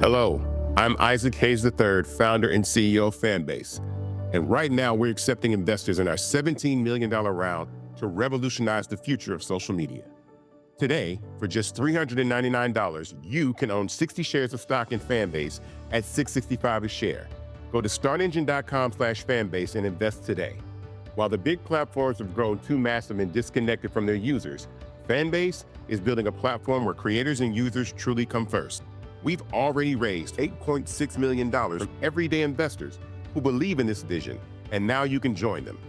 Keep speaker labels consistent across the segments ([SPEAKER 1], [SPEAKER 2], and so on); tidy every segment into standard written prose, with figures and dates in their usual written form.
[SPEAKER 1] Hello, I'm Isaac Hayes III, founder and CEO of Fanbase. And right now, we're accepting investors in our $17 million round to revolutionize the future of social media. Today, for just $399, you can own 60 shares of stock in Fanbase at $665 a share. Go to startengine.com/fanbase and invest today. While the big platforms have grown too massive and disconnected from their users, Fanbase is building a platform where creators and users truly come first. We've already raised $8.6 million from everyday investors who believe in this vision, and now you can join them.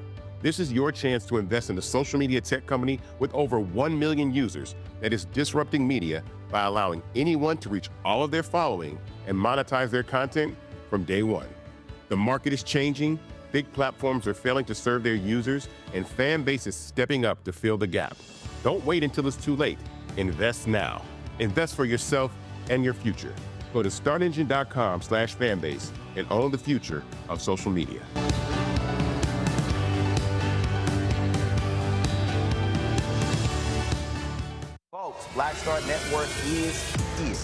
[SPEAKER 1] This is your chance to invest in a social media tech company with over 1 million users that is disrupting media by allowing anyone to reach all of their following and monetize their content from day one. The market is changing, big platforms are failing to serve their users, and Fanbase is stepping up to fill the gap. Don't wait until it's too late. Invest now. Invest for yourself and your future. Go to startengine.com/fanbase and own the future of social media.
[SPEAKER 2] Folks, Black Star Network is here.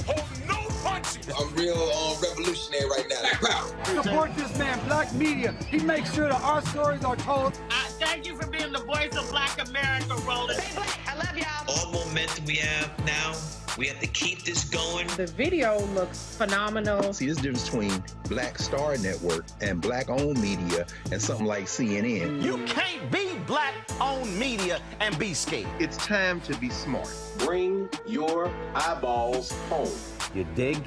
[SPEAKER 3] Hold no punches.
[SPEAKER 4] I'm real revolutionary right now. Black power.
[SPEAKER 5] Support this man, Black Media. He makes sure that our stories are told.
[SPEAKER 6] Thank you for being the voice of Black America, Roland.
[SPEAKER 7] Stay black. I love y'all.
[SPEAKER 8] All momentum we have now, we have to keep this going.
[SPEAKER 9] The video looks phenomenal.
[SPEAKER 10] See, this difference between Black Star Network and Black-owned media and something like CNN.
[SPEAKER 2] You can't be Black-owned media and be scared.
[SPEAKER 11] It's time to be smart.
[SPEAKER 12] Bring your eyeballs home.
[SPEAKER 2] You dig?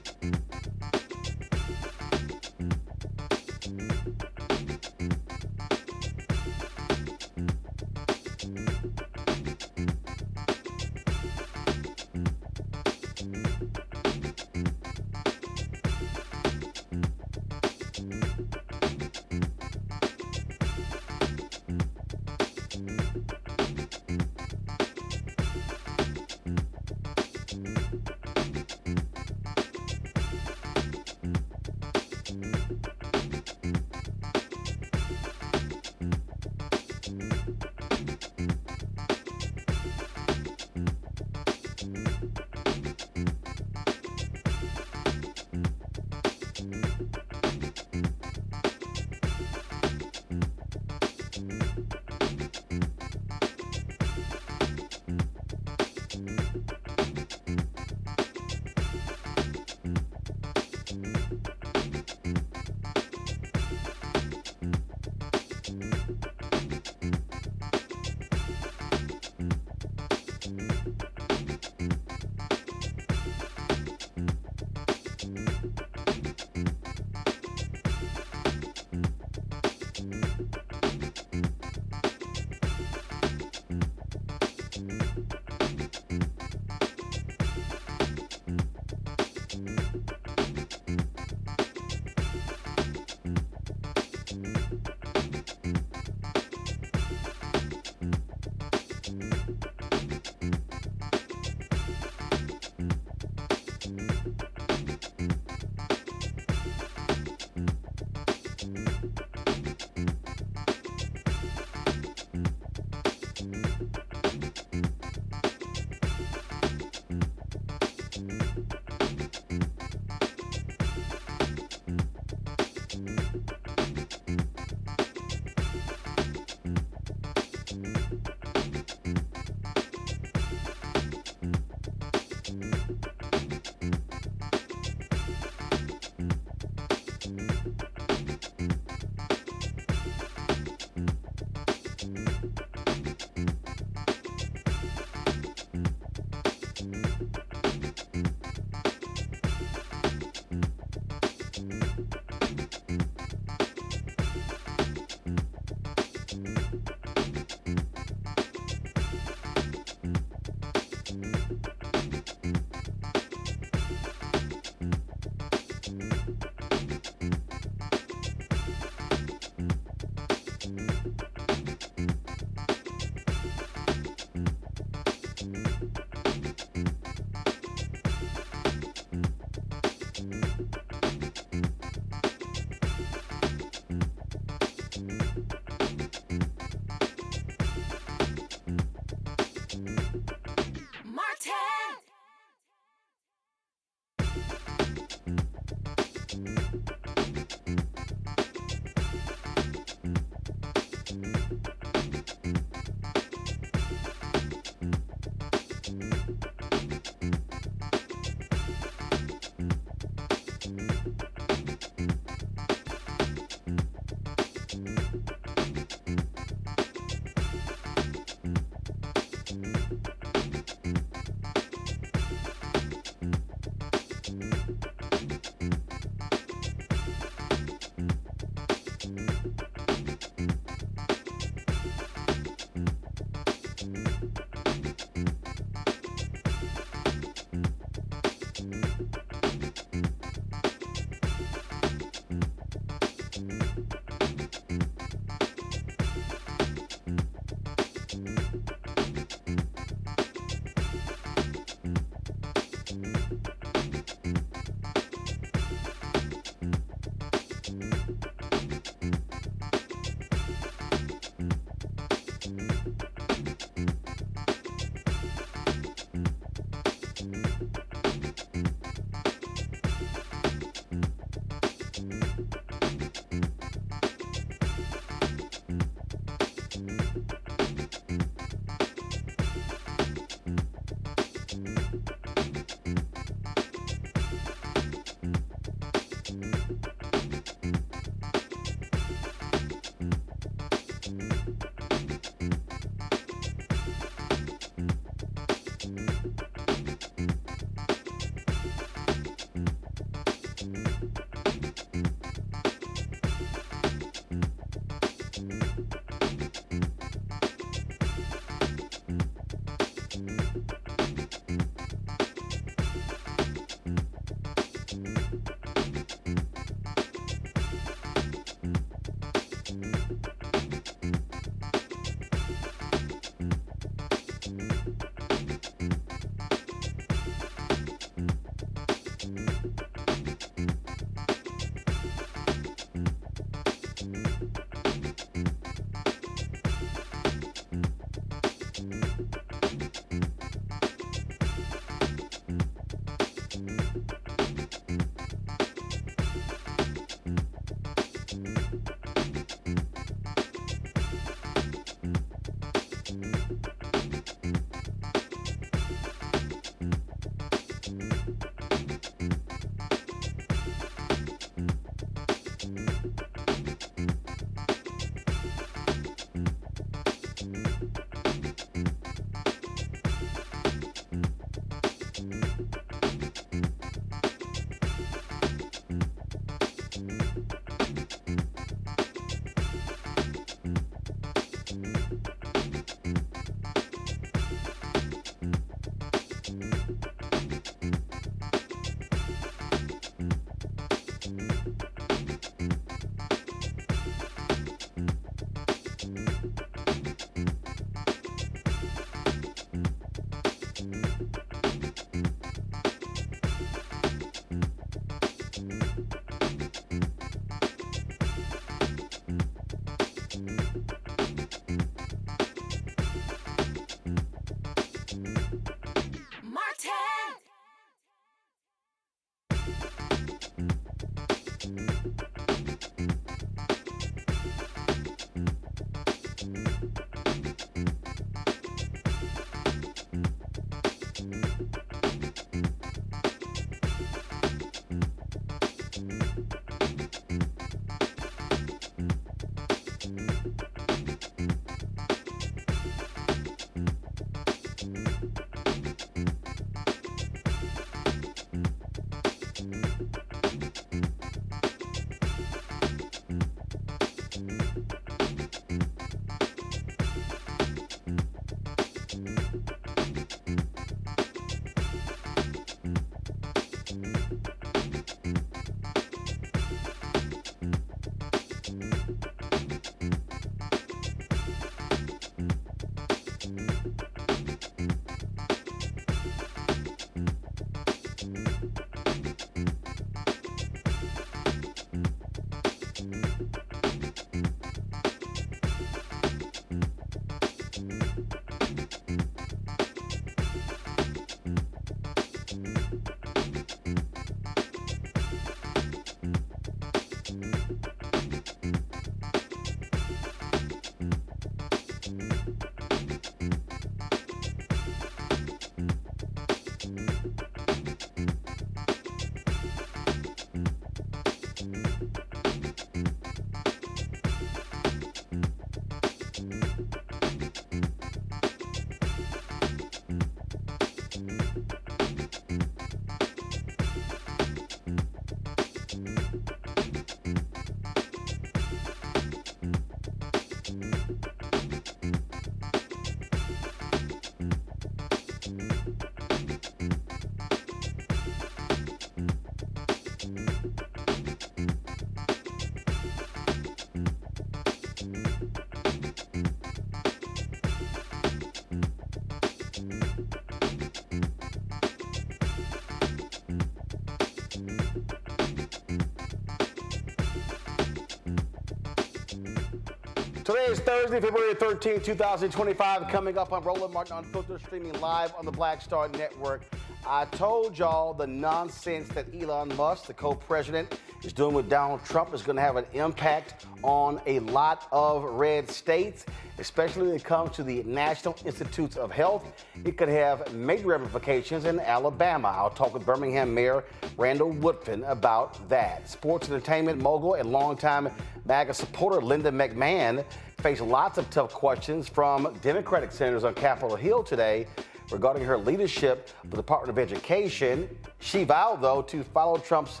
[SPEAKER 7] Today is Thursday, February 13, 2025. Coming up on Roland Martin Unfiltered, streaming live on the Black Star Network. I told y'all the nonsense that Elon Musk, the co-president, is doing with Donald Trump is going to have an impact on a lot of red states, especially when it comes to the National Institutes of Health. It could have major ramifications in Alabama. I'll talk with Birmingham Mayor Randall Woodfin about that. Sports entertainment mogul and longtime MAGA supporter Linda McMahon faced lots of tough questions from Democratic senators on Capitol Hill today regarding her leadership of the Department of Education. She vowed, though, to follow Trump's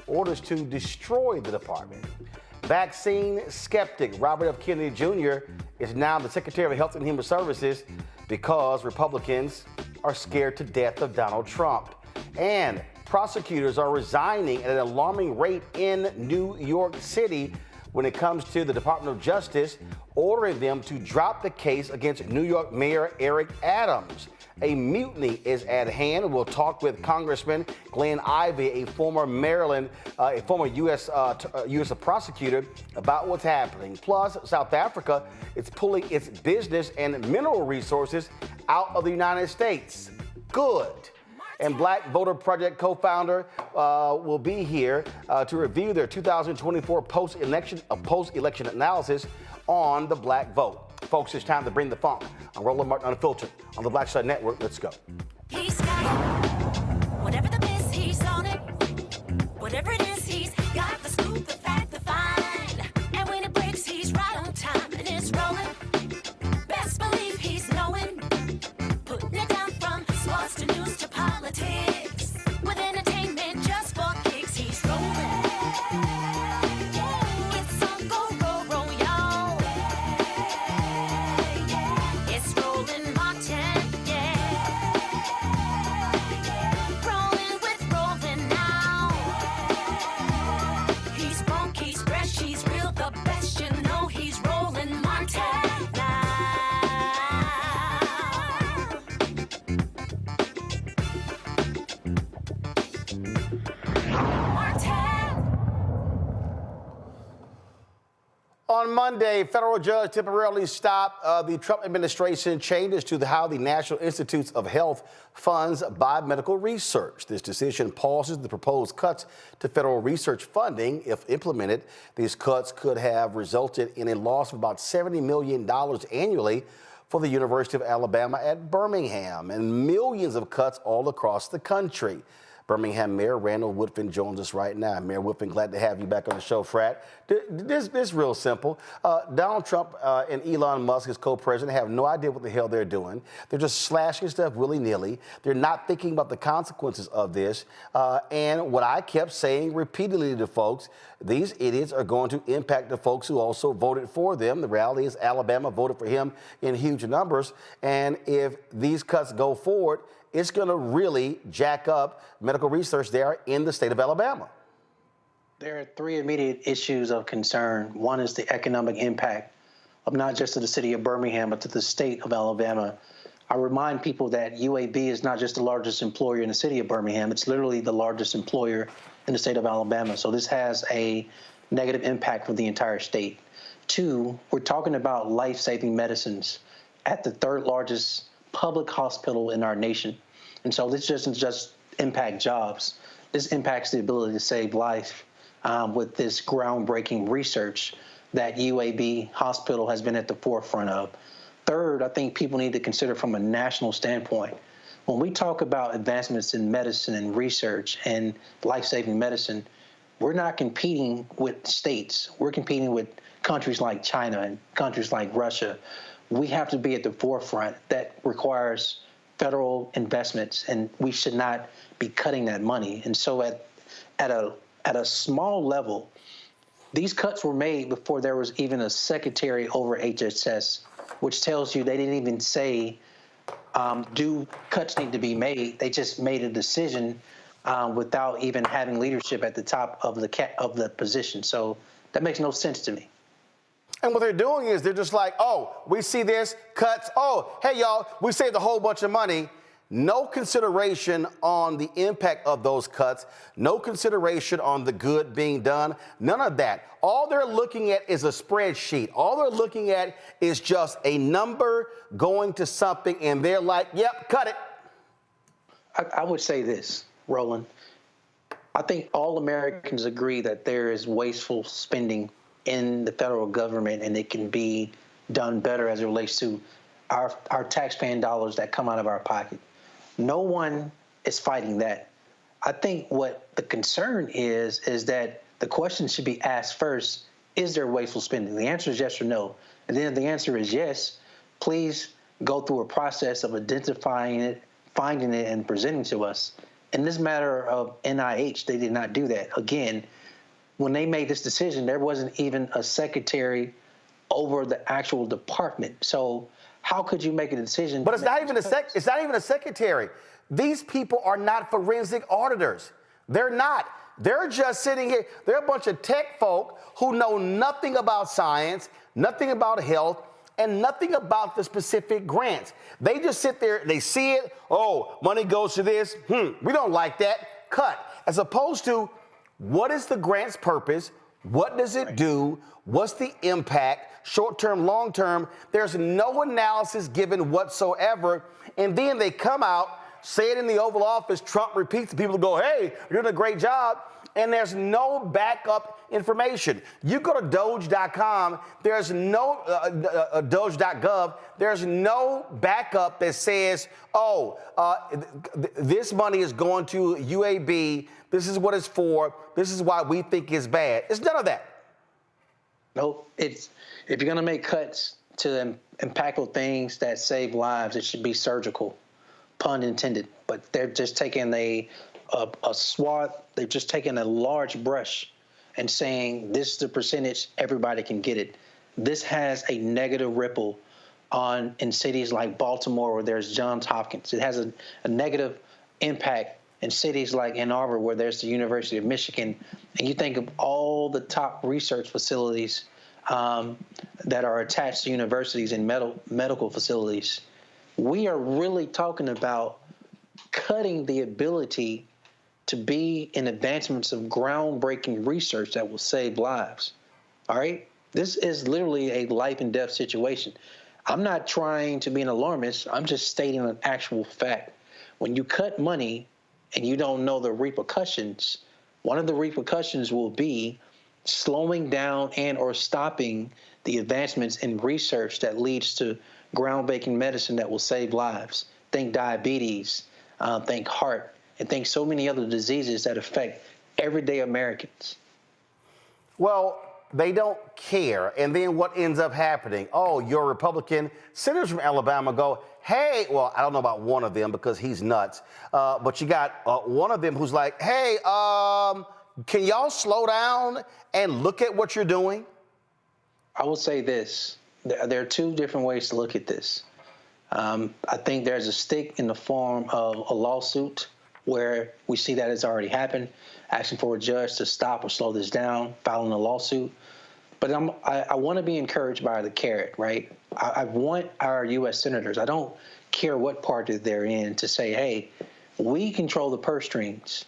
[SPEAKER 7] orders to destroy the department. Vaccine skeptic Robert F. Kennedy Jr. is now the Secretary of Health and Human Services because Republicans are scared to death of Donald Trump. And prosecutors are resigning at an alarming rate in New York City when it comes to the Department of Justice, ordering them to drop the case against New York Mayor Eric Adams. A mutiny is at hand. We'll talk with Congressman Glenn Ivey, a former U.S. prosecutor, about what's happening. Plus, South Africa is pulling its business and mineral resources out of the United States. Good. And Black Voter Project co-founder will be here to review their 2024 post-election analysis on the black vote. Folks, it's time to bring the funk. I'm Roland Martin Unfiltered on the Black Star Network. Let's go.
[SPEAKER 11] He's got it. Whatever the miss, he's on it. Whatever it is, he's got the scoop, the fact, the find. And when it breaks, he's right on time and it's rolling. Best believe he's knowing. Putting it down from sports to news to politics. With entertainment just for kicks, he's rolling. It's on go, roll, roll, y'all. It's Roland Martin, yeah. Rolling with Roland now. He's funk, he's fresh, he's real, the best, you know he's Roland Martin now.
[SPEAKER 7] On Monday, federal judge temporarily stopped the Trump administration changes to how the National Institutes of Health funds biomedical research. This decision pauses the proposed cuts to federal research funding. If implemented, these cuts could have resulted in a loss of about $70 million annually for the University of Alabama at Birmingham, and millions of cuts all across the country. Birmingham Mayor Randall Woodfin joins us right now. Mayor Woodfin, glad to have you back on the show, Frat. This is real simple. Donald Trump and Elon Musk, his co-president, have no idea what the hell they're doing. They're just slashing stuff willy-nilly. They're not thinking about the consequences of this. And what I kept saying repeatedly to folks, these idiots are going to impact the folks who also voted for them. The reality is Alabama voted for him in huge numbers. And if these cuts go forward, it's going to really jack up medical research there in the state of Alabama.
[SPEAKER 13] There are three immediate issues of concern. One is the economic impact of not just to the city of Birmingham, but to the state of Alabama. I remind people that UAB is not just the largest employer in the city of Birmingham. It's literally the largest employer in the state of Alabama. So this has a negative impact for the entire state. Two, we're talking about life-saving medicines at the third largest public hospital in our nation. And so this doesn't just impact jobs. This impacts the ability to save life with this groundbreaking research that UAB Hospital has been at the forefront of. Third, I think people need to consider from a national standpoint. When we talk about advancements in medicine and research and life-saving medicine, we're not competing with states. We're competing with countries like China and countries like Russia. We have to be at the forefront. That requires federal investments, and we should not be cutting that money. And so at a small level, these cuts were made before there was even a secretary over HHS, which tells you they didn't even say, do cuts need to be made? They just made a decision without even having leadership at the top of the position. So that makes no sense to me.
[SPEAKER 7] And what they're doing is they're just like, oh, we see this, cuts. Oh, hey, y'all, we saved a whole bunch of money. no consideration on the impact of those cuts, no consideration on the good being done, none of that. All they're looking at is a spreadsheet. All they're looking at is just a number going to something, and they're like, yep, cut it.
[SPEAKER 13] I would say this, Roland. I think all Americans agree that there is wasteful spending in the federal government, and it can be done better as it relates to our taxpaying dollars that come out of our pocket. No one is fighting that. I think what the concern is that the question should be asked first, is there wasteful spending? The answer is yes or no. And then if the answer is yes, please go through a process of identifying it, finding it, and presenting to us. In this matter of NIH, they did not do that. Again, when they made this decision, there wasn't even a secretary over the actual department. So how could you make a decision?
[SPEAKER 7] But it's not even a secretary. These people are not forensic auditors. They're not. They're just sitting here. They're a bunch of tech folk who know nothing about science, nothing about health, and nothing about the specific grants. They just sit there, they see it, oh, money goes to this, we don't like that, cut. As opposed to, what is the grant's purpose? What does it do? What's the impact? Short-term, long-term? There's no analysis given whatsoever. And then they come out, say it in the Oval Office, Trump repeats, and people go, hey, you're doing a great job. And there's no backup information. You go to Doge.com, there's no, Doge.gov, there's no backup that says, this money is going to UAB, this is what it's for, this is why we think it's bad. It's none of that.
[SPEAKER 13] No, if you're going to make cuts to impactful things that save lives, it should be surgical, pun intended. But they're just taking a swath, they've just taken a large brush and saying this is the percentage, everybody can get it. This has a negative ripple in cities like Baltimore, where there's Johns Hopkins. It has a negative impact in cities like Ann Arbor, where there's the University of Michigan. And you think of all the top research facilities that are attached to universities and medical facilities. We are really talking about cutting the ability to be in advancements of groundbreaking research that will save lives. All right? This is literally a life and death situation. I'm not trying to be an alarmist. I'm just stating an actual fact. When you cut money and you don't know the repercussions, one of the repercussions will be slowing down and or stopping the advancements in research that leads to groundbreaking medicine that will save lives. Think diabetes, think heart, and think so many other diseases that affect everyday Americans.
[SPEAKER 7] Well, they don't care. And then what ends up happening? Oh, your Republican senators from Alabama go, hey, well, I don't know about one of them because he's nuts. But you got one of them who's like, hey, can y'all slow down and look at what you're doing?
[SPEAKER 13] I will say this. There are two different ways to look at this. I think there's a stick in the form of a lawsuit where we see that it's already happened, asking for a judge to stop or slow this down, filing a lawsuit. But I want to be encouraged by the carrot, right? I want our U.S. senators, I don't care what party they're in, to say, hey, we control the purse strings.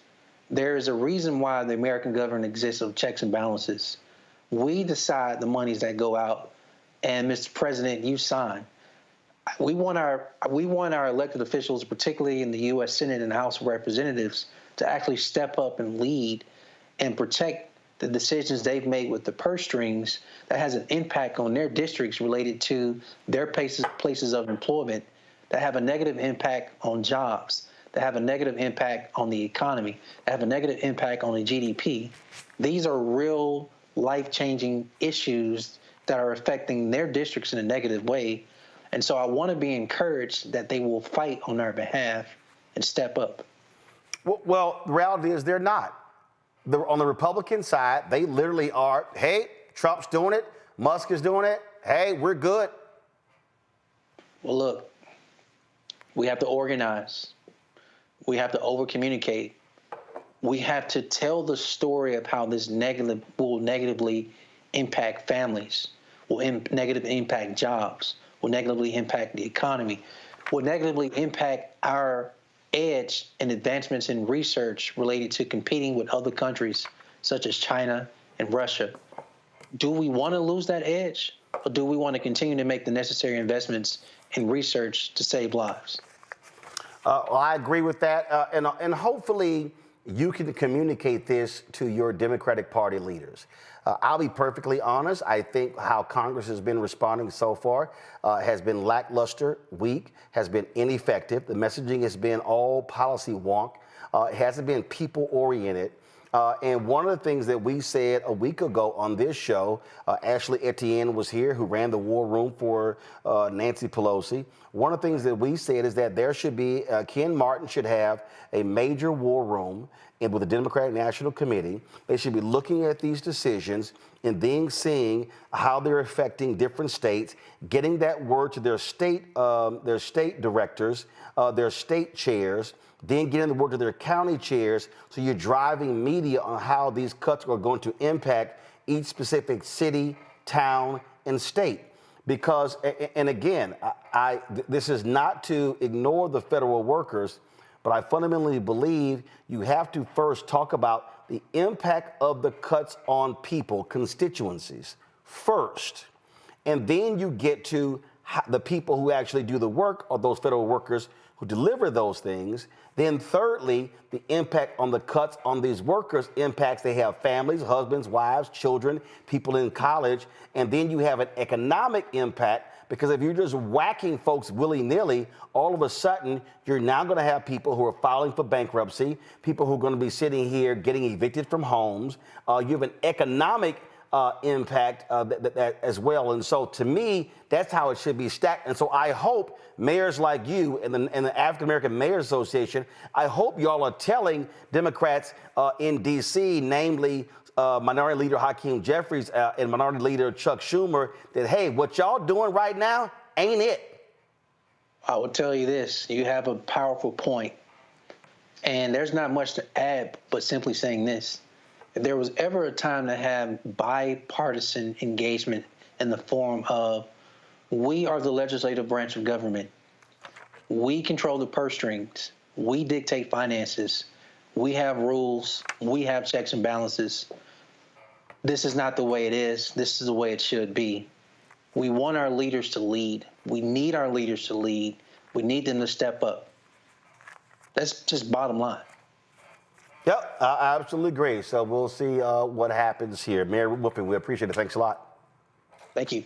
[SPEAKER 13] There is a reason why the American government exists of checks and balances. We decide the monies that go out, and Mr. President, you sign. We want our elected officials, particularly in the U.S. Senate and the House of Representatives, to actually step up and lead and protect the decisions they've made with the purse strings that has an impact on their districts related to their places of employment, that have a negative impact on jobs, that have a negative impact on the economy, that have a negative impact on the GDP. These are real life-changing issues that are affecting their districts in a negative way. And so I want to be encouraged that they will fight on our behalf and step up.
[SPEAKER 7] Well, the reality is they're not. On the Republican side, they literally are, hey, Trump's doing it, Musk is doing it, hey, we're good.
[SPEAKER 13] Well, look, we have to organize. We have to over-communicate. We have to tell the story of how this will negatively impact families, will negatively impact jobs, will negatively impact the economy. will negatively impact our edge and advancements in research related to competing with other countries such as China and Russia. Do we want to lose that edge, or do we want to continue to make the necessary investments in research to save lives?
[SPEAKER 7] Well, I agree with that, and hopefully you can communicate this to your Democratic Party leaders. I'll be perfectly honest. I think how Congress has been responding so far has been lackluster, weak, has been ineffective. The messaging has been all policy wonk. It hasn't been people-oriented. And one of the things that we said a week ago on this show, Ashley Etienne was here, who ran the war room for Nancy Pelosi. One of the things that we said is that there should be, Ken Martin should have a major war room with the Democratic National Committee. They should be looking at these decisions and then seeing how they're affecting different states, getting that word to their state directors, their state chairs, then getting the word to their county chairs, so you're driving media on how these cuts are going to impact each specific city, town, and state. Because, and again, this is not to ignore the federal workers, but I fundamentally believe you have to first talk about the impact of the cuts on people, constituencies, first. And then you get to the people who actually do the work, or those federal workers who deliver those things. Then thirdly, the impact on the cuts on these workers impacts, they have families, husbands, wives, children, people in college. And then you have an economic impact, because if you're just whacking folks willy-nilly, all of a sudden, you're now going to have people who are filing for bankruptcy, people who are going to be sitting here getting evicted from homes. You have an economic impact as well. And so to me, that's how it should be stacked. And so I hope mayors like you and the African American Mayors Association, I hope y'all are telling Democrats in D.C., namely Minority Leader Hakeem Jeffries and Minority Leader Chuck Schumer, that, hey, what y'all doing right now ain't it.
[SPEAKER 13] I will tell you this, you have a powerful point, and there's not much to add but simply saying this. If there was ever a time to have bipartisan engagement in the form of, we are the legislative branch of government, we control the purse strings, we dictate finances, we have rules, we have checks and balances. This is not the way it is. This is the way it should be. We want our leaders to lead. We need our leaders to lead. We need them to step up. That's just bottom line.
[SPEAKER 7] Yep, I absolutely agree. So we'll see what happens here. Mayor Woodfin, we appreciate it. Thanks a lot.
[SPEAKER 13] Thank you.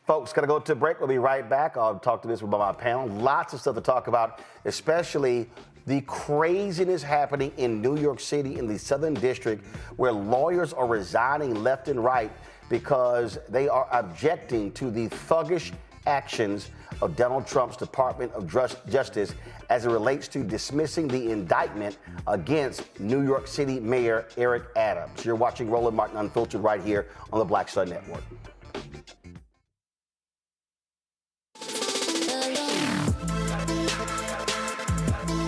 [SPEAKER 7] Folks, got to go to a break. We'll be right back. I'll talk to this about my panel. Lots of stuff to talk about, especially the craziness happening in New York City in the Southern District, where lawyers are resigning left and right because they are objecting to the thuggish actions of Donald Trump's Department of Justice as it relates to dismissing the indictment against New York City Mayor Eric Adams. You're watching Roland Martin Unfiltered right here on the Black Star Network.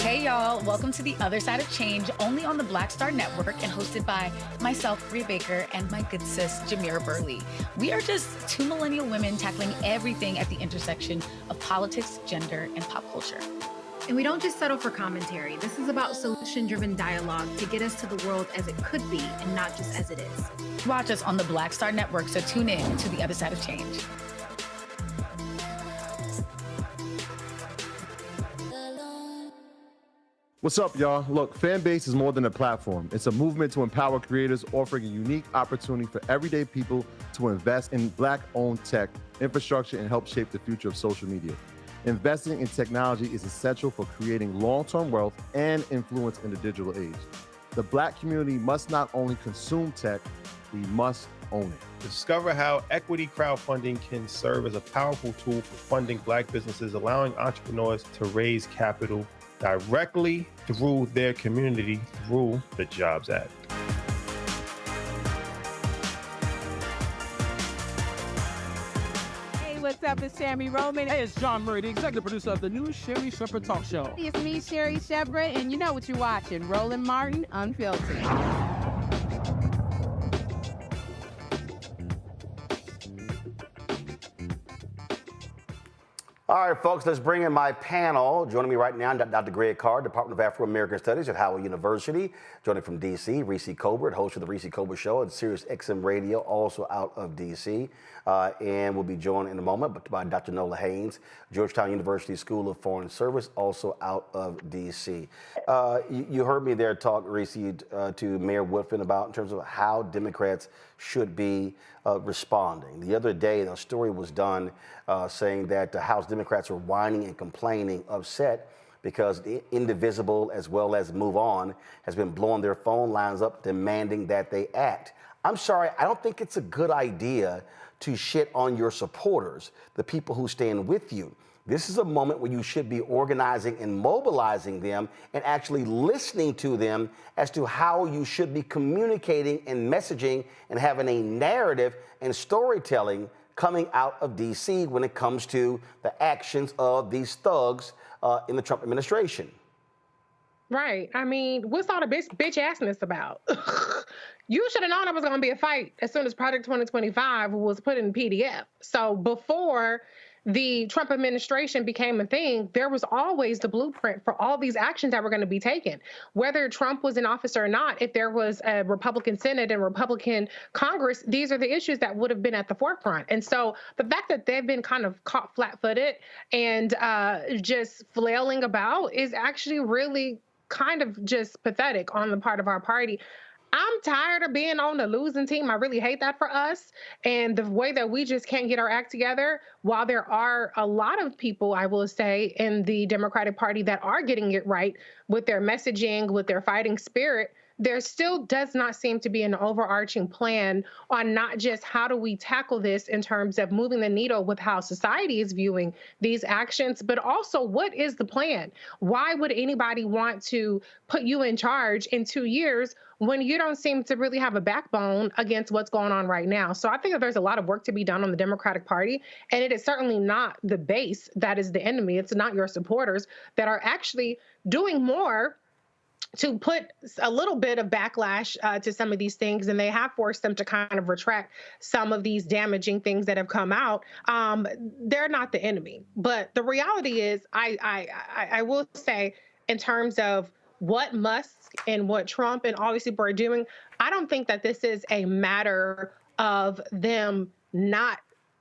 [SPEAKER 14] Hey y'all, welcome to The Other Side of Change, only on the Black Star Network and hosted by myself, Rhea Baker, and my good sis, Jamira Burley. We are just two millennial women tackling everything at the intersection of politics, gender, and pop culture.
[SPEAKER 9] And we don't just settle for commentary. This is about solution-driven dialogue to get us to the world as it could be and not just as it is.
[SPEAKER 14] Watch us on the Black Star Network, so tune in to The Other Side of Change.
[SPEAKER 15] What's up, y'all? Look, Fanbase is more than a platform. It's a movement to empower creators, offering a unique opportunity for everyday people to invest in Black-owned tech, infrastructure, and help shape the future of social media. Investing in technology is essential for creating long-term wealth and influence in the digital age. The Black community must not only consume tech, we must own it.
[SPEAKER 16] Discover how equity crowdfunding can serve as a powerful tool for funding Black businesses, allowing entrepreneurs to raise capital directly through their community through the Jobs Act.
[SPEAKER 17] Hey, what's up? It's Sammy Roman.
[SPEAKER 5] Hey, it's John Murray, the executive producer of the new Sherry Shepherd Talk Show.
[SPEAKER 17] It's me, Sherry Shepherd, and you know what you're watching, Roland Martin Unfiltered.
[SPEAKER 7] All right, folks, let's bring in my panel. Joining me right now, Dr. Greg Carr, Department of Afro-American Studies at Howard University. Joining from D.C., Reese Colbert, host of the Reese Colbert Show at Sirius XM Radio, also out of D.C. And we'll be joined in a moment by Dr. Nola Haynes, Georgetown University School of Foreign Service, also out of D.C. You heard me there talk, Reese, to Mayor Woodfin about in terms of how Democrats should be responding. The other day, a story was done saying that the House Democrats are whining and complaining, upset because the Indivisible as well as Move On has been blowing their phone lines up demanding that they act. I'm sorry, I don't think it's a good idea to shit on your supporters, the people who stand with you. This is a moment where you should be organizing and mobilizing them and actually listening to them as to how you should be communicating and messaging and having a narrative and storytelling coming out of D.C. when it comes to the actions of these thugs in the Trump administration.
[SPEAKER 18] Right. I mean, what's all the bitch-assness about? You should have known it was going to be a fight as soon as Project 2025 was put in PDF. So before the Trump administration became a thing, there was always the blueprint for all these actions that were going to be taken. Whether Trump was in office or not, if there was a Republican Senate and Republican Congress, these are the issues that would have been at the forefront. And so the fact that they've been kind of caught flat-footed and just flailing about is actually really kind of just pathetic on the part of our party. I'm tired of being on the losing team. I really hate that for us. And the way that we just can't get our act together, while there are a lot of people, I will say, in the Democratic Party that are getting it right with their messaging, with their fighting spirit, there still does not seem to be an overarching plan on not just how do we tackle this in terms of moving the needle with how society is viewing these actions, but also what is the plan? Why would anybody want to put you in charge in 2 years when you don't seem to really have a backbone against what's going on right now? So I think that there's a lot of work to be done on the Democratic Party, and it is certainly not the base that is the enemy. It's not your supporters that are actually doing more to put a little bit of backlash to some of these things, and they have forced them to kind of retract some of these damaging things that have come out. They're not the enemy. But the reality is, I will say, in terms of what Musk and what Trump and all these people are doing, I don't think that this is a matter of them not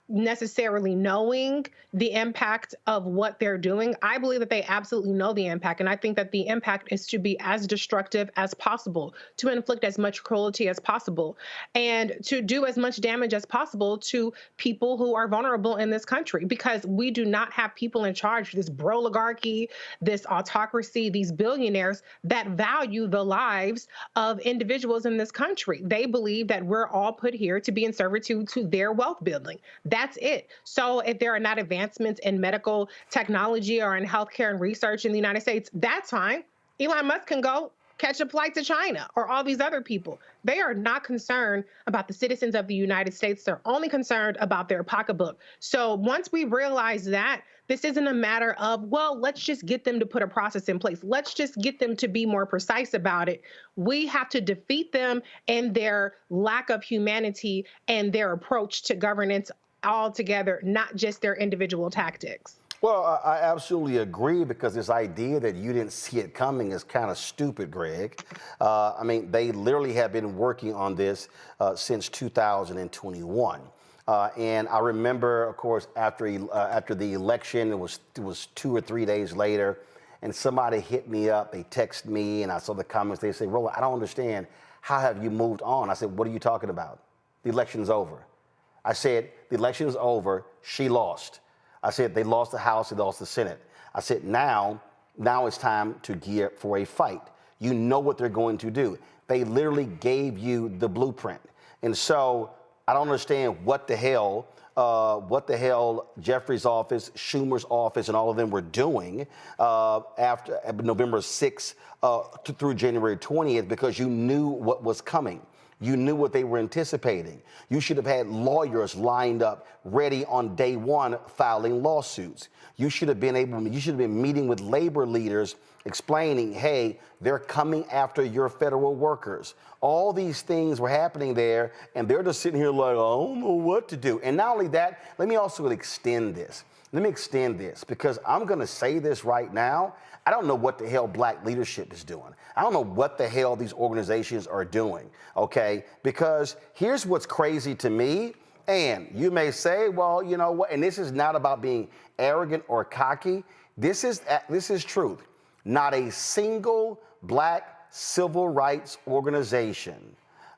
[SPEAKER 18] necessarily knowing the impact of what they're doing. I believe that they absolutely know the impact, and I think that the impact is to be as destructive as possible, to inflict as much cruelty as possible, and to do as much damage as possible to people who are vulnerable in this country, because we do not have people in charge, this oligarchy, this autocracy, these billionaires that value the lives of individuals in this country. They believe that we're all put here to be in servitude to their wealth building. That's it. So if there are not advancements in medical technology or in healthcare and research in the United States, that's fine. Elon Musk can go catch a flight to China, or all these other people. They are not concerned about the citizens of the United States. They're only concerned about their pocketbook. So once we realize that, this isn't a matter of, well, let's just get them to put a process in place. Let's just get them to be more precise about it. We have to defeat them and their lack of humanity and their approach to governance altogether, not just their individual tactics.
[SPEAKER 7] Well, I absolutely agree, because this idea that you didn't see it coming is kind of stupid, Greg. I mean, they literally have been working on this since 2021. And I remember, of course, after the election, it was 2 or 3 days later, and somebody hit me up, they texted me, and I saw the comments, they say, Roland, I don't understand. How have you moved on? I said, what are you talking about? The election's over. I said, the election is over, she lost. I said, they lost the House, they lost the Senate. I said, now it's time to gear for a fight. You know what they're going to do. They literally gave you the blueprint. And so I don't understand what the hell Jeffrey's office, Schumer's office, and all of them were doing after November 6th through January 20th, because you knew what was coming. You knew what they were anticipating. You should have had lawyers lined up, ready on day one, filing lawsuits. You should have been meeting with labor leaders, explaining, hey, they're coming after your federal workers. All these things were happening there, and they're just sitting here like, I don't know what to do. And not only that, let me also extend this. let me extend this because I'm going to say this right now. I don't know what the hell black leadership is doing. I don't know what the hell these organizations are doing, okay? Because here's what's crazy to me, and you may say, well, you know what, and this is not about being arrogant or cocky. This is truth. Not a single black civil rights organization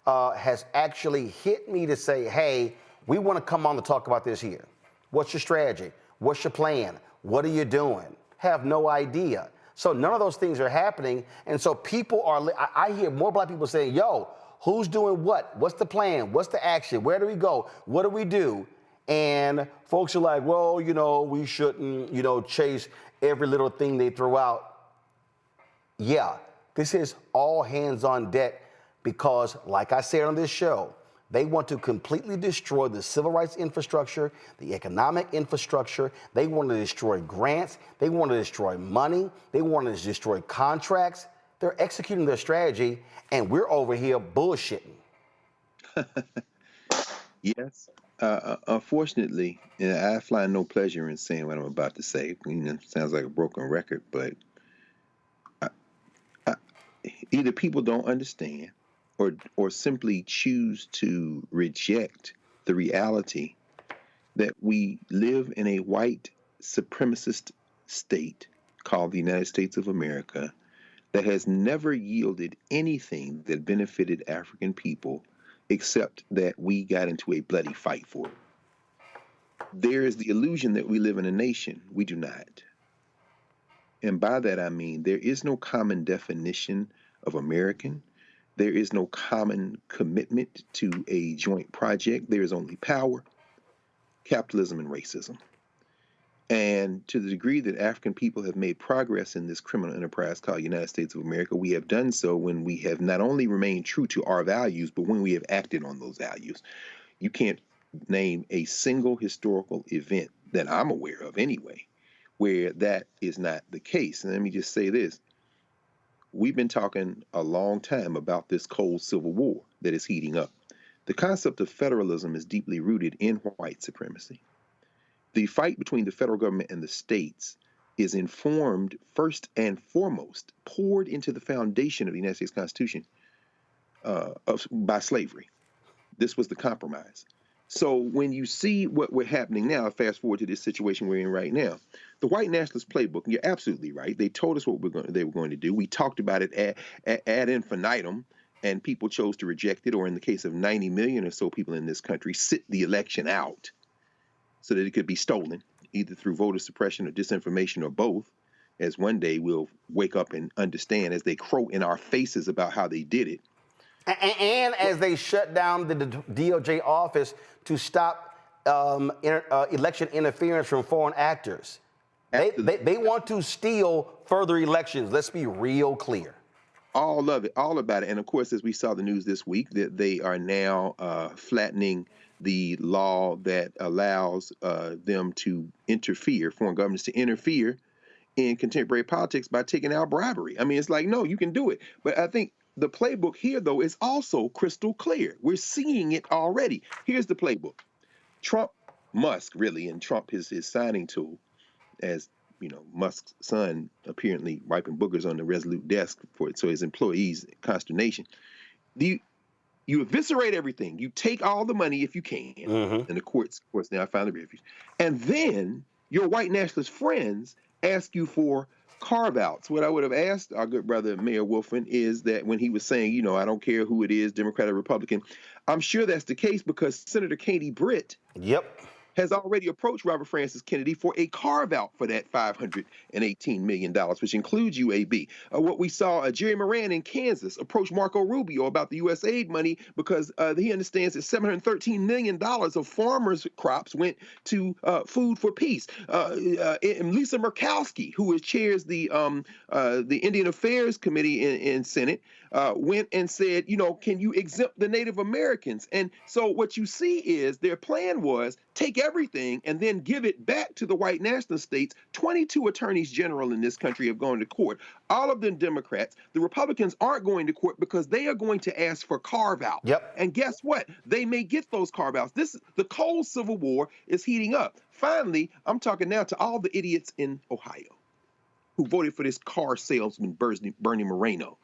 [SPEAKER 7] has actually hit me to say, hey, we want to come on to talk about this here. What's your strategy? What's your plan? What are you doing? Have no idea. So none of those things are happening. And so people are, I hear more black people saying, yo, who's doing what? What's the plan? What's the action? Where do we go? What do we do? And folks are like, well, you know, we shouldn't, you know, chase every little thing they throw out. Yeah, this is all hands on deck because, like I said on this show, they want to completely destroy the civil rights infrastructure, the economic infrastructure. They want to destroy grants. They want to destroy money. They want to destroy contracts. They're executing their strategy, and we're over here bullshitting.
[SPEAKER 10] Yes. Unfortunately, and I find no pleasure in saying what I'm about to say. You know, it sounds like a broken record, but either people don't understand or simply choose to reject the reality that we live in a white supremacist state called the United States of America that has never yielded anything that benefited African people except that we got into a bloody fight for it. There is the illusion that we live in a nation. We do not. And by that I mean there is no common definition of American. There is no common commitment to a joint project. There is only power, capitalism, and racism. And to the degree that African people have made progress in this criminal enterprise called United States of America, we have done so when we have not only remained true to our values, but when we have acted on those values. You can't name a single historical event that I'm aware of anyway, where that is not the case. And let me just say this. We've been talking a long time about this cold civil war that is heating up. The concept of federalism is deeply rooted in white supremacy. The fight between the federal government and the states is informed first and foremost, poured into the foundation of the United States Constitution by slavery. This was the compromise. So when you see what we're happening now, fast forward to this situation we're in right now, the white nationalist playbook, and you're absolutely right. They told us what they were going to do. We talked about it ad infinitum, and people chose to reject it, or in the case of 90 million or so people in this country, sit the election out so that it could be stolen, either through voter suppression or disinformation or both, as one day we'll wake up and understand as they crow in our faces about how they did it.
[SPEAKER 7] And as they shut down the DOJ office to stop election interference from foreign actors. They want to steal further elections. Let's be real clear.
[SPEAKER 10] All of it, all about it. And of course, as we saw the news this week, that they are now flattening the law that allows them to interfere, foreign governments to interfere in contemporary politics by taking out bribery. I mean, it's like, no, you can do it. But I think the playbook here, though, is also crystal clear. We're seeing it already. Here's the playbook. Trump, Musk, really, and Trump is his signing tool, as you know, Musk's son apparently wiping boogers on the Resolute desk for it, so his employees' consternation. You eviscerate everything. You take all the money if you can, and the courts, of course, now find the refuge. And then your white nationalist friends ask you for carve-outs. What I would have asked our good brother Mayor Woodfin is that when he was saying, you know, I don't care who it is, Democrat or Republican, I'm sure that's the case because Senator Katie Britt has already approached Robert Francis Kennedy for a carve-out for that $518 million, which includes UAB. What we saw, Jerry Moran in Kansas approach Marco Rubio about the USAID money because he understands that $713 million of farmers' crops went to Food for Peace. And Lisa Murkowski, who chairs the Indian Affairs Committee in Senate, went and said, you know, can you exempt the Native Americans? And so what you see is their plan was take everything and then give it back to the white national states. 22 attorneys general in this country have gone to court, all of them Democrats. The Republicans aren't going to court because they are going to ask for carve-out.
[SPEAKER 7] Yep.
[SPEAKER 10] And guess what? They may get those carve-outs. The cold civil war is heating up. Finally, I'm talking now to all the idiots in Ohio who voted for this car salesman, Bernie Moreno.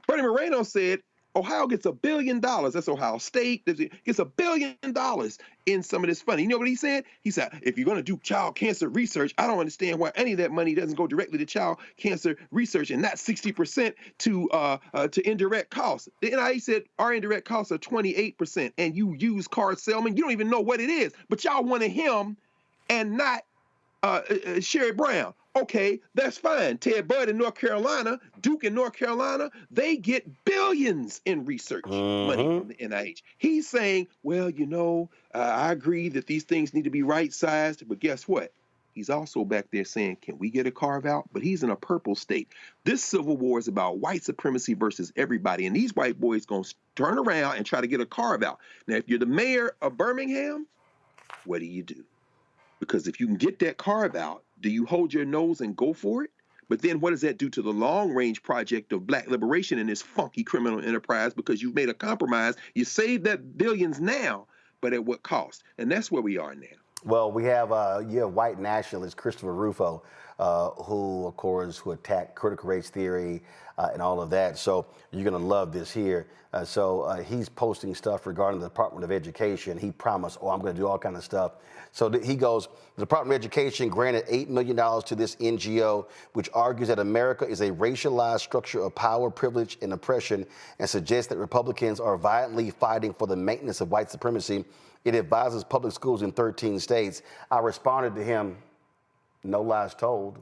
[SPEAKER 10] Bernie Moreno said Ohio gets $1 billion. That's Ohio State. Gets $1 billion in some of this funding. You know what he said? He said, if you're going to do child cancer research, I don't understand why any of that money doesn't go directly to child cancer research and not 60% to indirect costs. The NIH said our indirect costs are 28%, and you use car salesman. You don't even know what it is, but y'all wanted him and not Sherry Brown. Okay, that's fine. Ted Budd in North Carolina, Duke in North Carolina, they get billions in research money from the NIH. He's saying, well, you know, I agree that these things need to be right-sized, but guess what? He's also back there saying, can we get a carve-out? But he's in a purple state. This civil war is about white supremacy versus everybody, and these white boys going to turn around and try to get a carve-out. Now, if you're the mayor of Birmingham, what do? Because if you can get that carve-out, do you hold your nose and go for it? But then what does that do to the long-range project of black liberation in this funky criminal enterprise? Because you've made a compromise. You saved that billions now, but at what cost? And that's where we are now.
[SPEAKER 7] Well, we have white nationalist Christopher Rufo, who, of course, who attacked critical race theory and all of that. So you're going to love this here. He's posting stuff regarding the Department of Education. He promised, I'm going to do all kind of stuff. So he goes, the Department of Education granted $8 million to this NGO, which argues that America is a racialized structure of power, privilege, and oppression, and suggests that Republicans are violently fighting for the maintenance of white supremacy. It advises public schools in 13 states. I responded to him, no lies told.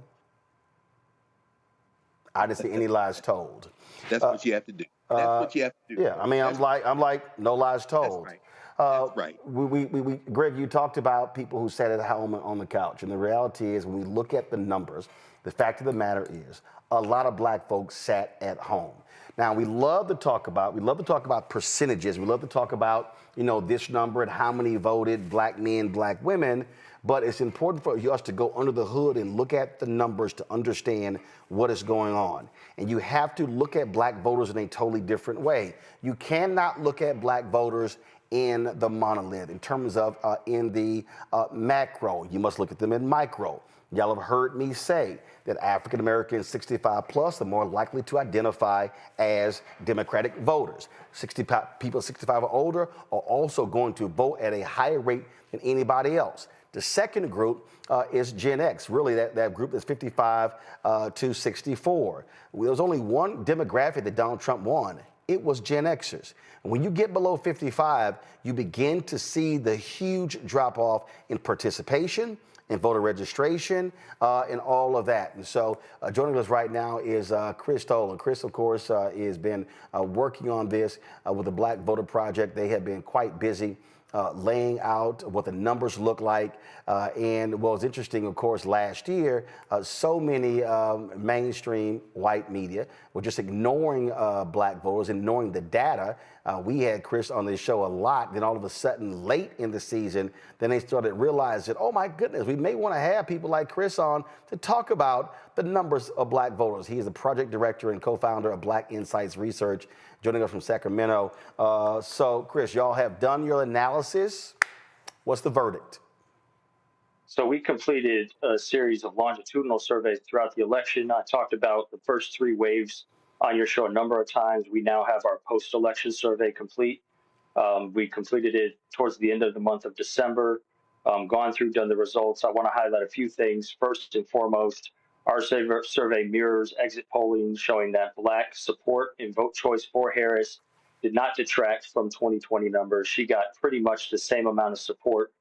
[SPEAKER 7] I didn't see any lies told.
[SPEAKER 10] That's what you have to do. That's what you have to do.
[SPEAKER 7] Yeah, I mean, I'm like, no lies told.
[SPEAKER 10] That's right. That's
[SPEAKER 7] right. Greg, you talked about people who sat at home on the couch, and the reality is, when we look at the numbers, the fact of the matter is, a lot of black folks sat at home. Now, we love to talk about percentages. We love to talk about, you know, this number and how many voted, black men, black women. But it's important for us to go under the hood and look at the numbers to understand what is going on. And you have to look at black voters in a totally different way. You cannot look at black voters in the monolith, in terms of in the macro. You must look at them in micro. Y'all have heard me say that African Americans 65 plus are more likely to identify as Democratic voters. People 65 or older are also going to vote at a higher rate than anybody else. The second group is Gen X, really that group that's 55 to 64. There was only one demographic that Donald Trump won. It was Gen Xers. And when you get below 55, you begin to see the huge drop off in participation, in voter registration, and all of that. And so joining us right now is Chris Tolan. Chris, of course, has been working on this with the Black Voter Project. They have been quite busy laying out what the numbers look like. And what was interesting, of course, last year, so many mainstream white media were just ignoring black voters, ignoring the data. We had Chris on this show a lot. Then all of a sudden, late in the season, then they started realizing, oh my goodness, we may want to have people like Chris on to talk about the numbers of black voters. He is the project director and co-founder of Black Insights Research, joining us from Sacramento. So, Chris, y'all have done your analysis. What's the verdict?
[SPEAKER 19] So we completed a series of longitudinal surveys throughout the election. I talked about the first three waves on your show a number of times. We now have our post-election survey complete. We completed it towards the end of the month of December, gone through, done the results. I want to highlight a few things. First and foremost, our survey mirrors exit polling showing that black support in vote choice for Harris did not detract from 2020 numbers. She got pretty much the same amount of support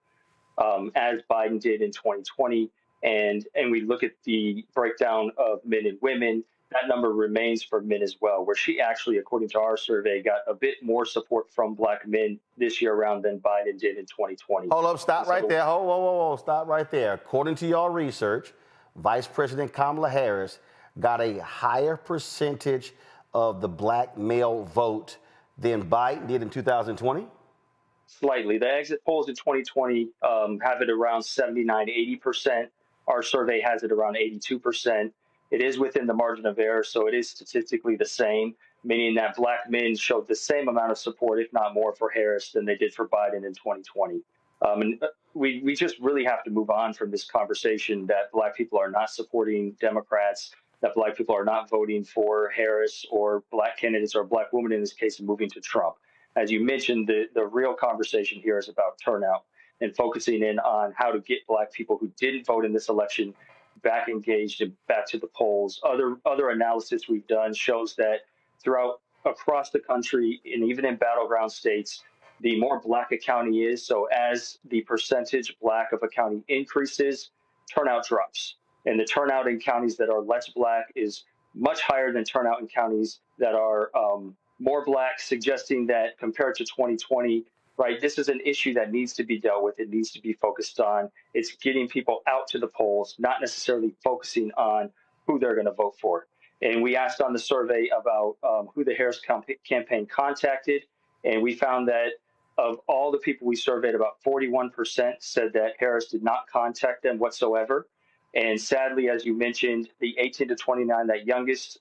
[SPEAKER 19] as Biden did in 2020. And we look at the breakdown of men and women, that number remains for men as well, where she actually, according to our survey, got a bit more support from black men this year around than Biden did in 2020.
[SPEAKER 7] Hold up, stop right there. Whoa, stop right there. According to your research, Vice President Kamala Harris got a higher percentage of the black male vote than Biden did in 2020?
[SPEAKER 19] Slightly. The exit polls in 2020 have it around 79, 80%. Our survey has it around 82%. It is within the margin of error, so it is statistically the same, meaning that black men showed the same amount of support, if not more, for Harris than they did for Biden in 2020. And we just really have to move on from this conversation that black people are not supporting Democrats, that black people are not voting for Harris or black candidates or black women in this case and moving to Trump. As you mentioned, the real conversation here is about turnout and focusing in on how to get black people who didn't vote in this election back engaged and back to the polls. Other analysis we've done shows that across the country and even in battleground states, the more black a county is, so as the percentage black of a county increases, turnout drops. And the turnout in counties that are less black is much higher than turnout in counties that are more black, suggesting that compared to 2020, right, this is an issue that needs to be dealt with. It needs to be focused on. It's getting people out to the polls, not necessarily focusing on who they're going to vote for. And we asked on the survey about who the Harris campaign contacted, and we found that of all the people we surveyed, about 41% said that Harris did not contact them whatsoever. And sadly, as you mentioned, the 18 to 29, that youngest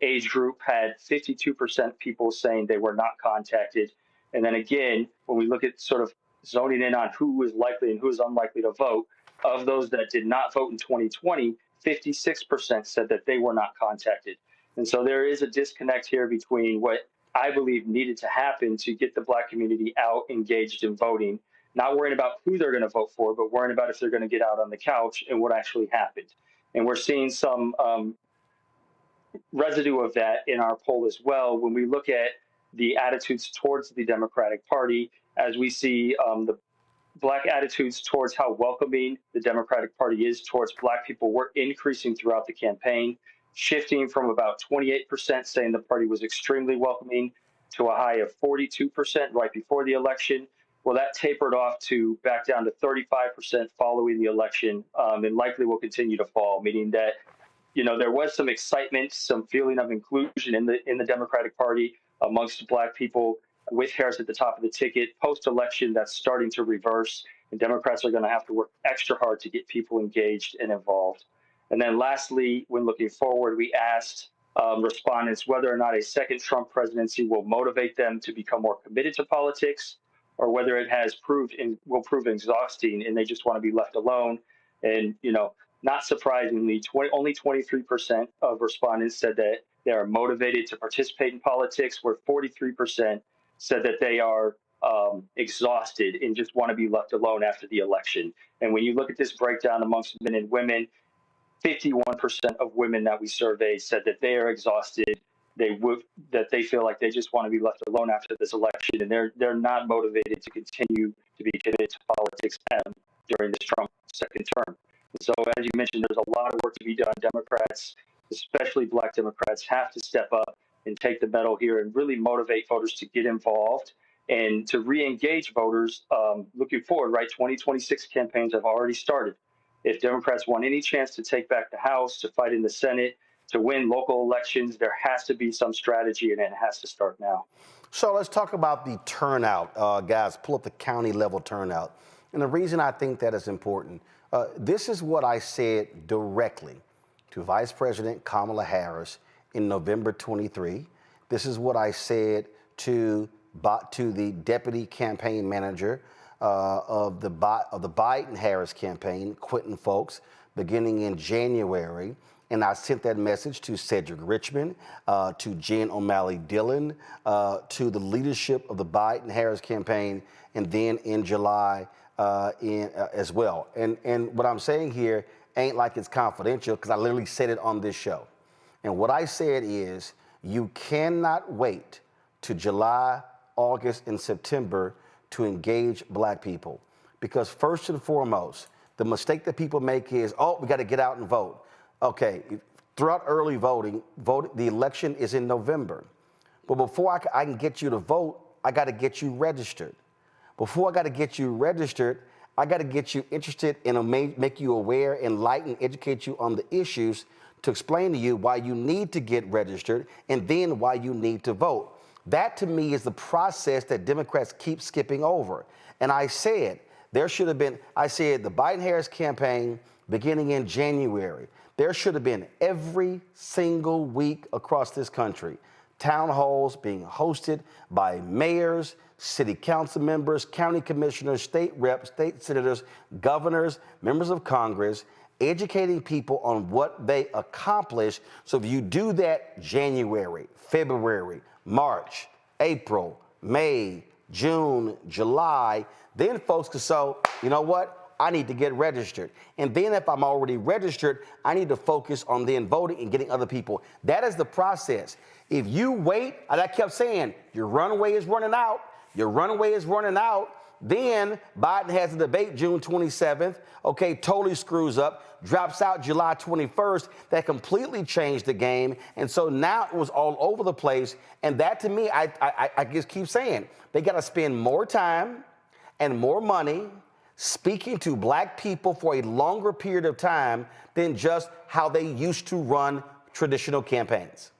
[SPEAKER 19] age group, had 52% people saying they were not contacted. And then again, when we look at sort of zoning in on who is likely and who is unlikely to vote, of those that did not vote in 2020, 56% said that they were not contacted. And so there is a disconnect here between what I believe needed to happen to get the black community out, engaged in voting, not worrying about who they're going to vote for, but worrying about if they're going to get out on the couch and what actually happened. And we're seeing some residue of that in our poll as well when we look at the attitudes towards the Democratic Party, as we see the black attitudes towards how welcoming the Democratic Party is towards black people were increasing throughout the campaign, shifting from about 28% saying the party was extremely welcoming to a high of 42% right before the election. Well, that tapered off to back down to 35% following the election, and likely will continue to fall, meaning that, you know, there was some excitement, some feeling of inclusion in the Democratic Party amongst black people with Harris at the top of the ticket. Post-election, that's starting to reverse, and Democrats are going to have to work extra hard to get people engaged and involved. And then lastly, when looking forward, we asked respondents whether or not a second Trump presidency will motivate them to become more committed to politics, or whether it has will prove exhausting and they just want to be left alone. And, you know, not surprisingly, only 23% of respondents said that they are motivated to participate in politics, where 43% said that they are exhausted and just want to be left alone after the election. And when you look at this breakdown amongst men and women, 51% of women that we surveyed said that they are exhausted. That they feel like they just want to be left alone after this election, and they're not motivated to continue to be committed to politics during this Trump second term. And so, as you mentioned, there's a lot of work to be done. Democrats, especially black Democrats, have to step up and take the battle here and really motivate voters to get involved and to re-engage voters looking forward, right? 2026 campaigns have already started. If Democrats want any chance to take back the House, to fight in the Senate, to win local elections, there has to be some strategy, and it has to start now.
[SPEAKER 7] So let's talk about the turnout. Guys, pull up the county level turnout. And the reason I think that is important, this is what I said directly to Vice President Kamala Harris in November 23. This is what I said to the deputy campaign manager of the Biden-Harris campaign, Quentin Folks, beginning in January. And I sent that message to Cedric Richmond, to Jen O'Malley Dillon, to the leadership of the Biden-Harris campaign, and then in July as well. And what I'm saying here ain't like it's confidential, because I literally said it on this show. And what I said is, you cannot wait to July, August, and September to engage black people. Because first and foremost, the mistake that people make is, oh, we got to get out and vote. Okay, throughout early voting, the election is in November. But before I can get you to vote, I got to get you registered. Before I got to get you registered, I got to get you interested and make you aware, enlighten, educate you on the issues to explain to you why you need to get registered and then why you need to vote. That to me is the process that Democrats keep skipping over. And I said, there should have been, I said the Biden-Harris campaign beginning in January, there should have been every single week across this country, town halls being hosted by mayors, city council members, county commissioners, state reps, state senators, governors, members of Congress, educating people on what they accomplish. So if you do that January, February, March, April, May, June, July, then folks can say, you know what? I need to get registered. And then if I'm already registered, I need to focus on then voting and getting other people. That is the process. If you wait, and I kept saying, your runway is running out, your runway is running out, then Biden has a debate June 27th, okay, totally screws up, drops out July 21st. That completely changed the game. And so now it was all over the place. And that to me, I just keep saying, they got to spend more time and more money speaking to black people for a longer period of time than just how they used to run traditional campaigns.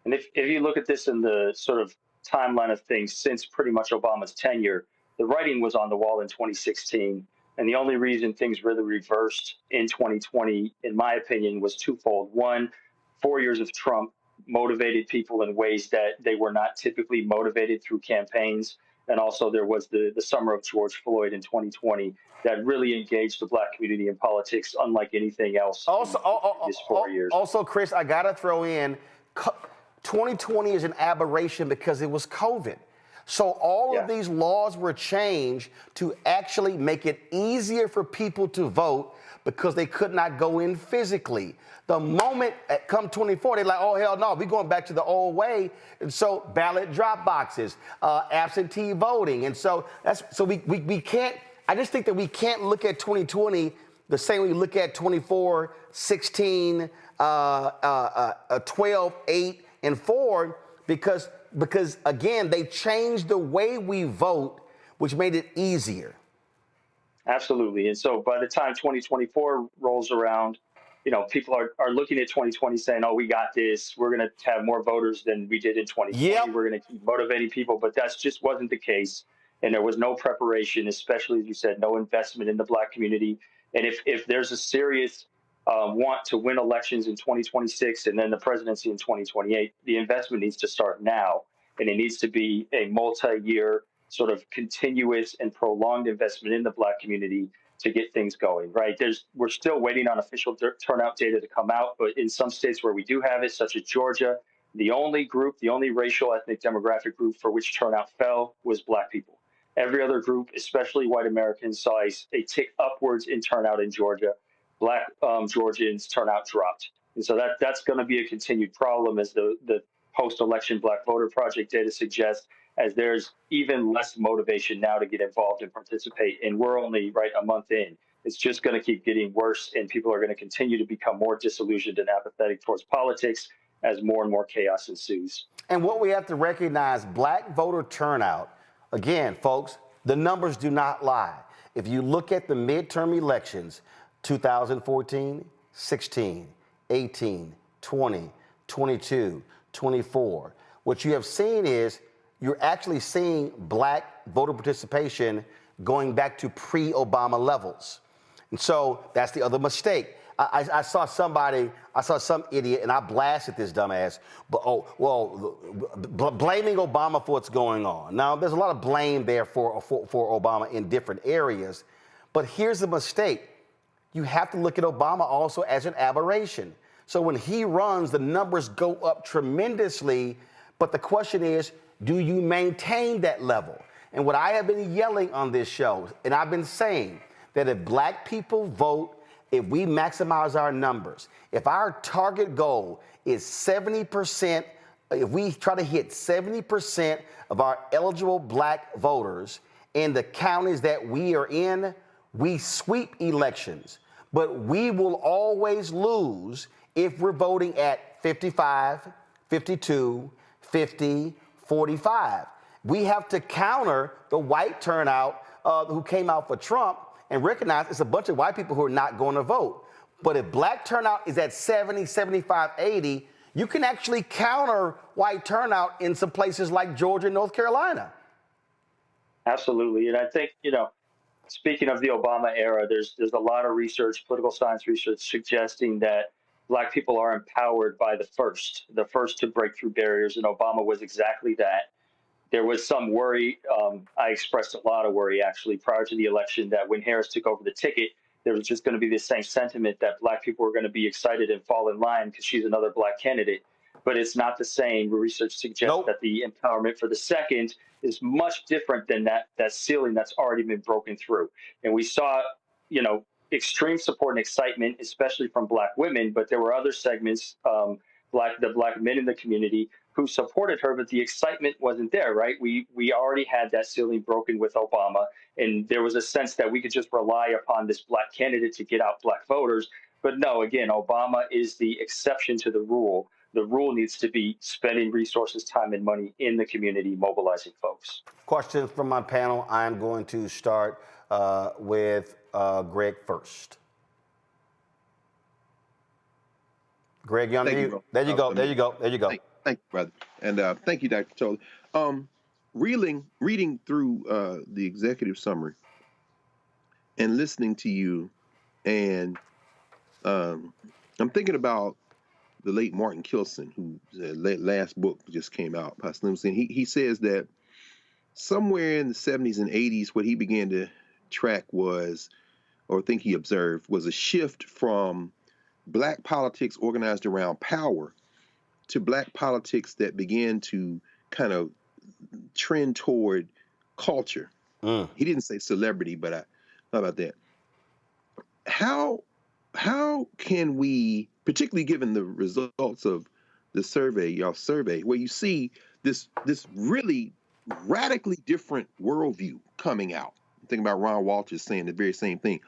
[SPEAKER 19] And if you look at this in the sort of timeline of things since pretty much Obama's tenure, the writing was on the wall in 2016. And the only reason things really reversed in 2020, in my opinion, was twofold. One, 4 years of Trump motivated people in ways that they were not typically motivated through campaigns. And also there was the summer of George Floyd in 2020 that really engaged the black community in politics unlike anything else
[SPEAKER 7] also,
[SPEAKER 19] in these 4 years.
[SPEAKER 7] Also, Chris, I got to throw in, 2020 is an aberration because it was COVID. So all of these laws were changed to actually make it easier for people to vote because they could not go in physically. The moment come 24, they're like, oh, hell no, we're going back to the old way. And so ballot drop boxes, absentee voting. And so we can't, I just think that we can't look at 2020 the same way we look at 24, 16, 12, 8, and 4, because again, they changed the way we vote, which made it easier.
[SPEAKER 19] Absolutely. And so by the time 2024 rolls around, you know, people are looking at 2020 saying, oh, we got this. We're going to have more voters than we did in 2020. We're going to keep motivating people. But that just wasn't the case. And there was no preparation, especially, as you said, no investment in the black community. And if there's a serious want to win elections in 2026 and then the presidency in 2028, the investment needs to start now. And it needs to be a multi-year sort of continuous and prolonged investment in the black community to get things going, right? We're still waiting on official turnout data to come out, but in some states where we do have it, such as Georgia, the only racial ethnic demographic group for which turnout fell was black people. Every other group, especially white Americans, saw a tick upwards in turnout in Georgia. Black Georgians turnout dropped. And so that's going to be a continued problem, as the post-election Black Voter Project data suggests, as there's even less motivation now to get involved and participate. And we're only a month in. It's just going to keep getting worse, and people are going to continue to become more disillusioned and apathetic towards politics as more and more chaos ensues.
[SPEAKER 7] And what we have to recognize, black voter turnout, again, folks, the numbers do not lie. If you look at the midterm elections, 2014, 16, 18, 20, 22, 24, what you have seen is you're actually seeing black voter participation going back to pre-Obama levels. And so that's the other mistake. I saw some idiot, and I blasted this dumbass, blaming Obama for what's going on. Now, there's a lot of blame there for Obama in different areas, but here's the mistake. You have to look at Obama also as an aberration. So when he runs, the numbers go up tremendously, but the question is, do you maintain that level? And what I have been yelling on this show, and I've been saying that if black people vote, if we maximize our numbers, if our target goal is 70%, if we try to hit 70% of our eligible black voters in the counties that we are in, we sweep elections. But we will always lose if we're voting at 55, 52, 50, 45. We have to counter the white turnout who came out for Trump and recognize it's a bunch of white people who are not going to vote. But if black turnout is at 70, 75, 80, you can actually counter white turnout in some places like Georgia and North Carolina.
[SPEAKER 19] Absolutely. And I think, speaking of the Obama era, there's a lot of research, political science research, suggesting that Black people are empowered by the first to break through barriers, and Obama was exactly that. There was some worry. I expressed a lot of worry, actually, prior to the election, that when Harris took over the ticket, there was just going to be the same sentiment that Black people were going to be excited and fall in line because she's another Black candidate. But it's not the same. Research suggests that the empowerment for the second is much different than that ceiling that's already been broken through. And we saw, extreme support and excitement, especially from Black women, but there were other segments, the Black men in the community, who supported her, but the excitement wasn't there, right? We already had that ceiling broken with Obama, and there was a sense that we could just rely upon this Black candidate to get out Black voters. But no, again, Obama is the exception to the rule. The rule needs to be spending resources, time, and money in the community, mobilizing folks.
[SPEAKER 7] Questions from my panel. I'm going to start with Greg first. Greg, there you go.
[SPEAKER 10] Thank you, brother. And thank you, Dr. Toller. Reading through the executive summary and listening to you, and I'm thinking about the late Martin Kilson, whose last book just came out, by Slim Sin. He says that somewhere in the 70s and 80s, what he began to track was, or think he observed, was a shift from Black politics organized around power to Black politics that began to kind of trend toward culture. He didn't say celebrity, but how about that? How can we, particularly given the results of the survey, y'all's survey, where you see this really radically different worldview coming out? I'm thinking about Ron Walters saying the very same thing.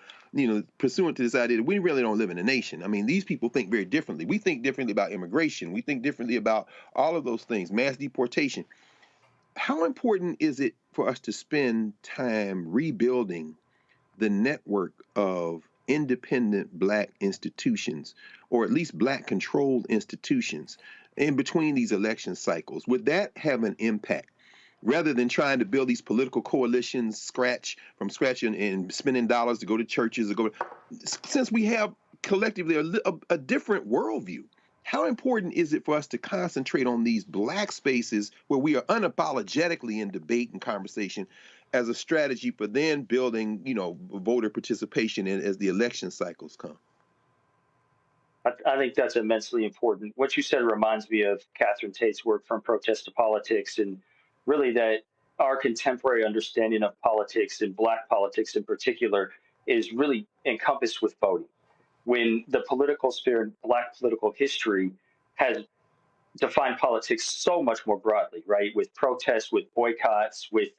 [SPEAKER 10] Pursuant to this idea that we really don't live in a nation. I mean, these people think very differently. We think differently about immigration. We think differently about all of those things, mass deportation. How important is it for us to spend time rebuilding the network of independent Black institutions, or at least Black-controlled institutions, in between these election cycles? Would that have an impact? Rather than trying to build these political coalitions from scratch and spending dollars to go to churches, since we have collectively a different worldview, how important is it for us to concentrate on these Black spaces where we are unapologetically in debate and conversation as a strategy for then building, voter participation as the election cycles come?
[SPEAKER 19] I think that's immensely important. What you said reminds me of Catherine Tate's work, From Protest to Politics, and really that our contemporary understanding of politics, and Black politics in particular, is really encompassed with voting. When the political sphere and Black political history has defined politics so much more broadly, right? With protests, with boycotts, with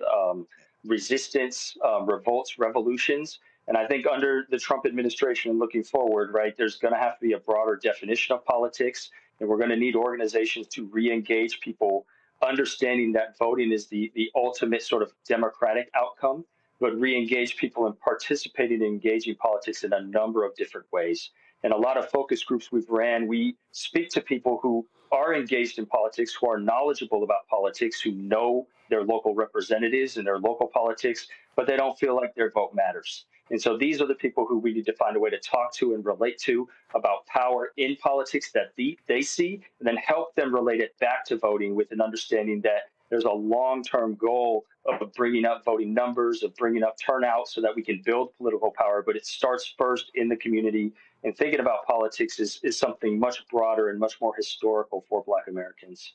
[SPEAKER 19] resistance, revolts, revolutions. And I think under the Trump administration and looking forward, right, there's going to have to be a broader definition of politics, and we're going to need organizations to re-engage people, understanding that voting is the ultimate sort of democratic outcome, but re-engage people in participating and engaging politics in a number of different ways. And a lot of focus groups we've ran, we speak to people who are engaged in politics, who are knowledgeable about politics, who know their local representatives and their local politics, but they don't feel like their vote matters. And so these are the people who we need to find a way to talk to and relate to about power in politics that they see, and then help them relate it back to voting with an understanding that there's a long-term goal of bringing up voting numbers, of bringing up turnout so that we can build political power. But it starts first in the community. And thinking about politics is something much broader and much more historical for Black Americans.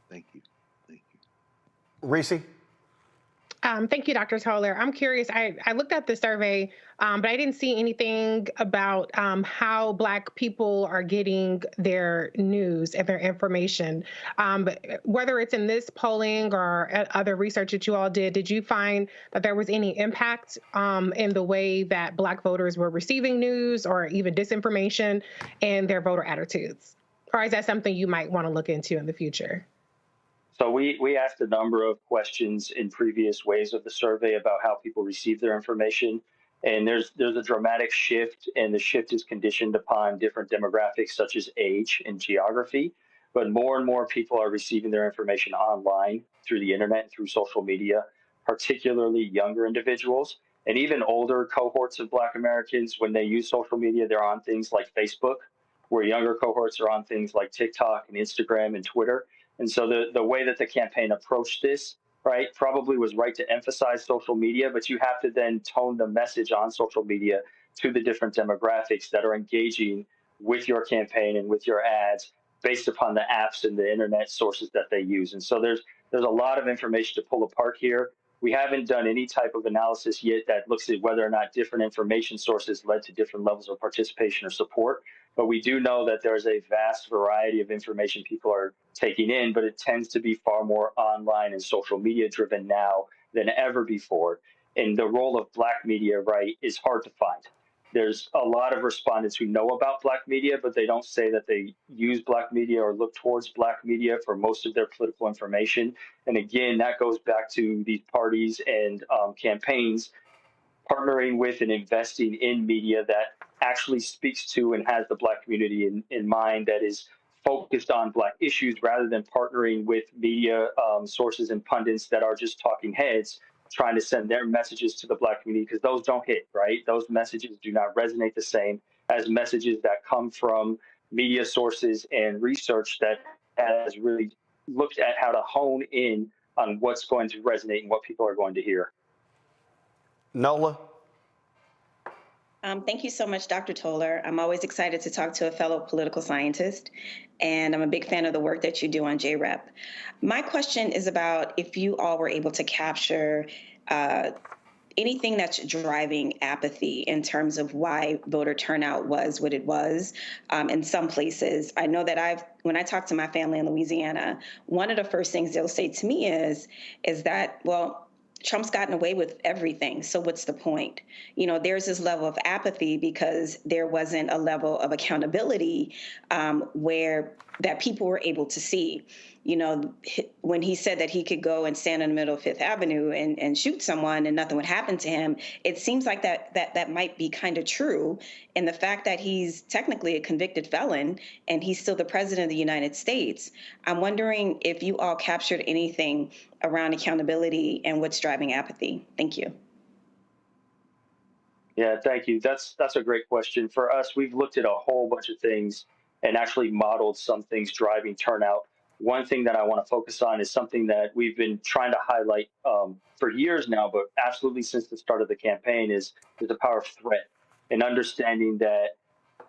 [SPEAKER 10] Thank you. Thank you.
[SPEAKER 7] Reese?
[SPEAKER 18] Thank you, Dr. Toller. I'm curious. I looked at the survey, but I didn't see anything about how Black people are getting their news and their information. Whether it's in this polling or other research that you all did you find that there was any impact in the way that Black voters were receiving news or even disinformation and their voter attitudes? Or is that something you might want to look into in the future?
[SPEAKER 19] So we asked a number of questions in previous waves of the survey about how people receive their information. And there's a dramatic shift, and the shift is conditioned upon different demographics such as age and geography. But more and more people are receiving their information online through the internet and through social media, particularly younger individuals and even older cohorts of Black Americans. When they use social media, they're on things like Facebook, where younger cohorts are on things like TikTok and Instagram and Twitter. And so the way that the campaign approached this, right, probably was right to emphasize social media, but you have to then tone the message on social media to the different demographics that are engaging with your campaign and with your ads based upon the apps and the internet sources that they use. And so there's a lot of information to pull apart here. We haven't done any type of analysis yet that looks at whether or not different information sources led to different levels of participation or support. But we do know that there's a vast variety of information people are taking in, but it tends to be far more online and social media driven now than ever before. And the role of Black media, right, is hard to find. There's a lot of respondents who know about Black media, but they don't say that they use Black media or look towards Black media for most of their political information. And again, that goes back to these parties and campaigns partnering with and investing in media that actually speaks to and has the Black community in mind, that is focused on Black issues, rather than partnering with media sources and pundits that are just talking heads, trying to send their messages to the Black community, because those don't hit, right? Those messages do not resonate the same as messages that come from media sources and research that has really looked at how to hone in on what's going to resonate and what people are going to hear.
[SPEAKER 7] Nola?
[SPEAKER 20] Thank you so much, Dr. Toller. I'm always excited to talk to a fellow political scientist, and I'm a big fan of the work that you do on JREP. My question is about if you all were able to capture anything that's driving apathy in terms of why voter turnout was what it was in some places. I know that when I talk to my family in Louisiana, one of the first things they'll say to me is that, well, Trump's gotten away with everything, so what's the point? You know, there's this level of apathy because there wasn't a level of accountability where that people were able to see. You know, when he said that he could go and stand in the middle of Fifth Avenue and shoot someone and nothing would happen to him, it seems like that might be kind of true. And the fact that he's technically a convicted felon and he's still the president of the United States, I'm wondering if you all captured anything around accountability and what's driving apathy. Thank you.
[SPEAKER 19] Yeah, thank you. That's a great question. For us, we've looked at a whole bunch of things and actually modeled some things driving turnout. One thing that I want to focus on is something that we've been trying to highlight for years now, but absolutely since the start of the campaign, is the power of threat, and understanding that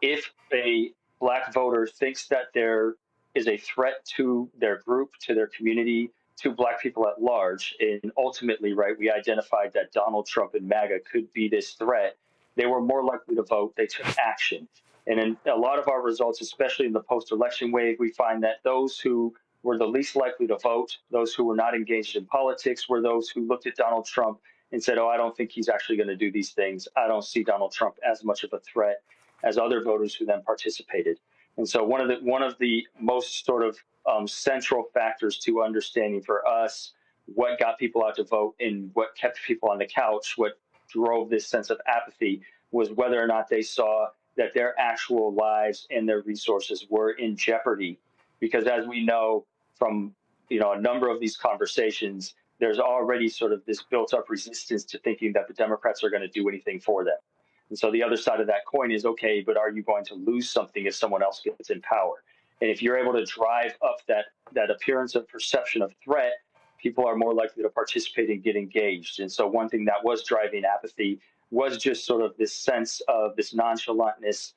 [SPEAKER 19] if a Black voter thinks that there is a threat to their group, to their community, to Black people at large, and ultimately, right, we identified that Donald Trump and MAGA could be this threat, they were more likely to vote. They took action. And in a lot of our results, especially in the post-election wave, we find that those who were the least likely to vote, those who were not engaged in politics, were those who looked at Donald Trump and said, oh, I don't think he's actually going to do these things. I don't see Donald Trump as much of a threat as other voters who then participated. And so one of the most sort of central factors to understanding for us what got people out to vote and what kept people on the couch, what drove this sense of apathy, was whether or not they saw that their actual lives and their resources were in jeopardy. Because as we know from a number of these conversations, there's already sort of this built-up resistance to thinking that the Democrats are going to do anything for them. And so the other side of that coin is, okay, but are you going to lose something if someone else gets in power? And if you're able to drive up that appearance of perception of threat, people are more likely to participate and get engaged. And so one thing that was driving apathy was just sort of this sense of this nonchalantness.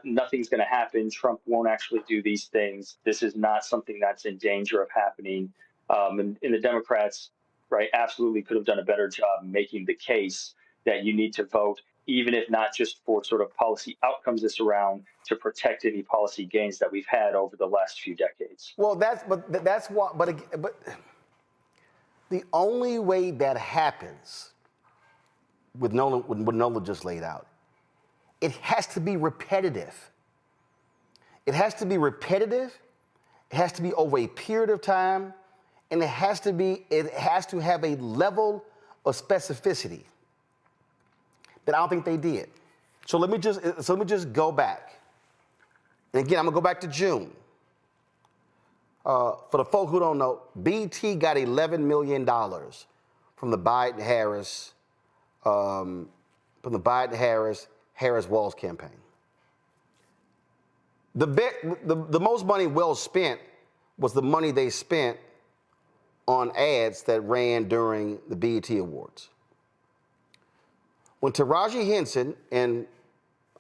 [SPEAKER 19] Nothing's going to happen. Trump won't actually do these things. This is not something that's in danger of happening. And the Democrats, right, absolutely could have done a better job making the case that you need to vote, even if not just for sort of policy outcomes this around, to protect any policy gains that we've had over the last few decades.
[SPEAKER 7] Well, that's what. But the only way that happens, with what Nola just laid out, it has to be repetitive. It has to be repetitive. It has to be over a period of time, and it has to have a level of specificity. that I don't think they did. So let me just go back. And again, I'm gonna go back to June. For the folk who don't know, BT got $11 million from the Biden-Harris Harris-Walz campaign. The most money well spent was the money they spent on ads that ran during the BET Awards. When Taraji Henson, and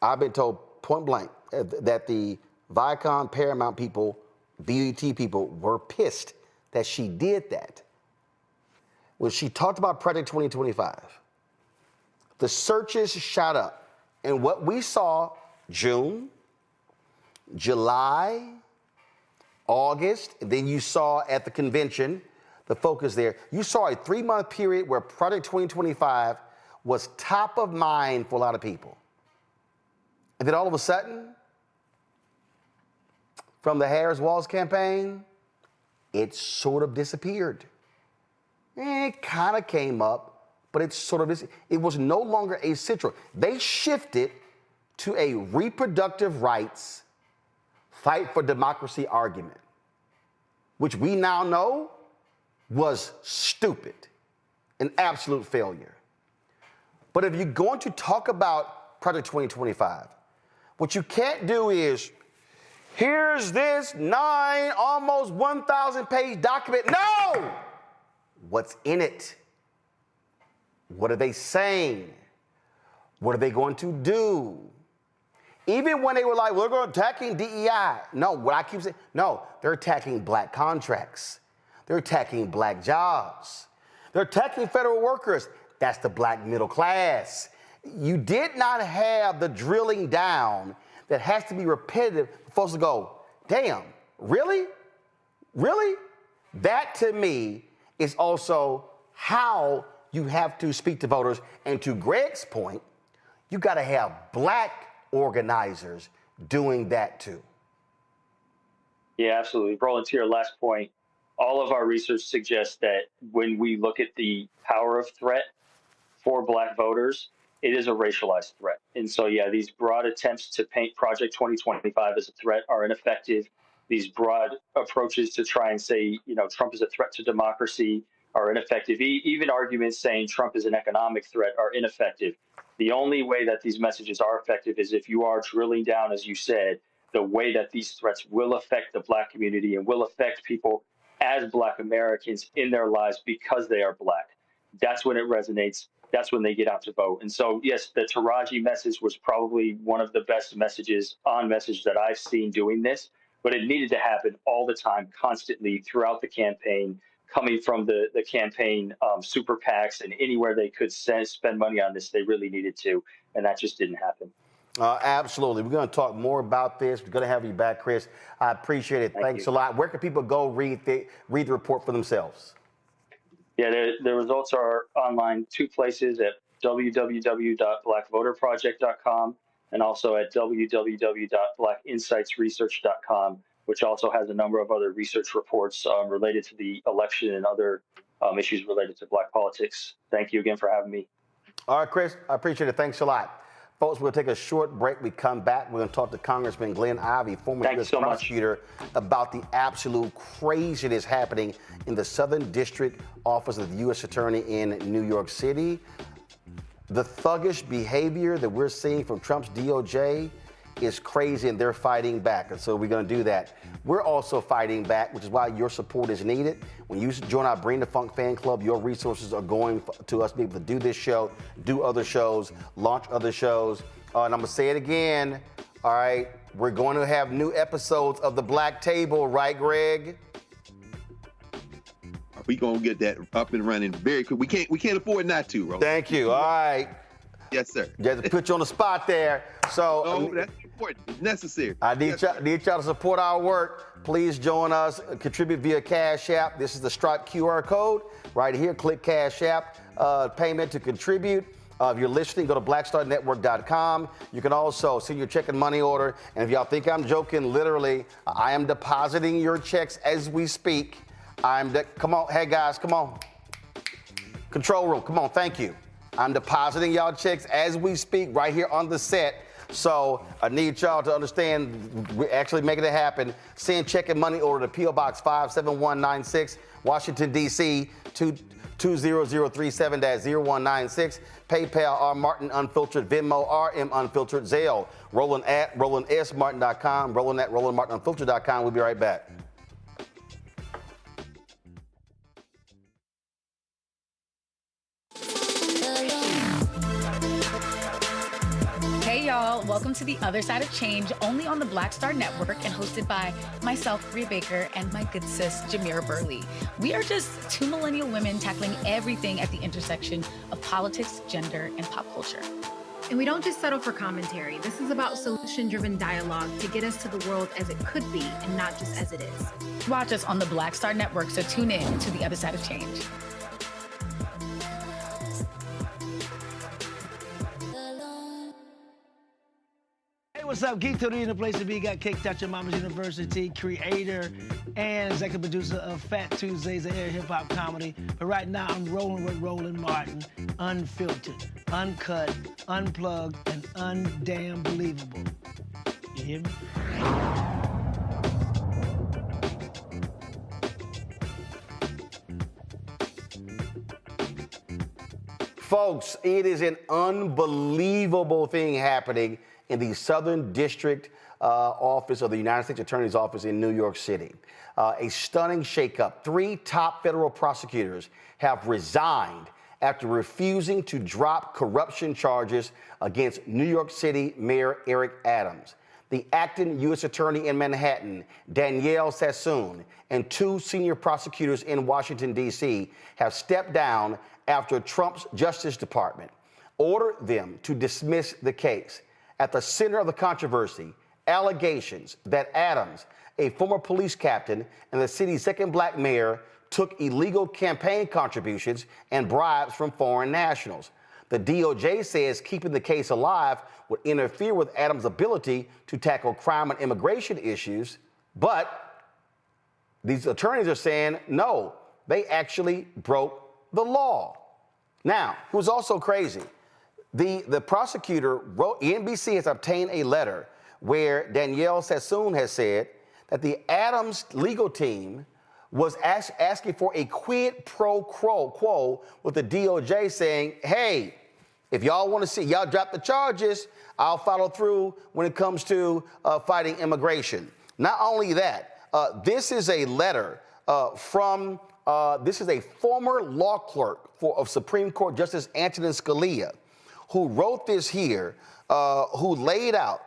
[SPEAKER 7] I've been told point blank that the Viacom, Paramount people, BET people were pissed that she did that. When she talked about Project 2025, the searches shot up. And what we saw June, July, August, and then you saw at the convention, the focus there, you saw a 3-month period where Project 2025 was top of mind for a lot of people. And then all of a sudden, from the Harris-Walz campaign, it sort of disappeared. It kind of came up, but it was no longer a central. They shifted to a reproductive rights, fight for democracy argument, which we now know was stupid, an absolute failure. But if you're going to talk about Project 2025, what you can't do is, here's this 9, almost 1,000-page document. No! What's in it? What are they saying? What are they going to do? Even when they were like, we're going to attacking DEI. No, what I keep saying, no, they're attacking black contracts. They're attacking black jobs. They're attacking federal workers. That's the black middle class. You did not have the drilling down that has to be repetitive for folks to go, damn, really? Really? That to me is also how you have to speak to voters. And to Greg's point, you got to have black organizers doing that too.
[SPEAKER 19] Yeah, absolutely. Roland, to your last point, all of our research suggests that when we look at the power of threat for black voters, it is a racialized threat. And so, yeah, these broad attempts to paint Project 2025 as a threat are ineffective. These broad approaches to try and say, Trump is a threat to democracy are ineffective. Even arguments saying Trump is an economic threat are ineffective. The only way that these messages are effective is if you are drilling down, as you said, the way that these threats will affect the black community and will affect people as black Americans in their lives because they are black. That's when it resonates. That's when they get out to vote. And so, yes, the Taraji message was probably one of the best messages that I've seen doing this, but it needed to happen all the time, constantly throughout the campaign, coming from the campaign super PACs, and anywhere they could spend money on this, they really needed to, and that just didn't happen.
[SPEAKER 7] Absolutely. We're going to talk more about this. We're going to have you back, Chris. I appreciate it. Thanks a lot. Where can people go read the report for themselves?
[SPEAKER 19] Yeah, the results are online 2 places, at www.blackvoterproject.com and also at www.blackinsightsresearch.com, which also has a number of other research reports related to the election and other issues related to black politics. Thank you again for having me.
[SPEAKER 7] All right, Chris, I appreciate it. Thanks a lot. Folks, we'll take a short break. We come back. We're going to talk to Congressman Glenn Ivey, former U.S. prosecutor, about the absolute craziness happening in the Southern District Office of the U.S. Attorney in New York City. The thuggish behavior that we're seeing from Trump's DOJ is crazy, and they're fighting back. And so we're going to do that. We're also fighting back, which is why your support is needed. When you join our Bring the Funk fan club, your resources are going to us to be able to do this show, do other shows, launch other shows. And I'm going to say it again. All right. We're going to have new episodes of The Black Table, right, Greg?
[SPEAKER 10] We're going to get that up and running very quick. We can't afford not to, Roland.
[SPEAKER 7] Thank you. All right.
[SPEAKER 10] Yes, sir.
[SPEAKER 7] Just to put you on the spot there. So
[SPEAKER 10] that's important. It's necessary.
[SPEAKER 7] I need y'all to support our work. Please join us. Contribute via Cash App. This is the Stripe QR code right here. Click Cash App payment to contribute. If you're listening, go to blackstarnetwork.com. You can also send your check and money order. And if y'all think I'm joking, literally, I am depositing your checks as we speak. Come on. Hey, guys, come on. Control room. Come on. Thank you. I'm depositing y'all checks as we speak right here on the set. So I need y'all to understand we're actually making it happen. Send check and money order to P.O. Box 57196, Washington, D.C. 20037-0196. PayPal, R. Martin Unfiltered. Venmo, RM Unfiltered. Zelle, Roland at RolandSMartin.com. Roland at RolandMartinUnfiltered.com. We'll be right back.
[SPEAKER 14] Hey y'all, welcome to The Other Side of Change, only on the Black Star Network and hosted by myself, Rhea Baker, and my good sis, Jamira Burley. We are just two millennial women tackling everything at the intersection of politics, gender, and pop culture.
[SPEAKER 9] And we don't just settle for commentary. This is about solution-driven dialogue to get us to the world as it could be and not just as it is.
[SPEAKER 14] Watch us on the Black Star Network, so tune in to The Other Side of Change.
[SPEAKER 5] What's up, Geek Tony in the place to be. Got Kicked Out Your Mama's University, creator and executive producer of Fat Tuesdays, a hip-hop comedy. But right now, I'm rolling with Roland Martin, unfiltered, uncut, unplugged, and undamn believable. You hear me?
[SPEAKER 7] Folks, it is an unbelievable thing happening in the Southern District Office of the United States Attorney's Office in New York City. A stunning shakeup. 3 top federal prosecutors have resigned after refusing to drop corruption charges against New York City Mayor Eric Adams. The acting U.S. Attorney in Manhattan, Danielle Sassoon, and 2 senior prosecutors in Washington, D.C. have stepped down after Trump's Justice Department ordered them to dismiss the case. At the center of the controversy, allegations that Adams, a former police captain and the city's second black mayor, took illegal campaign contributions and bribes from foreign nationals. The DOJ says keeping the case alive would interfere with Adams' ability to tackle crime and immigration issues, but these attorneys are saying, no, they actually broke the law. Now, it was also crazy. The prosecutor wrote, NBC has obtained a letter where Danielle Sassoon has said that the Adams legal team was asking for a quid pro quo with the DOJ saying, hey, if y'all want to see, y'all drop the charges, I'll follow through when it comes to fighting immigration. Not only that, this is a letter this is a former law clerk of Supreme Court Justice Antonin Scalia, who wrote this here, who laid out,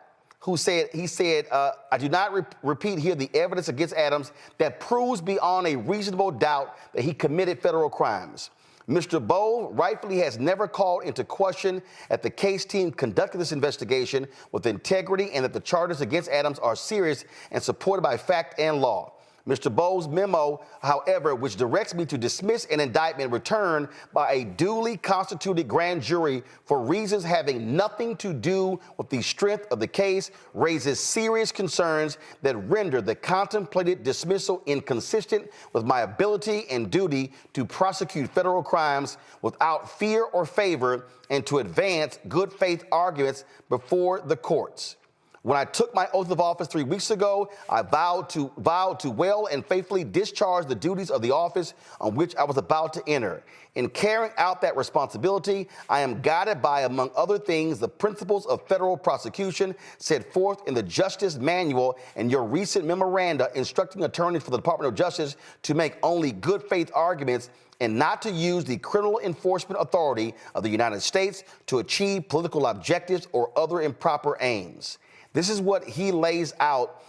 [SPEAKER 7] he said, I do not repeat here the evidence against Adams that proves beyond a reasonable doubt that he committed federal crimes. Mr. Bowe rightfully has never called into question that the case team conducted this investigation with integrity and that the charges against Adams are serious and supported by fact and law. Mr. Bowe's memo, however, which directs me to dismiss an indictment returned by a duly constituted grand jury for reasons having nothing to do with the strength of the case, raises serious concerns that render the contemplated dismissal inconsistent with my ability and duty to prosecute federal crimes without fear or favor and to advance good faith arguments before the courts. When I took my oath of office 3 weeks ago, I vowed to well and faithfully discharge the duties of the office on which I was about to enter. In carrying out that responsibility, I am guided by, among other things, the principles of federal prosecution set forth in the Justice Manual and your recent memoranda instructing attorneys for the Department of Justice to make only good faith arguments and not to use the criminal enforcement authority of the United States to achieve political objectives or other improper aims. This is what he lays out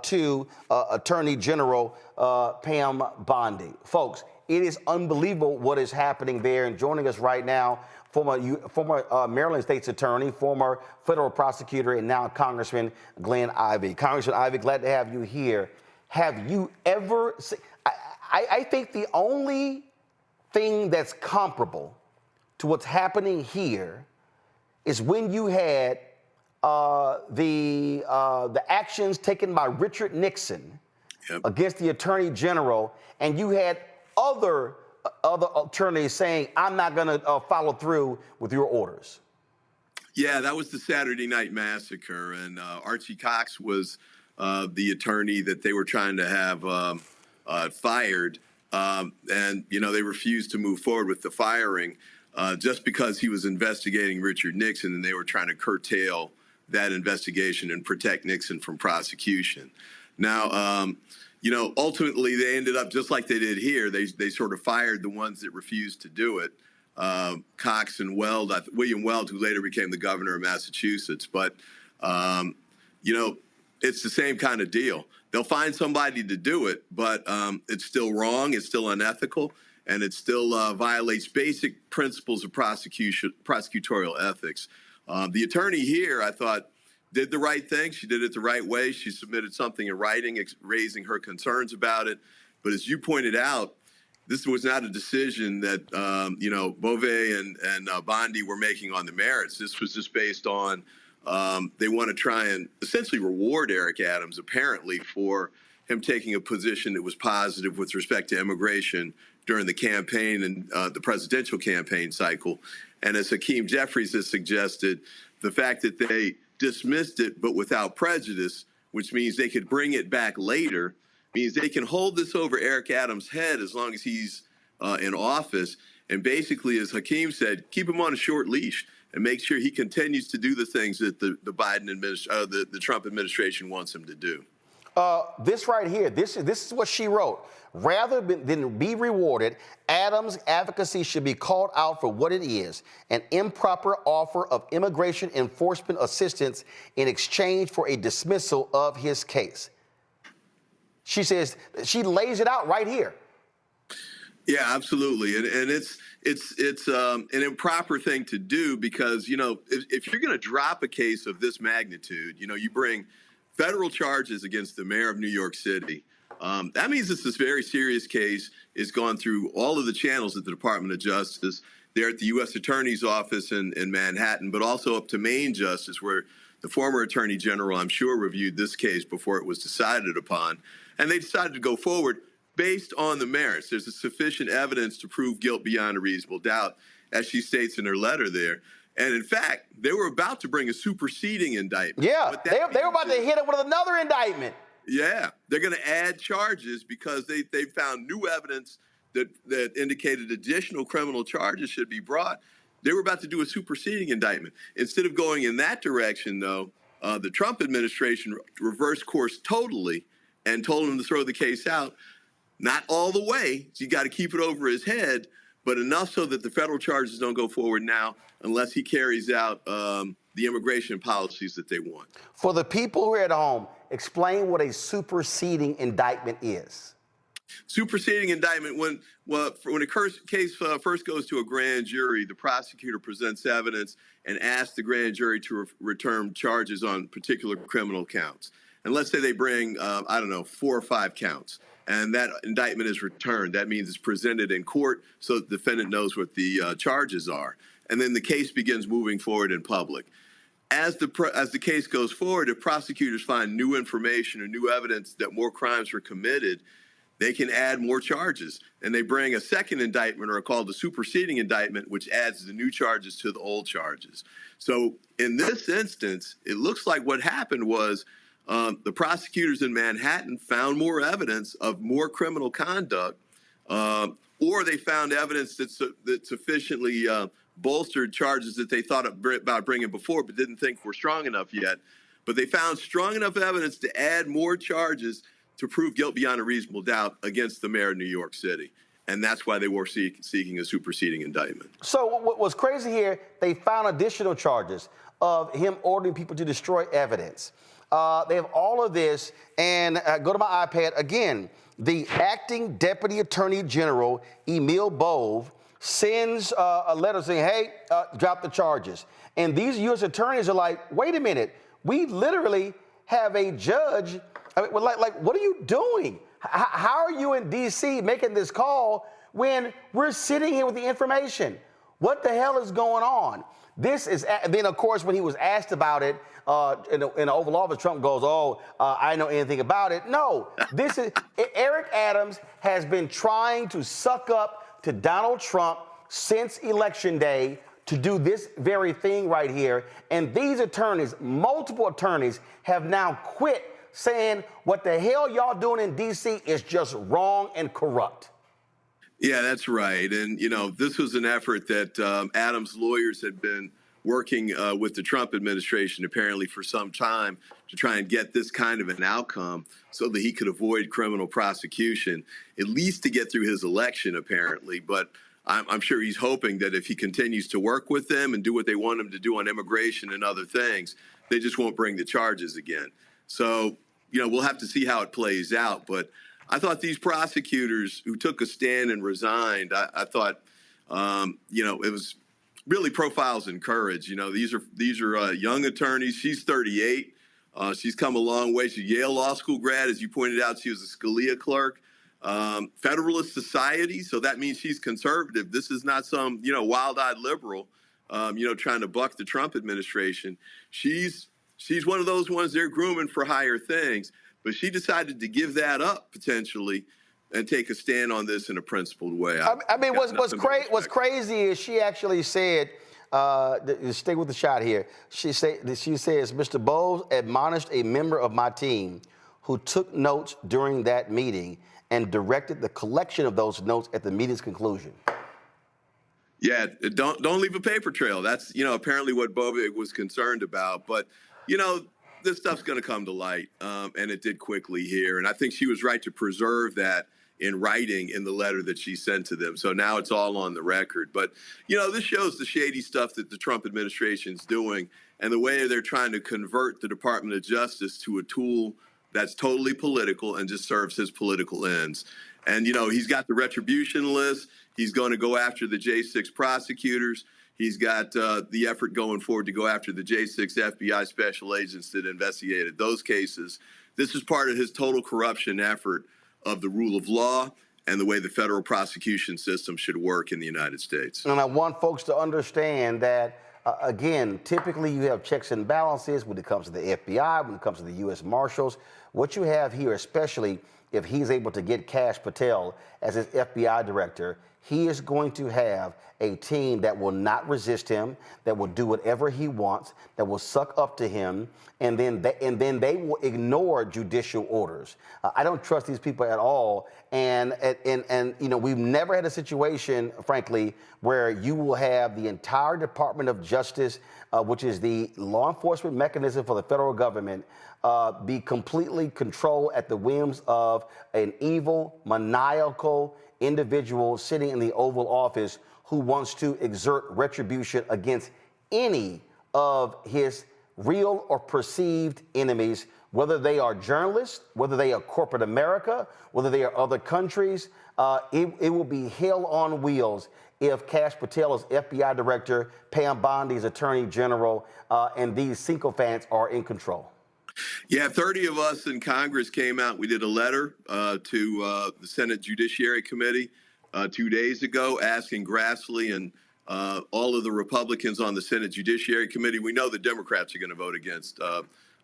[SPEAKER 7] to Attorney General Pam Bondi. Folks, it is unbelievable what is happening there. And joining us right now, former Maryland State's Attorney, former federal prosecutor, and now Congressman Glenn Ivey. Congressman Ivey, glad to have you here. Have you ever seen, I think the only thing that's comparable to what's happening here is when you had the actions taken by Richard Nixon against the Attorney General, and you had other other attorneys saying, I'm not going to follow through with your orders.
[SPEAKER 21] Yeah, that was the Saturday Night Massacre, and Archie Cox was the attorney that they were trying to have fired, and they refused to move forward with the firing just because he was investigating Richard Nixon, and they were trying to curtail that investigation and protect Nixon from prosecution. Now, ultimately they ended up just like they did here. They sort of fired the ones that refused to do it. Cox and Weld, William Weld, who later became the governor of Massachusetts. But, it's the same kind of deal. They'll find somebody to do it, but it's still wrong, it's still unethical, and it still violates basic principles of prosecutorial ethics. The attorney here, I thought, did the right thing. She did it the right way. She submitted something in writing, raising her concerns about it. But as you pointed out, this was not a decision that, Beauvais and Bondi were making on the merits. This was just based on they want to try and essentially reward Eric Adams, apparently, for him taking a position that was positive with respect to immigration during the campaign and the presidential campaign cycle. And as Hakeem Jeffries has suggested, the fact that they dismissed it but without prejudice, which means they could bring it back later, means they can hold this over Eric Adams' head as long as he's in office. And basically, as Hakeem said, keep him on a short leash and make sure he continues to do the things that the Biden administration, the Trump administration wants him to do.
[SPEAKER 7] This right here, this is what she wrote. Rather than be rewarded, Adams' advocacy should be called out for what it is, an improper offer of immigration enforcement assistance in exchange for a dismissal of his case. She says, she lays it out right here.
[SPEAKER 21] Yeah, absolutely. And it's an improper thing to do because, if you're going to drop a case of this magnitude, you bring federal charges against the mayor of New York City. That means this very serious case is gone through all of the channels at the Department of Justice. They're at the U.S. Attorney's Office in Manhattan, but also up to Maine Justice, where the former Attorney General, I'm sure, reviewed this case before it was decided upon. And they decided to go forward based on the merits. There's sufficient evidence to prove guilt beyond a reasonable doubt, as she states in her letter there. And in fact, they were about to bring a superseding indictment.
[SPEAKER 7] Yeah, they were about to hit it with another indictment.
[SPEAKER 21] Yeah, they're going to add charges because they found new evidence that indicated additional criminal charges should be brought. They were about to do a superseding indictment. Instead of going in that direction, though, the Trump administration reversed course totally and told him to throw the case out. Not all the way. So you got to keep it over his head, but enough so that the federal charges don't go forward now unless he carries out the immigration policies that they want.
[SPEAKER 7] For the people who are at home, explain what a superseding indictment is.
[SPEAKER 21] Superseding indictment, when a case first goes to a grand jury, the prosecutor presents evidence and asks the grand jury to return charges on particular criminal counts. And let's say they bring, 4 or 5 counts. And that indictment is returned. That means it's presented in court so the defendant knows what the charges are. And then the case begins moving forward in public. As the case goes forward, if prosecutors find new information or new evidence that more crimes were committed, they can add more charges. And they bring a second indictment, or called the superseding indictment, which adds the new charges to the old charges. So in this instance, it looks like what happened was the prosecutors in Manhattan found more evidence of more criminal conduct, or they found evidence that sufficiently bolstered charges that they thought about bringing before but didn't think were strong enough yet. But they found strong enough evidence to add more charges to prove guilt beyond a reasonable doubt against the mayor of New York City. And that's why they were seeking a superseding indictment.
[SPEAKER 7] So what was crazy here, they found additional charges of him ordering people to destroy evidence. They have all of this, and go to my iPad again. The acting deputy attorney general, Emil Bove, sends a letter saying, hey, drop the charges. And these U.S. attorneys are like, wait a minute, we literally have a judge. I mean, like, what are you doing? How are you in D.C. making this call when we're sitting here with the information? What the hell is going on? This is, then of course, when he was asked about it in the Oval Office, Trump goes, I know anything about it. No, this is, Eric Adams has been trying to suck up to Donald Trump since Election Day to do this very thing right here. And these attorneys, multiple attorneys, have now quit, saying what the hell y'all doing in D.C. is just wrong and corrupt.
[SPEAKER 21] Yeah, that's right. And, you know, this was an effort that Adams' lawyers had been working with the Trump administration apparently for some time to try and get this kind of an outcome so that he could avoid criminal prosecution, at least to get through his election, apparently. But I'm sure he's hoping that if he continues to work with them and do what they want him to do on immigration and other things, they just won't bring the charges again. So, you know, we'll have to see how it plays out. But I thought these prosecutors who took a stand and resigned, I thought, you know, it was really profiles in courage. You know, these are young attorneys. She's 38. She's come a long way. She's a Yale Law School grad. As you pointed out, she was a Scalia clerk. Federalist Society, so that means she's conservative. This is not some, you know, wild-eyed liberal, you know, trying to buck the Trump administration. She's one of those ones they're grooming for higher things, but she decided to give that up potentially and take a stand on this in a principled way.
[SPEAKER 7] I mean, what's crazy is she actually said, stay with the shot here. She says, Mr. Bowles admonished a member of my team who took notes during that meeting and directed the collection of those notes at the meeting's conclusion.
[SPEAKER 21] Yeah, don't leave a paper trail. That's, you know, apparently what Bobek was concerned about. But, you know, this stuff's going to come to light, and it did quickly here. And I think she was right to preserve that in writing in the letter that she sent to them. So now it's all on the record. But, you know, this shows the shady stuff that the Trump administration's doing and the way they're trying to convert the Department of Justice to a tool that's totally political and just serves his political ends. And, you know, he's got the retribution list. He's going to go after the J6 prosecutors. He's got the effort going forward to go after the J6 FBI special agents that investigated those cases. This is part of his total corruption effort of the rule of law and the way the federal prosecution system should work in the United States.
[SPEAKER 7] And I want folks to understand that again, typically you have checks and balances when it comes to the FBI, when it comes to the U.S. Marshals. What you have here, especially if he's able to get Kash Patel as his FBI director, he is going to have a team that will not resist him, that will do whatever he wants, that will suck up to him, and then they will ignore judicial orders. I don't trust these people at all. And you know, we've never had a situation, frankly, where you will have the entire Department of Justice, which is the law enforcement mechanism for the federal government, be completely controlled at the whims of an evil, maniacal individual sitting in the Oval Office who wants to exert retribution against any of his real or perceived enemies, whether they are journalists, whether they are corporate America, whether they are other countries. It will be hell on wheels if Kash Patel is FBI director, Pam Bondi's attorney general, and these sycophants are in control.
[SPEAKER 21] Yeah, 30 of us in Congress came out. We did a letter to the Senate Judiciary Committee 2 days ago asking Grassley and all of the Republicans on the Senate Judiciary Committee. We know the Democrats are going to vote against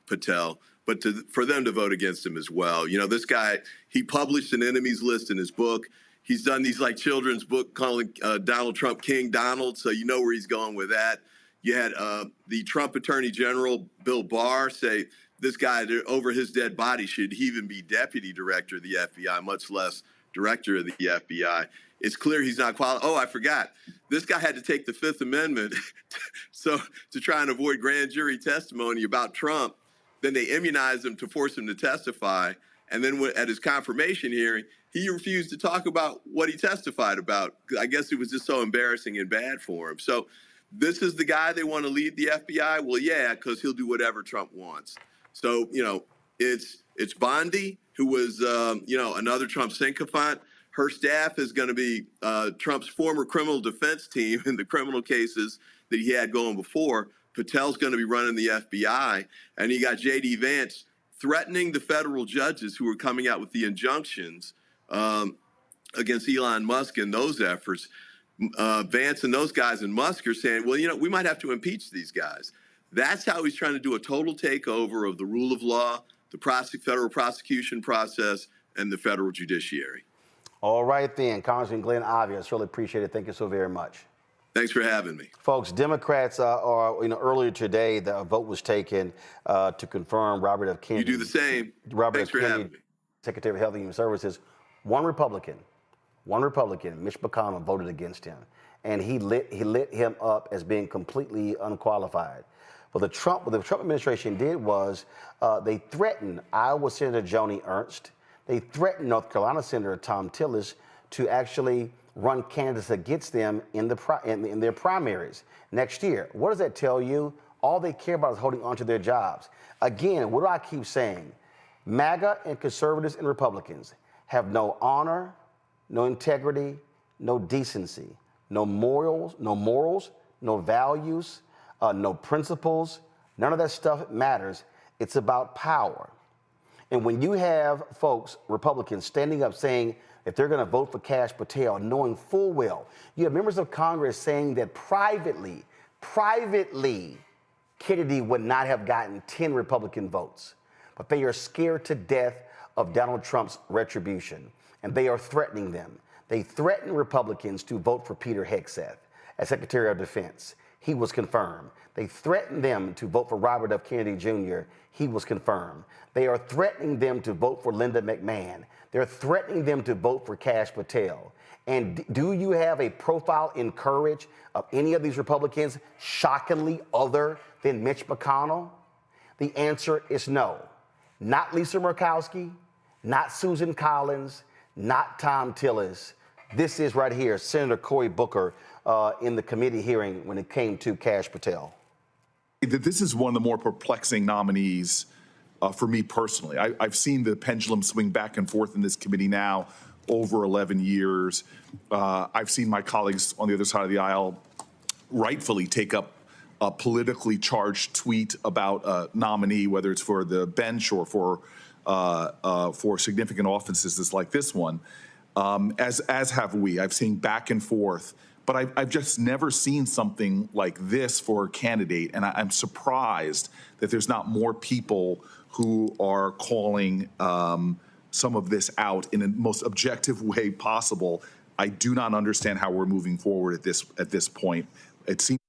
[SPEAKER 21] Patel, but for them to vote against him as well. You know, this guy, he published an enemies list in his book. He's done these like children's book calling Donald Trump King Donald, so you know where he's going with that. You had the Trump Attorney General, Bill Barr, say this guy over his dead body should he even be deputy director of the FBI, much less director of the FBI. It's clear he's not qualified. Oh, I forgot. This guy had to take the Fifth Amendment so to try and avoid grand jury testimony about Trump. Then they immunized him to force him to testify. And then at his confirmation hearing, he refused to talk about what he testified about. I guess it was just so embarrassing and bad for him. So this is the guy they want to lead the FBI? Well, yeah, because he'll do whatever Trump wants. So, you know, it's Bondi, who was, you know, another Trump sycophant. Her staff is going to be Trump's former criminal defense team in the criminal cases that he had going before. Patel's going to be running the FBI. And you got J.D. Vance threatening the federal judges who are coming out with the injunctions against Elon Musk and those efforts. Vance and those guys and Musk are saying, well, you know, we might have to impeach these guys. That's how he's trying to do a total takeover of the rule of law, the federal prosecution process, and the federal judiciary.
[SPEAKER 7] All right then, Congressman Glenn Ivey, I really appreciate it. Thank you so very much.
[SPEAKER 21] Thanks for having me.
[SPEAKER 7] Folks, Democrats earlier today, the vote was taken to confirm Robert F. Kennedy.
[SPEAKER 21] You do the same.
[SPEAKER 7] Robert
[SPEAKER 21] Thanks
[SPEAKER 7] F.
[SPEAKER 21] for
[SPEAKER 7] Kennedy,
[SPEAKER 21] having me.
[SPEAKER 7] Secretary of Health and Human Services. One Republican, Mitch McConnell, voted against him, and he lit him up as being completely unqualified. What the Trump administration did was they threatened Iowa Senator Joni Ernst. They threatened North Carolina Senator Tom Tillis to actually run candidates against them in their primaries next year. What does that tell you? All they care about is holding on to their jobs. Again, what do I keep saying? MAGA and conservatives and Republicans have no honor, no integrity, no decency, no morals, no values, no principles. None of that stuff matters. It's about power. And when you have folks, Republicans, standing up saying if they're going to vote for Kash Patel, knowing full well, you have members of Congress saying that privately, Kennedy would not have gotten 10 Republican votes. But they are scared to death of Donald Trump's retribution, and they are threatening them. They threaten Republicans to vote for Peter Hegseth as Secretary of Defense. He was confirmed. They threatened them to vote for Robert F. Kennedy Jr. He was confirmed. They are threatening them to vote for Linda McMahon. They're threatening them to vote for Kash Patel. And do you have a profile in courage of any of these Republicans shockingly other than Mitch McConnell? The answer is no. Not Lisa Murkowski, not Susan Collins, not Tom Tillis. This is right here, Senator Cory Booker in the committee hearing when it came to Kash Patel.
[SPEAKER 1] This is one of the more perplexing nominees for me personally. I've seen the pendulum swing back and forth in this committee now over 11 years. I've seen my colleagues on the other side of the aisle rightfully take up a politically charged tweet about a nominee, whether it's for the bench or for significant offices like this one, as have we. I've seen back and forth, but I've just never seen something like this for a candidate, and I'm surprised that there's not more people who are calling some of this out in the most objective way possible. I do not understand how we're moving forward at this point. It seems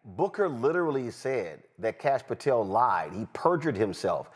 [SPEAKER 7] Booker literally said that Kash Patel lied. He perjured himself.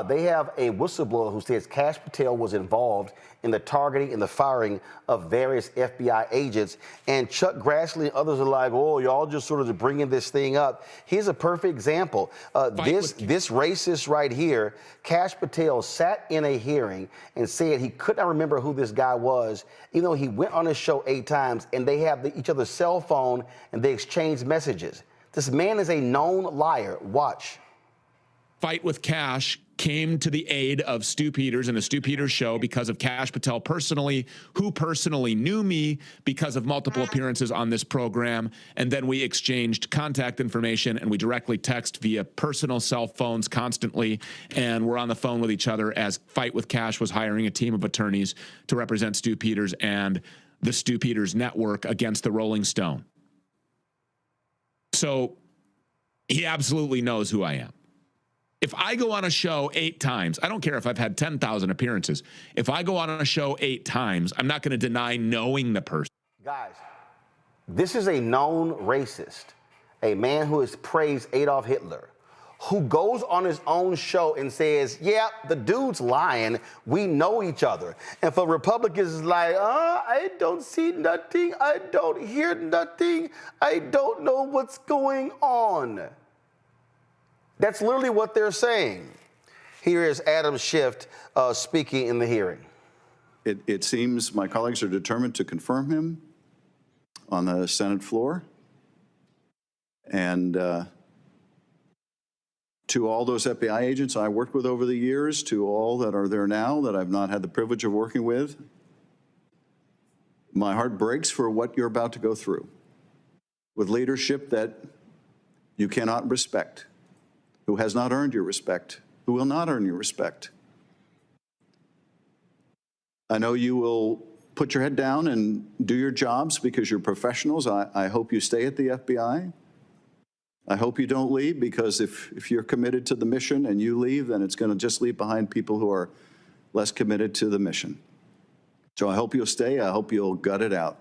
[SPEAKER 7] They have a whistleblower who says Kash Patel was involved in the targeting and the firing of various FBI agents. And Chuck Grassley and others are like, oh, y'all just sort of bringing this thing up. Here's a perfect example. This racist right here, Kash Patel sat in a hearing and said he could not remember who this guy was, even though he went on his show 8 times, and they have each other's cell phone and they exchanged messages. This man is a known liar. Watch.
[SPEAKER 22] Fight with Kash came to the aid of Stu Peters and the Stu Peters show because of Kash Patel personally, who personally knew me because of multiple appearances on this program. And then we exchanged contact information and we directly text via personal cell phones constantly. And we're on the phone with each other as Fight with Kash was hiring a team of attorneys to represent Stu Peters and the Stu Peters network against the Rolling Stone. So he absolutely knows who I am. If I go on a show 8 times, I don't care if I've had 10,000 appearances. If I go on a show 8 times, I'm not going to deny knowing the person.
[SPEAKER 7] Guys, this is a known racist, a man who has praised Adolf Hitler, who goes on his own show and says, yeah, the dude's lying. We know each other. And for Republicans, it's like, I don't see nothing. I don't hear nothing. I don't know what's going on. That's literally what they're saying. Here is Adam Schiff speaking in the hearing.
[SPEAKER 23] It seems my colleagues are determined to confirm him on the Senate floor. And to all those FBI agents I worked with over the years, to all that are there now that I've not had the privilege of working with, my heart breaks for what you're about to go through with leadership that you cannot respect, who has not earned your respect, who will not earn your respect. I know you will put your head down and do your jobs because you're professionals. I hope you stay at the FBI. I hope you don't leave, because if you're committed to the mission and you leave, then it's going to just leave behind people who are less committed to the mission. So I hope you'll stay. I hope you'll gut it out.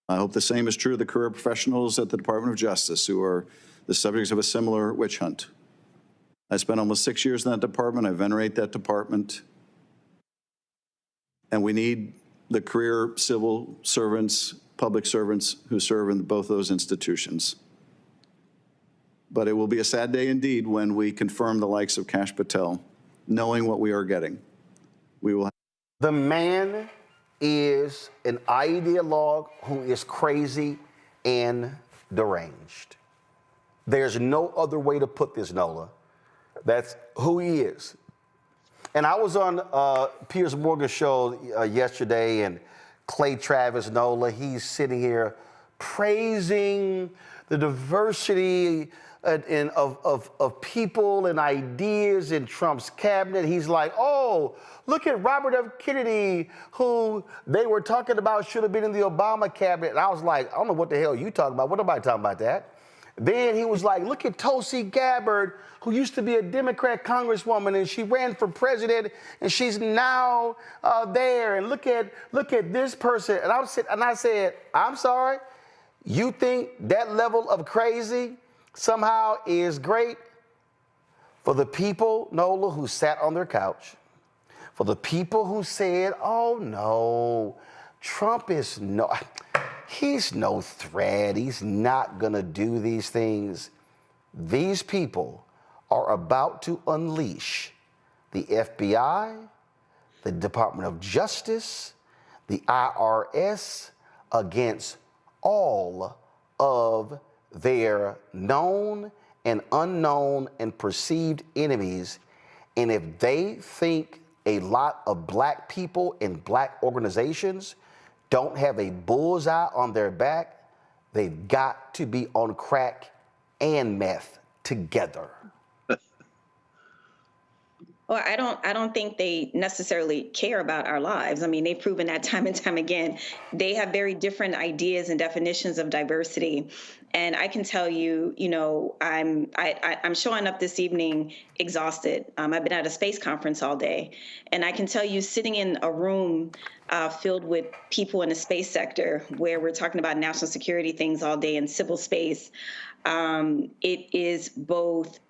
[SPEAKER 23] I hope the same is true of the career professionals at the Department of Justice who are the subjects of a similar witch hunt. I spent almost 6 years in that department. I venerate that department. And we need the career civil servants, public servants who serve in both those institutions. But it will be a sad day indeed when we confirm the likes of Kash Patel, knowing what we are getting. We will.
[SPEAKER 7] The man is an ideologue who is crazy and deranged. There's no other way to put this, Nola. That's who he is. And I was on Piers Morgan's show yesterday, and Clay Travis, Nola, he's sitting here praising the diversity of people and ideas in Trump's cabinet. He's like, oh, look at Robert F. Kennedy, who they were talking about should have been in the Obama cabinet. And I was like, I don't know what the hell you talking about. What nobody talking about that? Then he was like, look at Tulsi Gabbard, who used to be a Democrat congresswoman, and she ran for president, and she's now there. And look at this person. And I said, I'm sorry, you think that level of crazy somehow is great? For the people, Nola, who sat on their couch, for the people who said, oh no, Trump is he's no threat, he's not gonna do these things. These people are about to unleash the FBI, the Department of Justice, the IRS against all of their known and unknown and perceived enemies. And if they think a lot of black people and black organizations don't have a bullseye on their back, they've got to be on crack and meth together.
[SPEAKER 20] Well, I don't think they necessarily care about our lives. I mean, they've proven that time and time again. They have very different ideas and definitions of diversity. And I can tell you, I'm showing up this evening exhausted. I've been at a space conference all day, and I can tell you, sitting in a room filled with people in the space sector, where we're talking about national security things all day in civil space, it is both.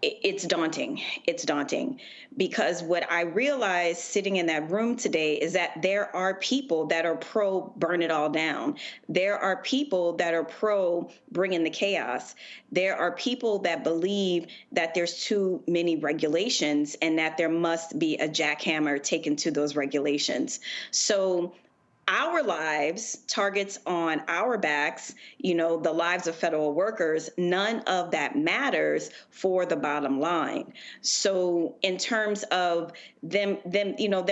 [SPEAKER 20] It's daunting. It's daunting because what I realized sitting in that room today is that there are people that are pro burn it all down. There are people that are pro bringing the chaos. There are people that believe that there's too many regulations and that there must be a jackhammer taken to those regulations. So our lives, targets on our backs, the lives of federal workers, none of that matters for the bottom line. So in terms of them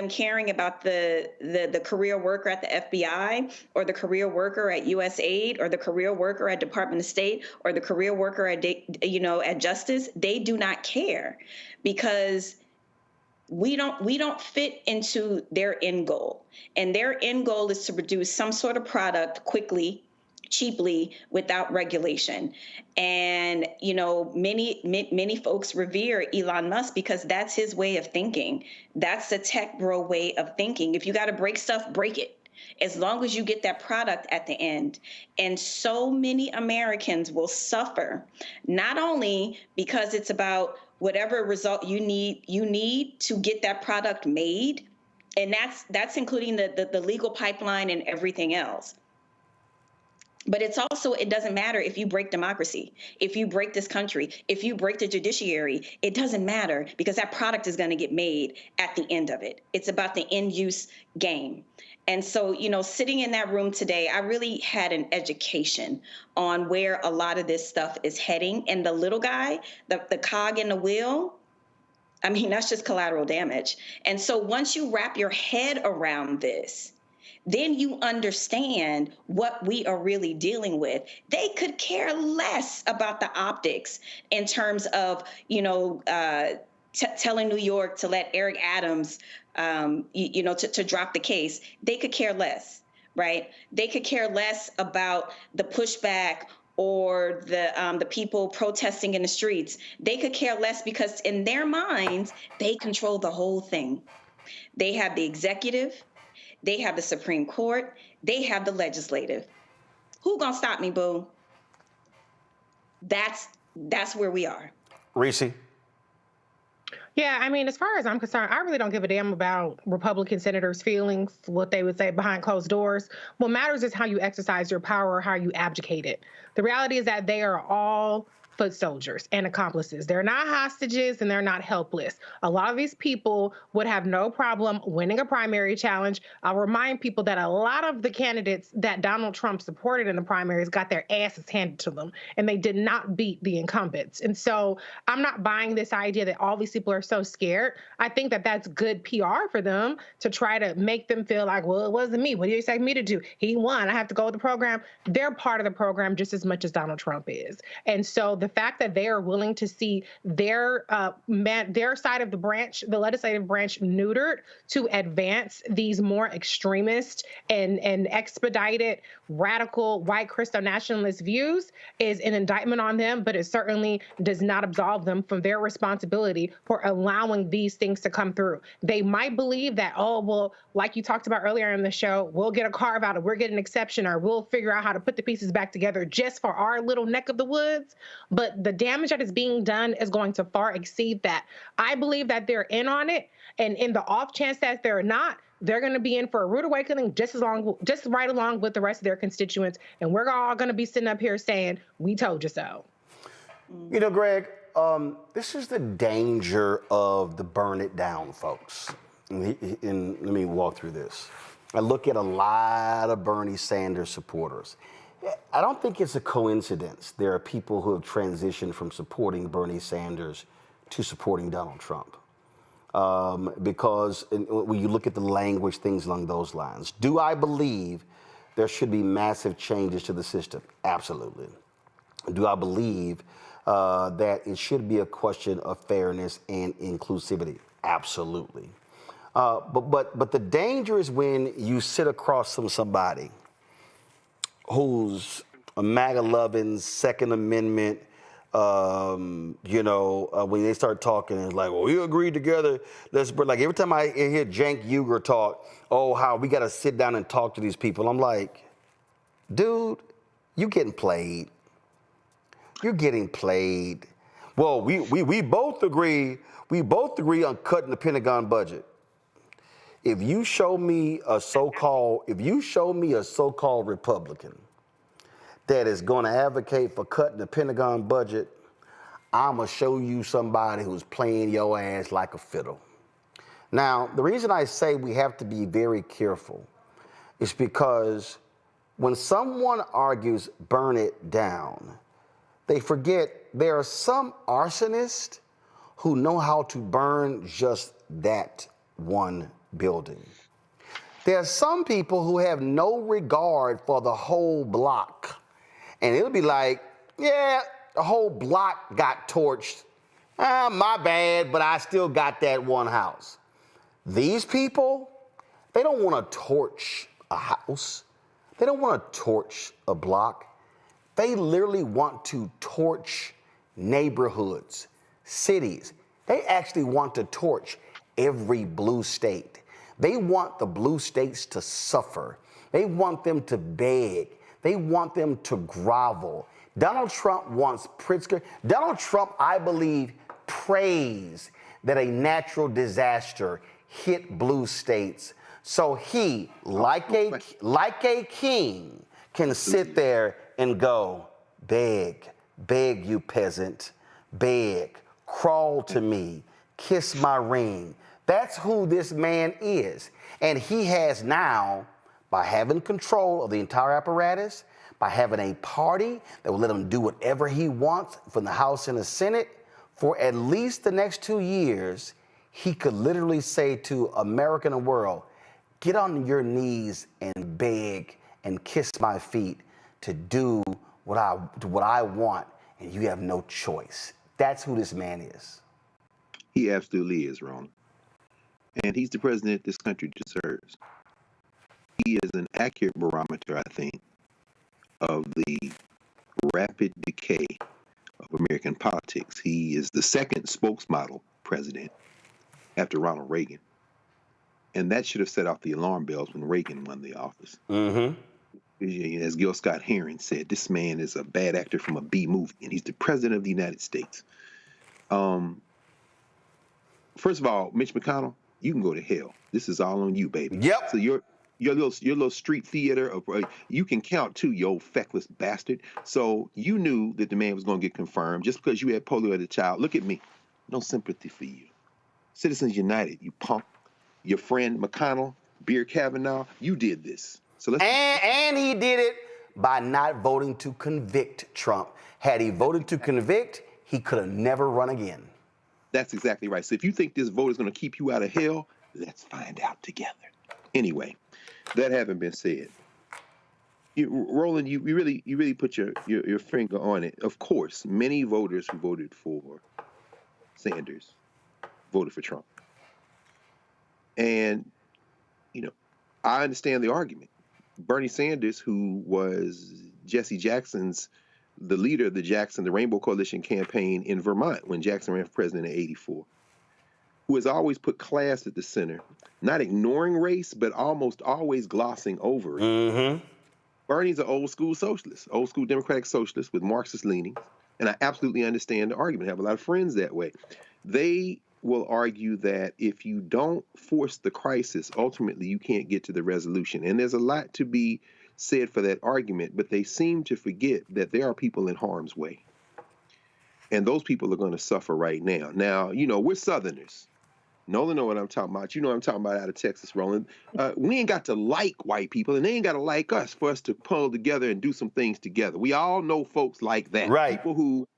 [SPEAKER 20] caring about the career worker at the FBI or the career worker at USAID or the career worker at Department of State or the career worker at Justice, they do not care because we don't fit into their end goal. And their end goal is to produce some sort of product quickly, cheaply, without regulation. And, many folks revere Elon Musk because that's his way of thinking. That's the tech bro way of thinking. If you got to break stuff, break it, as long as you get that product at the end. And so many Americans will suffer, not only because it's about whatever result you need to get that product made. And that's including the legal pipeline and everything else. But it's also, it doesn't matter if you break democracy, if you break this country, if you break the judiciary, it doesn't matter because that product is going to get made at the end of it. It's about the end use game. And so, sitting in that room today, I really had an education on where a lot of this stuff is heading. And the little guy, the cog in the wheel, I mean, that's just collateral damage. And so once you wrap your head around this, then you understand what we are really dealing with. They could care less about the optics in terms of, telling New York to let Eric Adams, to drop the case. They could care less, right? They could care less about the pushback or the people protesting in the streets. They could care less because in their minds, they control the whole thing. They have the executive, they have the Supreme Court, they have the legislative. Who gonna stop me, boo? That's where we are.
[SPEAKER 7] Reese?
[SPEAKER 18] Yeah, I mean, as far as I'm concerned, I really don't give a damn about Republican senators' feelings, what they would say behind closed doors. What matters is how you exercise your power or how you abdicate it. The reality is that they are all foot soldiers and accomplices. They're not hostages and they're not helpless. A lot of these people would have no problem winning a primary challenge. I'll remind people that a lot of the candidates that Donald Trump supported in the primaries got their asses handed to them, and they did not beat the incumbents. And so I'm not buying this idea that all these people are so scared. I think that that's good PR for them to try to make them feel like, well, it wasn't me. What do you expect me to do? He won. I have to go with the program. They're part of the program just as much as Donald Trump is. And so the fact that they are willing to see their side of the branch, the legislative branch, neutered to advance these more extremist and expedited radical white Christo nationalist views is an indictment on them, but it certainly does not absolve them from their responsibility for allowing these things to come through. They might believe that, oh, well, like you talked about earlier in the show, we'll get a carve out or we'll get an exception or we'll figure out how to put the pieces back together just for our little neck of the woods. But the damage that is being done is going to far exceed that. I believe that they're in on it, and in the off chance that they're not, they're going to be in for a rude awakening just right along with the rest of their constituents, and we're all going to be sitting up here saying, we told you so.
[SPEAKER 7] You know, Greg, this is the danger of the burn it down folks. And let me walk through this. I look at a lot of Bernie Sanders supporters. I don't think it's a coincidence there are people who have transitioned from supporting Bernie Sanders to supporting Donald Trump. Because when you look at the language, things along those lines. Do I believe there should be massive changes to the system? Absolutely. Do I believe that it should be a question of fairness and inclusivity? Absolutely. But the danger is when you sit across from somebody who's a MAGA-loving, Second Amendment, when they start talking, it's like, well, we agreed together. Like every time I hear Cenk Uygur talk, oh, how we got to sit down and talk to these people. I'm like, dude, you getting played. You're getting played. Well, we both agree. We both agree on cutting the Pentagon budget. If you show me a so-called Republican that is going to advocate for cutting the Pentagon budget, I'm going to show you somebody who's playing your ass like a fiddle. Now, the reason I say we have to be very careful is because when someone argues burn it down, they forget there are some arsonists who know how to burn just that one building. There are some people who have no regard for the whole block. And it'll be like, yeah, the whole block got torched. My bad, but I still got that one house. These people, they don't want to torch a house. They don't want to torch a block. They literally want to torch neighborhoods, cities. They actually want to torch every blue state. They want the blue states to suffer. They want them to beg. They want them to grovel. Donald Trump wants Pritzker. Donald Trump, I believe, prays that a natural disaster hit blue states so he, like a king, can sit there and go, beg, you peasant, beg, crawl to me, kiss my ring. That's who this man is. And he has now, by having control of the entire apparatus, by having a party that will let him do whatever he wants from the House and the Senate, for at least the next 2 years, he could literally say to America and the world, get on your knees and beg and kiss my feet to do what I want, and you have no choice. That's who this man is.
[SPEAKER 10] He absolutely is, Roland. And he's the president this country deserves. He is an accurate barometer, I think, of the rapid decay of American politics. He is the second spokesmodel president after Ronald Reagan. And that should have set off the alarm bells when Reagan won the office.
[SPEAKER 7] Mm-hmm.
[SPEAKER 10] As Gil Scott Heron said, this man is a bad actor from a B movie, and he's the president of the United States. First of all, Mitch McConnell, you can go to hell. This is all on you, baby.
[SPEAKER 7] Yep.
[SPEAKER 10] So your little street theater, you can count too, you old feckless bastard. So you knew that the man was going to get confirmed just because you had polio as a child. Look at me. No sympathy for you. Citizens United, you punk. Your friend McConnell, Beer Kavanaugh, you did this. So let's
[SPEAKER 7] and he did it by not voting to convict Trump. Had he voted to convict, he could have never run again.
[SPEAKER 10] That's exactly right. So if you think this vote is going to keep you out of hell, let's find out together. Anyway, that having been said, Roland, you really put your finger on it. Of course, many voters who voted for Sanders voted for Trump. And, I understand the argument. Bernie Sanders, who was Jesse Jackson's, the leader of the Rainbow Coalition campaign in Vermont when Jackson ran for president in '84, who has always put class at the center, not ignoring race, but almost always glossing over it.
[SPEAKER 7] Mm-hmm.
[SPEAKER 10] Bernie's an old school socialist, old school democratic socialist with Marxist leanings. And I absolutely understand the argument. I have a lot of friends that way. They will argue that if you don't force the crisis, ultimately you can't get to the resolution. And there's a lot to be said for that argument, but they seem to forget that there are people in harm's way. And those people are going to suffer right now. Now, we're Southerners. Nolan know what I'm talking about. You know what I'm talking about out of Texas, Roland. We ain't got to like white people, and they ain't got to like us for us to pull together and do some things together. We all know folks like that.
[SPEAKER 7] Right.
[SPEAKER 10] People who,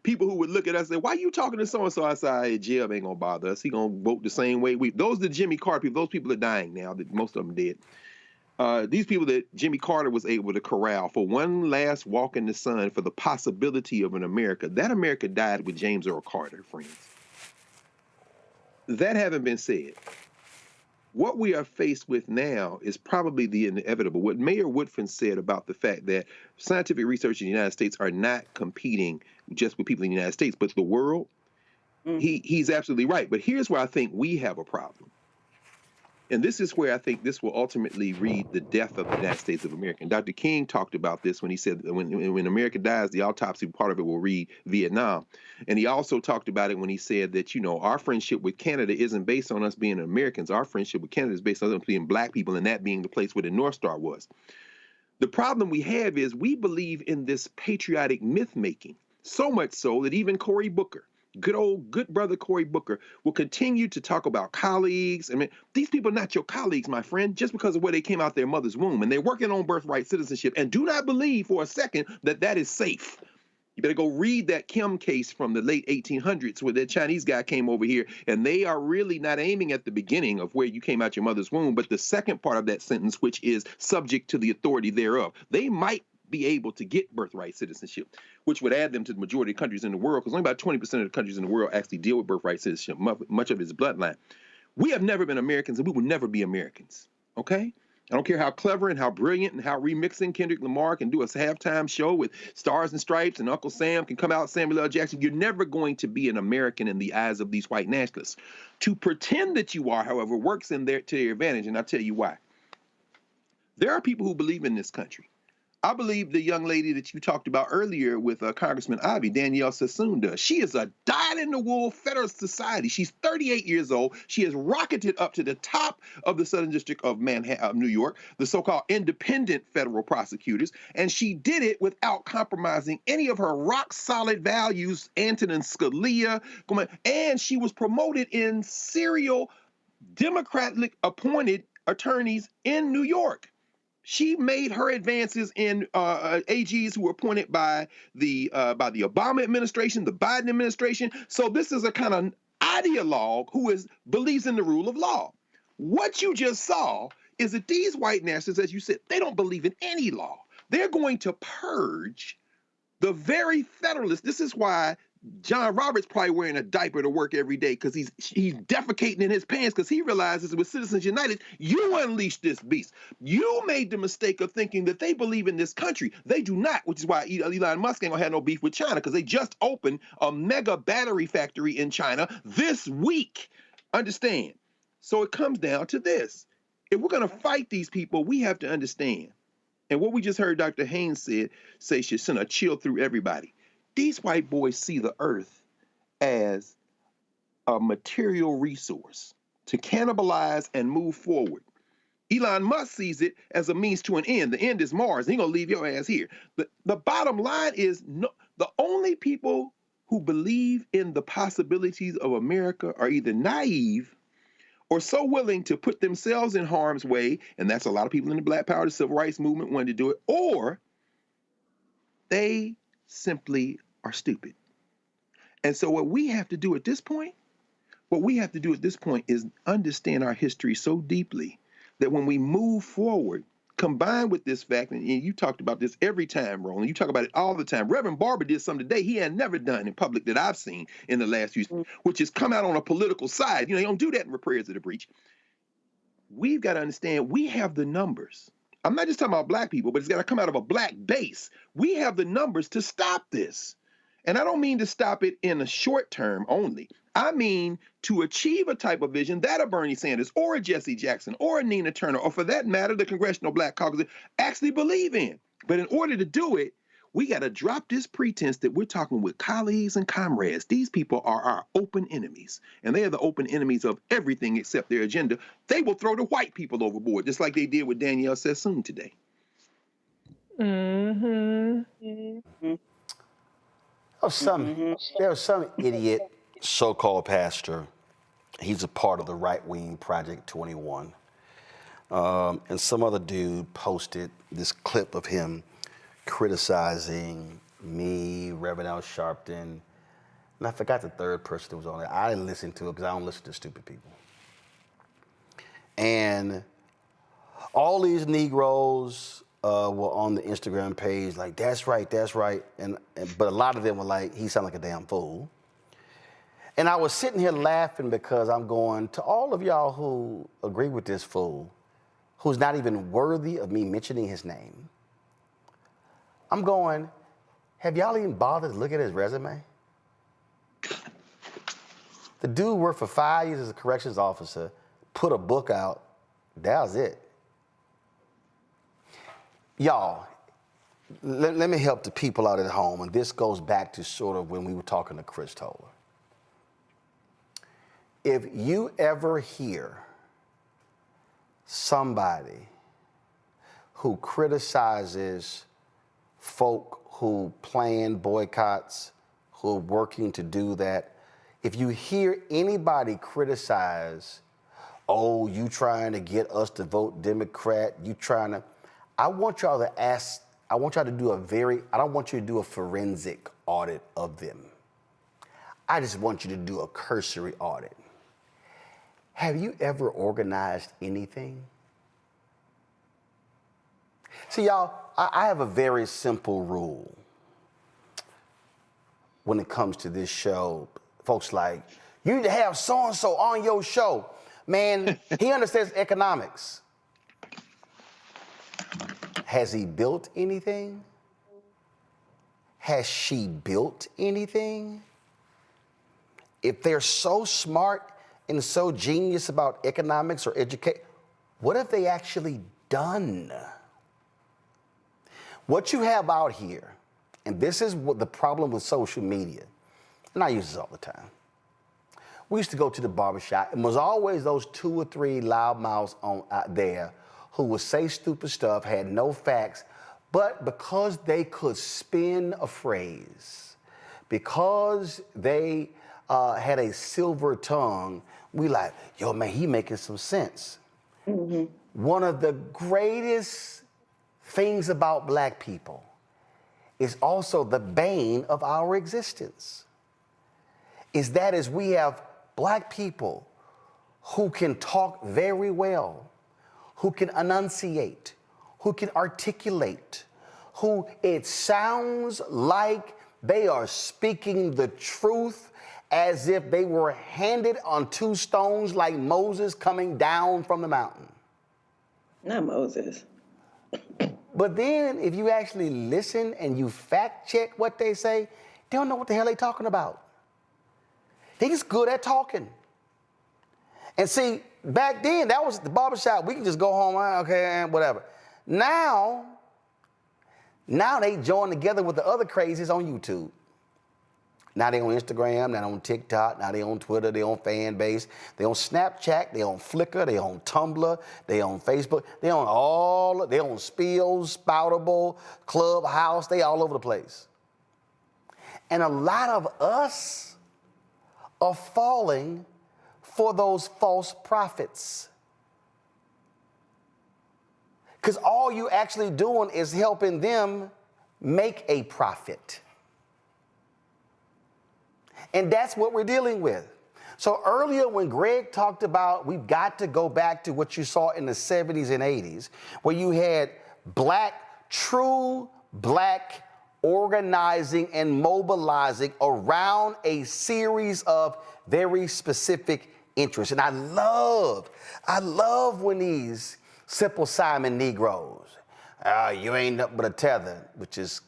[SPEAKER 10] people who would look at us and say, why you talking to so-and-so? I say, hey, Jeb ain't going to bother us. He going to vote the same way those are the Jimmy Carter people. Those people are dying now. Most of them dead. These people that Jimmy Carter was able to corral for one last walk in the sun for the possibility of an America. That America died with James Earl Carter, friends. That having been said, what we are faced with now is probably the inevitable. What Mayor Woodfin said about the fact that scientific research in the United States are not competing just with people in the United States, but the world, he's absolutely right. But here's where I think we have a problem. And this is where I think this will ultimately read the death of the United States of America. And Dr. King talked about this when he said that when America dies, the autopsy part of it will read Vietnam. And he also talked about it when he said that, our friendship with Canada isn't based on us being Americans. Our friendship with Canada is based on us being black people and that being the place where the North Star was. The problem we have is we believe in this patriotic myth-making, so much so that even Cory Booker, good brother Cory Booker, will continue to talk about colleagues. I mean, these people are not your colleagues, my friend, just because of where they came out their mother's womb. And they're working on birthright citizenship. And do not believe for a second that that is safe. You better go read that Kim case from the late 1800s where that Chinese guy came over here. And they are really not aiming at the beginning of where you came out your mother's womb, but the second part of that sentence, which is subject to the authority thereof. They might be able to get birthright citizenship, which would add them to the majority of countries in the world, because only about 20% of the countries in the world actually deal with birthright citizenship. Much of it is bloodline. We have never been Americans, and we will never be Americans, okay? I don't care how clever and how brilliant and how remixing Kendrick Lamar can do a halftime show with Stars and Stripes and Uncle Sam can come out, Samuel L. Jackson. You're never going to be an American in the eyes of these white nationalists. To pretend that you are, however, works in to their advantage, and I'll tell you why. There are people who believe in this country. I believe the young lady that you talked about earlier with Congressman Ivey, Danielle Sassoon, does. She is a dyed-in-the-wool Federalist Society. She's 38 years old. She has rocketed up to the top of the Southern District of New York, the so-called independent federal prosecutors, and she did it without compromising any of her rock-solid values, Antonin Scalia, and she was promoted in serial Democratic-appointed attorneys in New York. She made her advances in AGs who were appointed by the Obama administration, the Biden administration. So this is a kind of ideologue who believes in the rule of law. What you just saw is that these white nationalists, as you said, they don't believe in any law. They're going to purge the very Federalists. This is why John Roberts probably wearing a diaper to work every day, because he's defecating in his pants, because he realizes with Citizens United, you unleashed this beast. You made the mistake of thinking that they believe in this country. They do not, which is why Elon Musk ain't gonna have no beef with China, because they just opened a mega battery factory in China this week. Understand, So it comes down to this. If we're going to fight these people, we have to understand. And what we just heard Dr. Haynes say should send a chill through everybody. These white boys see the earth as a material resource to cannibalize and move forward. Elon Musk sees it as a means to an end. The end is Mars. He's going to leave your ass here. The bottom line is the only people who believe in the possibilities of America are either naive or so willing to put themselves in harm's way, and that's a lot of people in the Black Power, the Civil Rights Movement wanted to do it, or they simply are stupid. And so what we have to do at this point, is understand our history so deeply that when we move forward, combined with this fact, and you talked about this every time, Roland, you talk about it all the time. Reverend Barber did something today he had never done in public that I've seen in the last few years, which is come out on a political side. You don't do that in prayers of the breach. We've got to understand we have the numbers. I'm not just talking about black people, but it's got to come out of a black base. We have the numbers to stop this. And I don't mean to stop it in a short term only. I mean to achieve a type of vision that a Bernie Sanders or a Jesse Jackson or a Nina Turner, or for that matter, the Congressional Black Caucus actually believe in. But in order to do it, we got to drop this pretense that we're talking with colleagues and comrades. These people are our open enemies, and they are the open enemies of everything except their agenda. They will throw the white people overboard, just like they did with Danielle Sassoon today.
[SPEAKER 7] There was some idiot so-called pastor. He's a part of the right-wing Project 21. And some other dude posted this clip of him criticizing me, Reverend Al Sharpton, and I forgot the third person that was on there. I didn't listen to it because I don't listen to stupid people. And all these Negroes were on the Instagram page like, that's right, but a lot of them were like, he sounded like a damn fool. And I was sitting here laughing because I'm going, to all of y'all who agree with this fool, who's not even worthy of me mentioning his name, I'm going, have y'all even bothered to look at his resume? The dude worked for 5 years as a corrections officer, put a book out, that was it. Y'all, let me help the people out at home, and this goes back to sort of when we were talking to Chris Toller. If you ever hear somebody who criticizes folk who plan boycotts, who are working to do that, if you hear anybody criticize, oh, you trying to get us to vote Democrat, you trying to, I want y'all to ask, I want y'all to do I don't want you to do a forensic audit of them. I just want you to do a cursory audit. Have you ever organized anything? See, y'all, I have a very simple rule when it comes to this show. Folks like, you need to have so-and-so on your show. Man, he understands economics. Has he built anything? Has she built anything? If they're so smart and so genius about economics or education, what have they actually done? What you have out here, and this is what the problem with social media, and I use this all the time. We used to go to the barbershop, and was always those 2 or 3 loudmouths out there who would say stupid stuff, had no facts, but because they could spin a phrase, because they had a silver tongue, we like, yo, man, he making some sense. Mm-hmm. One of the greatest things about black people is also the bane of our existence. Is that as we have black people who can talk very well, who can enunciate, who can articulate, who it sounds like they are speaking the truth as if they were handed on 2 stones like Moses coming down from the mountain.
[SPEAKER 20] Not Moses.
[SPEAKER 7] But then if you actually listen and you fact check what they say, they don't know what the hell they're talking about. They're just good at talking. And see, back then, that was the barbershop. We could just go home, okay, and whatever. Now they join together with the other crazies on YouTube. Now they on Instagram, now they on TikTok, now they on Twitter, they on fan base, they on Snapchat, they on Flickr, they on Tumblr, they on Facebook, they on Spills, Spoutable, Clubhouse, they all over the place. And a lot of us are falling for those false prophets. Because all you actually doing is helping them make a profit. And that's what we're dealing with. So earlier when Greg talked about we've got to go back to what you saw in the 70s and 80s, where you had true black organizing and mobilizing around a series of very specific interests. And I love when these Simple Simon Negroes, you ain't nothing but a tether, which is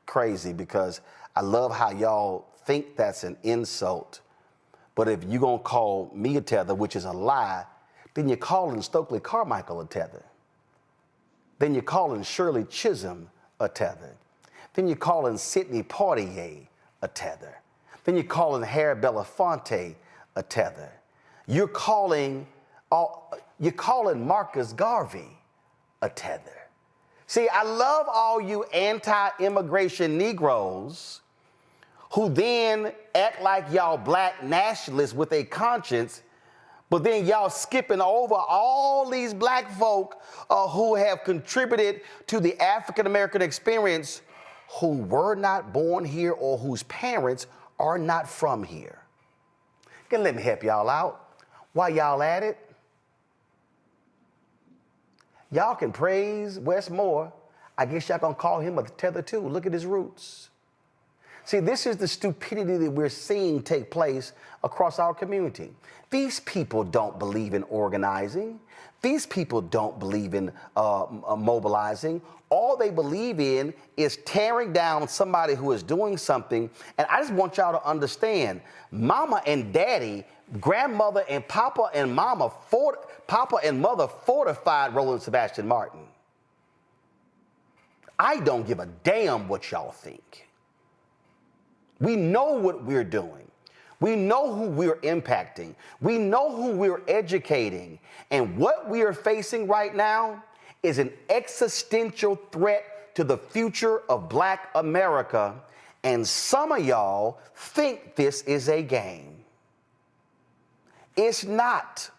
[SPEAKER 7] crazy because I love how y'all think that's an insult. But if you're going to call me a tether, which is a lie, then you're calling Stokely Carmichael a tether. Then you're calling Shirley Chisholm a tether. Then you're calling Sidney Poitier a tether. Then you're calling Harry Belafonte a tether. You're calling Marcus Garvey a tether. See, I love all you anti-immigration Negroes who then act like y'all black nationalists with a conscience, but then y'all skipping over all these black folk who have contributed to the African-American experience who were not born here or whose parents are not from here. Let me help y'all out. While y'all at it, y'all can praise Wes Moore. I guess y'all gonna call him a tether too. Look at his roots. See, this is the stupidity that we're seeing take place across our community. These people don't believe in organizing. These people don't believe in mobilizing. All they believe in is tearing down somebody who is doing something. And I just want y'all to understand, mama and daddy, grandmother and papa and papa and mother fortified Roland Sebastian Martin. I don't give a damn what y'all think. We know what we're doing. We know who we're impacting. We know who we're educating. And what we are facing right now is an existential threat to the future of Black America. And some of y'all think this is a game. It's not.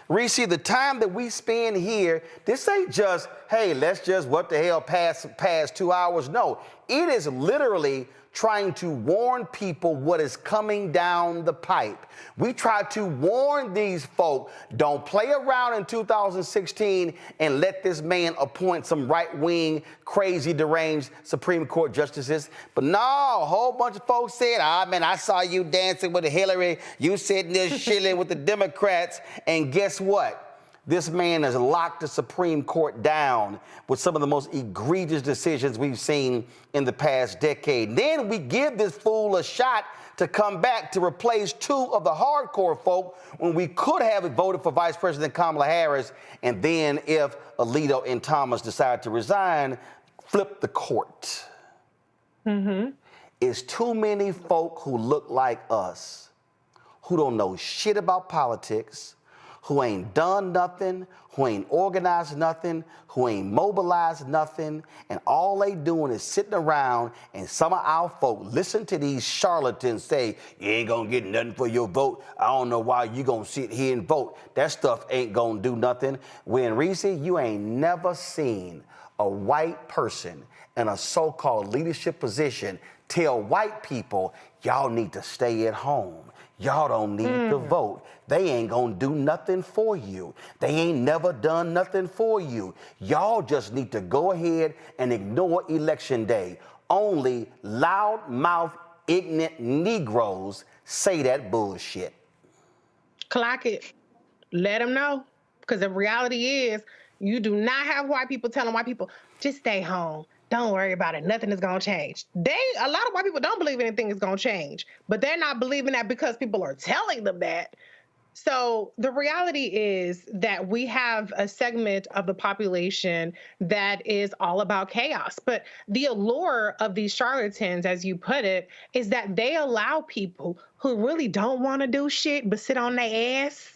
[SPEAKER 7] Reese, the time that we spend here, this ain't just, hey, let's just, what the hell, pass 2 hours. No, it is literally trying to warn people what is coming down the pipe. We try to warn these folk, don't play around in 2016 and let this man appoint some right-wing, crazy, deranged Supreme Court justices. But no, a whole bunch of folks said, man, I saw you dancing with Hillary, you sitting there shilling with the Democrats, and guess what? This man has locked the Supreme Court down with some of the most egregious decisions we've seen in the past decade. Then we give this fool a shot to come back to replace two of the hardcore folk when we could have voted for Vice President Kamala Harris. And then if Alito and Thomas decide to resign, flip the court. Mm-hmm. It's too many folk who look like us, who don't know shit about politics, who ain't done nothing, who ain't organized nothing, who ain't mobilized nothing, and all they doing is sitting around, and some of our folk listen to these charlatans say, you ain't gonna get nothing for your vote. I don't know why you gonna sit here and vote. That stuff ain't gonna do nothing. When, Reese, you ain't never seen a white person in a so-called leadership position tell white people, y'all need to stay at home. Y'all don't need to vote. They ain't gonna do nothing for you. They ain't never done nothing for you. Y'all just need to go ahead and ignore Election Day. Only loudmouth, ignorant Negroes say that bullshit.
[SPEAKER 18] Clock it. Let them know. Because the reality is, you do not have white people telling white people, just stay home. Don't worry about it. Nothing is going to change. A lot of white people don't believe anything is going to change, but they're not believing that because people are telling them that. So the reality is that we have a segment of the population that is all about chaos. But the allure of these charlatans, as you put it, is that they allow people who really don't want to do shit but sit on their ass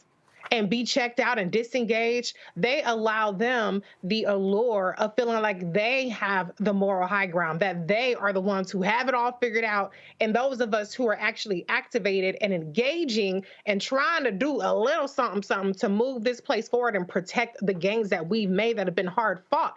[SPEAKER 18] and be checked out and disengaged. They allow them the allure of feeling like they have the moral high ground, that they are the ones who have it all figured out. And those of us who are actually activated and engaging and trying to do a little something to move this place forward and protect the gains that we've made that have been hard fought,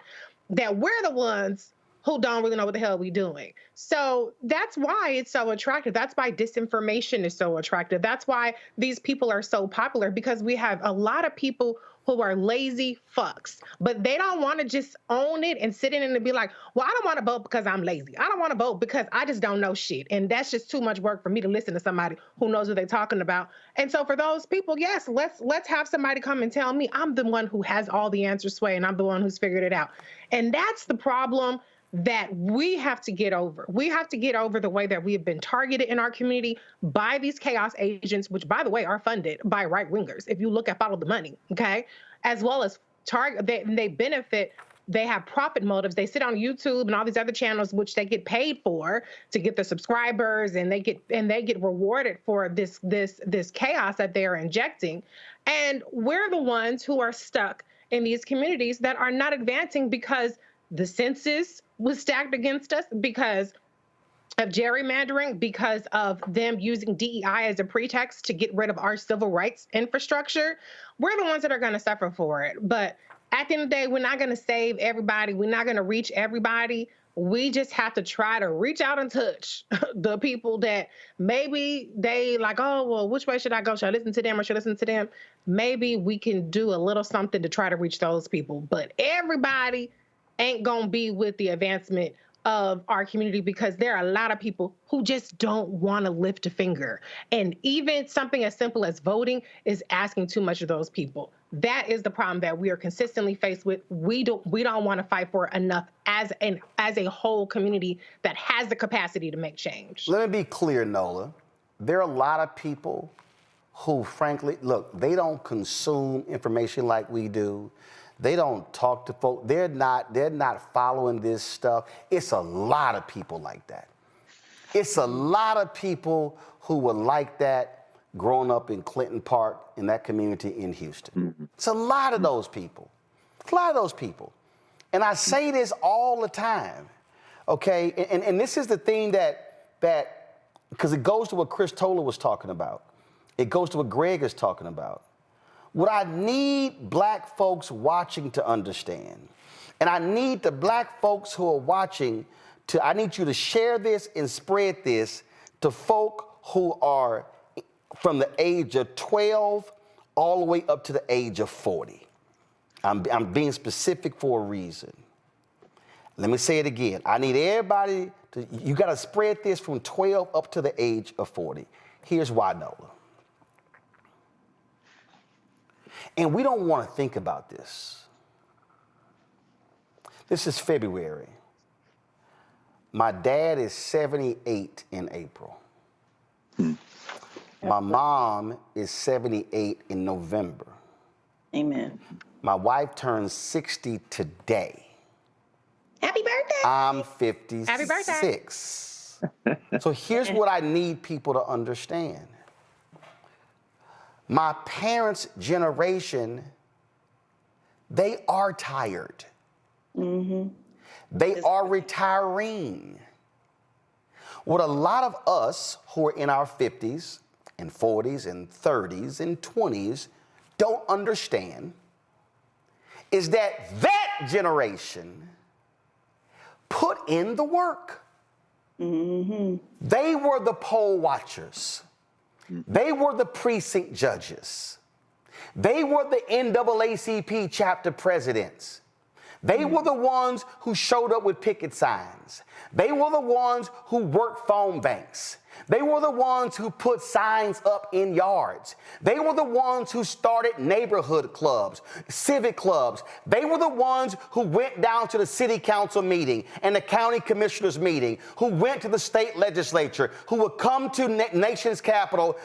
[SPEAKER 18] that we're the ones who don't really know what the hell we're doing. So that's why it's so attractive. That's why disinformation is so attractive. That's why these people are so popular, because we have a lot of people who are lazy fucks, but they don't want to just own it and sit in and be like, well, I don't want to vote because I'm lazy. I don't want to vote because I just don't know shit. And that's just too much work for me to listen to somebody who knows what they're talking about. And so for those people, yes, let's have somebody come and tell me I'm the one who has all the answers, Sway, and I'm the one who's figured it out. And that's the problem that we have to get over. We have to get over the way that we have been targeted in our community by these chaos agents, which, by the way, are funded by right-wingers. If you look at Follow the Money, okay, as well as they benefit. They have profit motives. They sit on YouTube and all these other channels, which they get paid for to get the subscribers, and they get rewarded for this chaos that they're injecting. And we're the ones who are stuck in these communities that are not advancing because the census was stacked against us, because of gerrymandering, because of them using DEI as a pretext to get rid of our civil rights infrastructure. We're the ones that are going to suffer for it. But at the end of the day, we're not going to save everybody. We're not going to reach everybody. We just have to try to reach out and touch the people that maybe they like, oh, well, which way should I go? Should I listen to them or should I listen to them? Maybe we can do a little something to try to reach those people. But everybody ain't gonna be with the advancement of our community, because there are a lot of people who just don't want to lift a finger. And even something as simple as voting is asking too much of those people. That is the problem that we are consistently faced with. We don't want to fight for enough as a whole community that has the capacity to make change.
[SPEAKER 7] Let me be clear, Nola. There are a lot of people who, frankly, look, they don't consume information like we do. They don't talk to folks. They're not following this stuff. It's a lot of people like that. It's a lot of people who were like that growing up in Clinton Park, in that community in Houston. It's a lot of those people. It's a lot of those people. And I say this all the time, okay? And this is the thing that because it goes to what Chris Toller was talking about. It goes to what Greg is talking about. What I need black folks watching to understand, and I need the black folks who are watching I need you to share this and spread this to folk who are from the age of 12 all the way up to the age of 40. I'm being specific for a reason. Let me say it again. I need everybody you got to spread this from 12 up to the age of 40. Here's why, Nola. And we don't want to think about this. This is February. My dad is 78 in April. My mom is 78 in November.
[SPEAKER 20] Amen.
[SPEAKER 7] My wife turns 60 today.
[SPEAKER 20] Happy birthday.
[SPEAKER 7] I'm 56.
[SPEAKER 18] Happy birthday.
[SPEAKER 7] So here's what I need people to understand. My parents' generation, they are tired. They are retiring. What a lot of us who are in our 50s and 40s and 30s and 20s don't understand is that generation put in the work. They were the poll watchers. They were the precinct judges. They were the NAACP chapter presidents. They were the ones who showed up with picket signs. They were the ones who worked phone banks. They were the ones who put signs up in yards. They were the ones who started neighborhood clubs, civic clubs. They were the ones who went down to the city council meeting and the county commissioners meeting, who went to the state legislature, who would come to nation's capital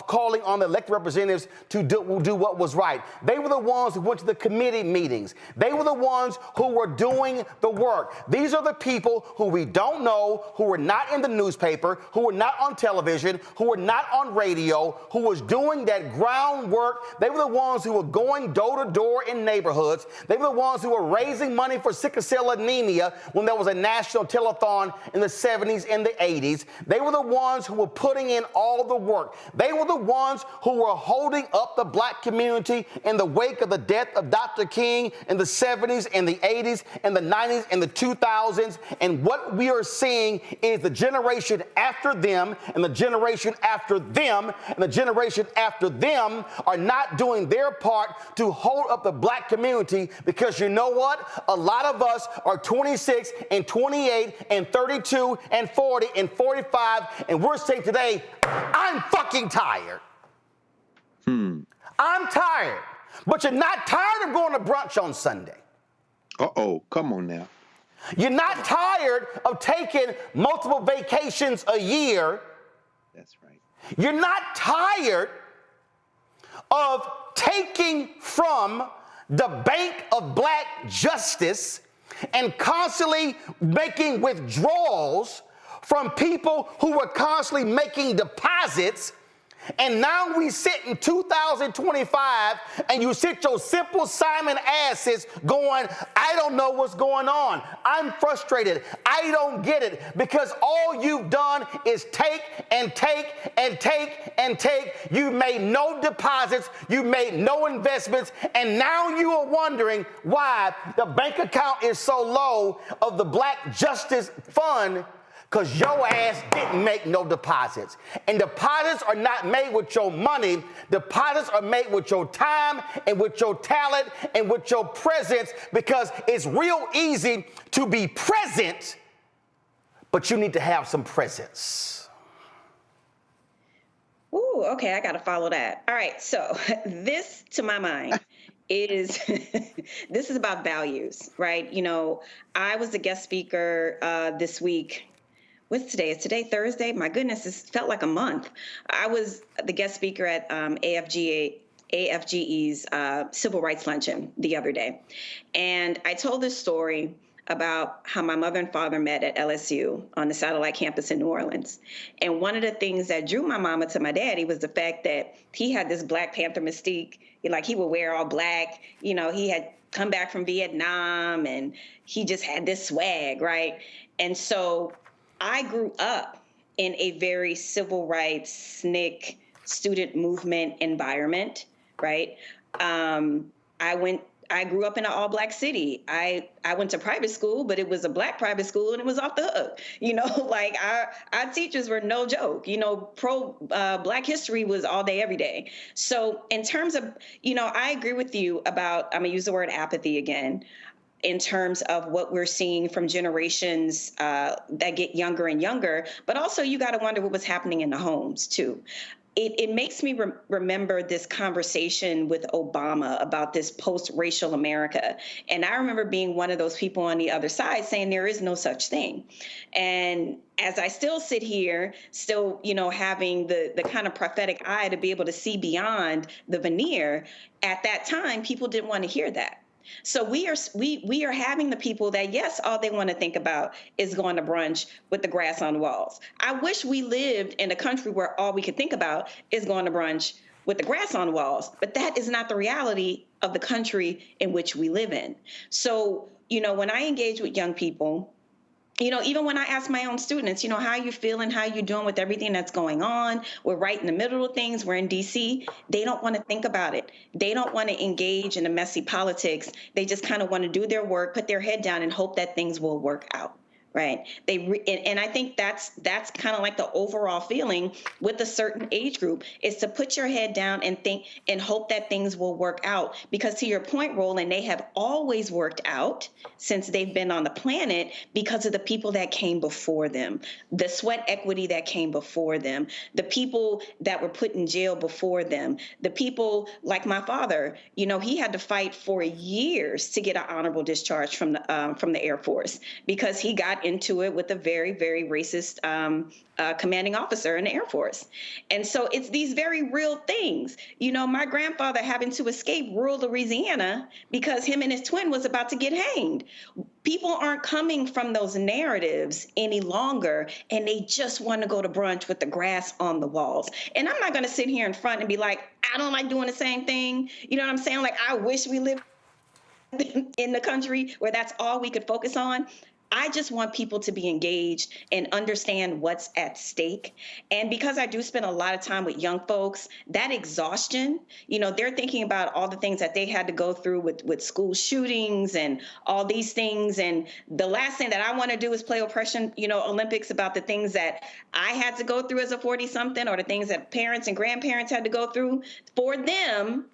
[SPEAKER 7] calling on the elected representatives to do what was right. They were the ones who went to the committee meetings. They were the ones who were doing the work. These are the people who we don't know, who were not in the newspaper, who were not on television, who were not on radio, who was doing that groundwork. They were the ones who were going door to door in neighborhoods. They were the ones who were raising money for sickle cell anemia when there was a national telethon in the 70s and the 80s. They were the ones who were putting in all the work. They were the ones who were holding up the black community in the wake of the death of Dr. King in the 70s and the 80s and the 90s and the 2000s. And what we are seeing is the generation after them and the generation after them and the generation after them are not doing their part to hold up the black community, because you know what? A lot of us are 26 and 28 and 32 and 40 and 45, and we're saying today, I'm fucking tired. I'm tired. But you're not tired of going to brunch on Sunday.
[SPEAKER 10] Uh-oh, come on now.
[SPEAKER 7] You're not tired of taking multiple vacations a year.
[SPEAKER 10] That's right.
[SPEAKER 7] You're not tired of taking from the bank of black justice and constantly making withdrawals from people who were constantly making deposits. And now we sit in 2025 and you sit your simple Simon asses going, I don't know what's going on. I'm frustrated. I don't get it, because all you've done is take and take and take and take. You've made no deposits. You've made no investments. And now you are wondering why the bank account is so low of the Black Justice Fund, because your ass didn't make no deposits. And deposits are not made with your money. Deposits are made with your time and with your talent and with your presence, because it's real easy to be present, but you need to have some presence.
[SPEAKER 20] Ooh, okay, I got to follow that. All right, so this, to my mind, is this is about values, right? You know, I was a guest speaker this week. What's today? Is today Thursday? My goodness, it felt like a month. I was the guest speaker at AFGE's Civil Rights Luncheon the other day. And I told this story about how my mother and father met at LSU on the satellite campus in New Orleans. And one of the things that drew my mama to my daddy was the fact that he had this Black Panther mystique. Like, he would wear all black. You know, he had come back from Vietnam and he just had this swag, right? And so I grew up in a very civil rights, SNCC, student movement environment, right? I grew up in an all-black city. I went to private school, but it was a Black private school, and it was off the hook. You know, like our teachers were no joke. You know, Black history was all day, every day. So in terms of, you know, I agree with you about, I'm gonna use the word apathy again, in terms of what we're seeing from generations that get younger and younger, but also you got to wonder what was happening in the homes too. It makes me remember this conversation with Obama about this post-racial America. And I remember being one of those people on the other side saying there is no such thing. And as I still sit here, still, you know, having the kind of prophetic eye to be able to see beyond the veneer, at that time, people didn't want to hear that. So we are having the people that, yes, all they want to think about is going to brunch with the grass on the walls. I wish we lived in a country where all we could think about is going to brunch with the grass on the walls, but that is not the reality of the country in which we live in. So, you know, when I engage with young people, you know, even when I ask my own students, you know, how you feeling, how you doing with everything that's going on? We're right in the middle of things. We're in DC. They don't want to think about it. They don't want to engage in the messy politics. They just kind of want to do their work, put their head down and hope that things will work out, Right. And I think that's kind of like the overall feeling with a certain age group, is to put your head down and think and hope that things will work out. Because to your point, Roland, they have always worked out since they've been on the planet because of the people that came before them, the sweat equity that came before them, the people that were put in jail before them, the people like my father. You know, he had to fight for years to get an honorable discharge from the Air Force because he got into it with a very, very racist commanding officer in the Air Force. And so it's these very real things. You know, my grandfather having to escape rural Louisiana because him and his twin was about to get hanged. People aren't coming from those narratives any longer, and they just want to go to brunch with the grass on the walls. And I'm not going to sit here in front and be like, I don't like doing the same thing. You know what I'm saying? Like, I wish we lived in the country where that's all we could focus on. I just want people to be engaged and understand what's at stake. And because I do spend a lot of time with young folks, that exhaustion, you know, they're thinking about all the things that they had to go through with school shootings and all these things. And the last thing that I want to do is play oppression, you know, Olympics about the things that I had to go through as a 40-something or the things that parents and grandparents had to go through. For them,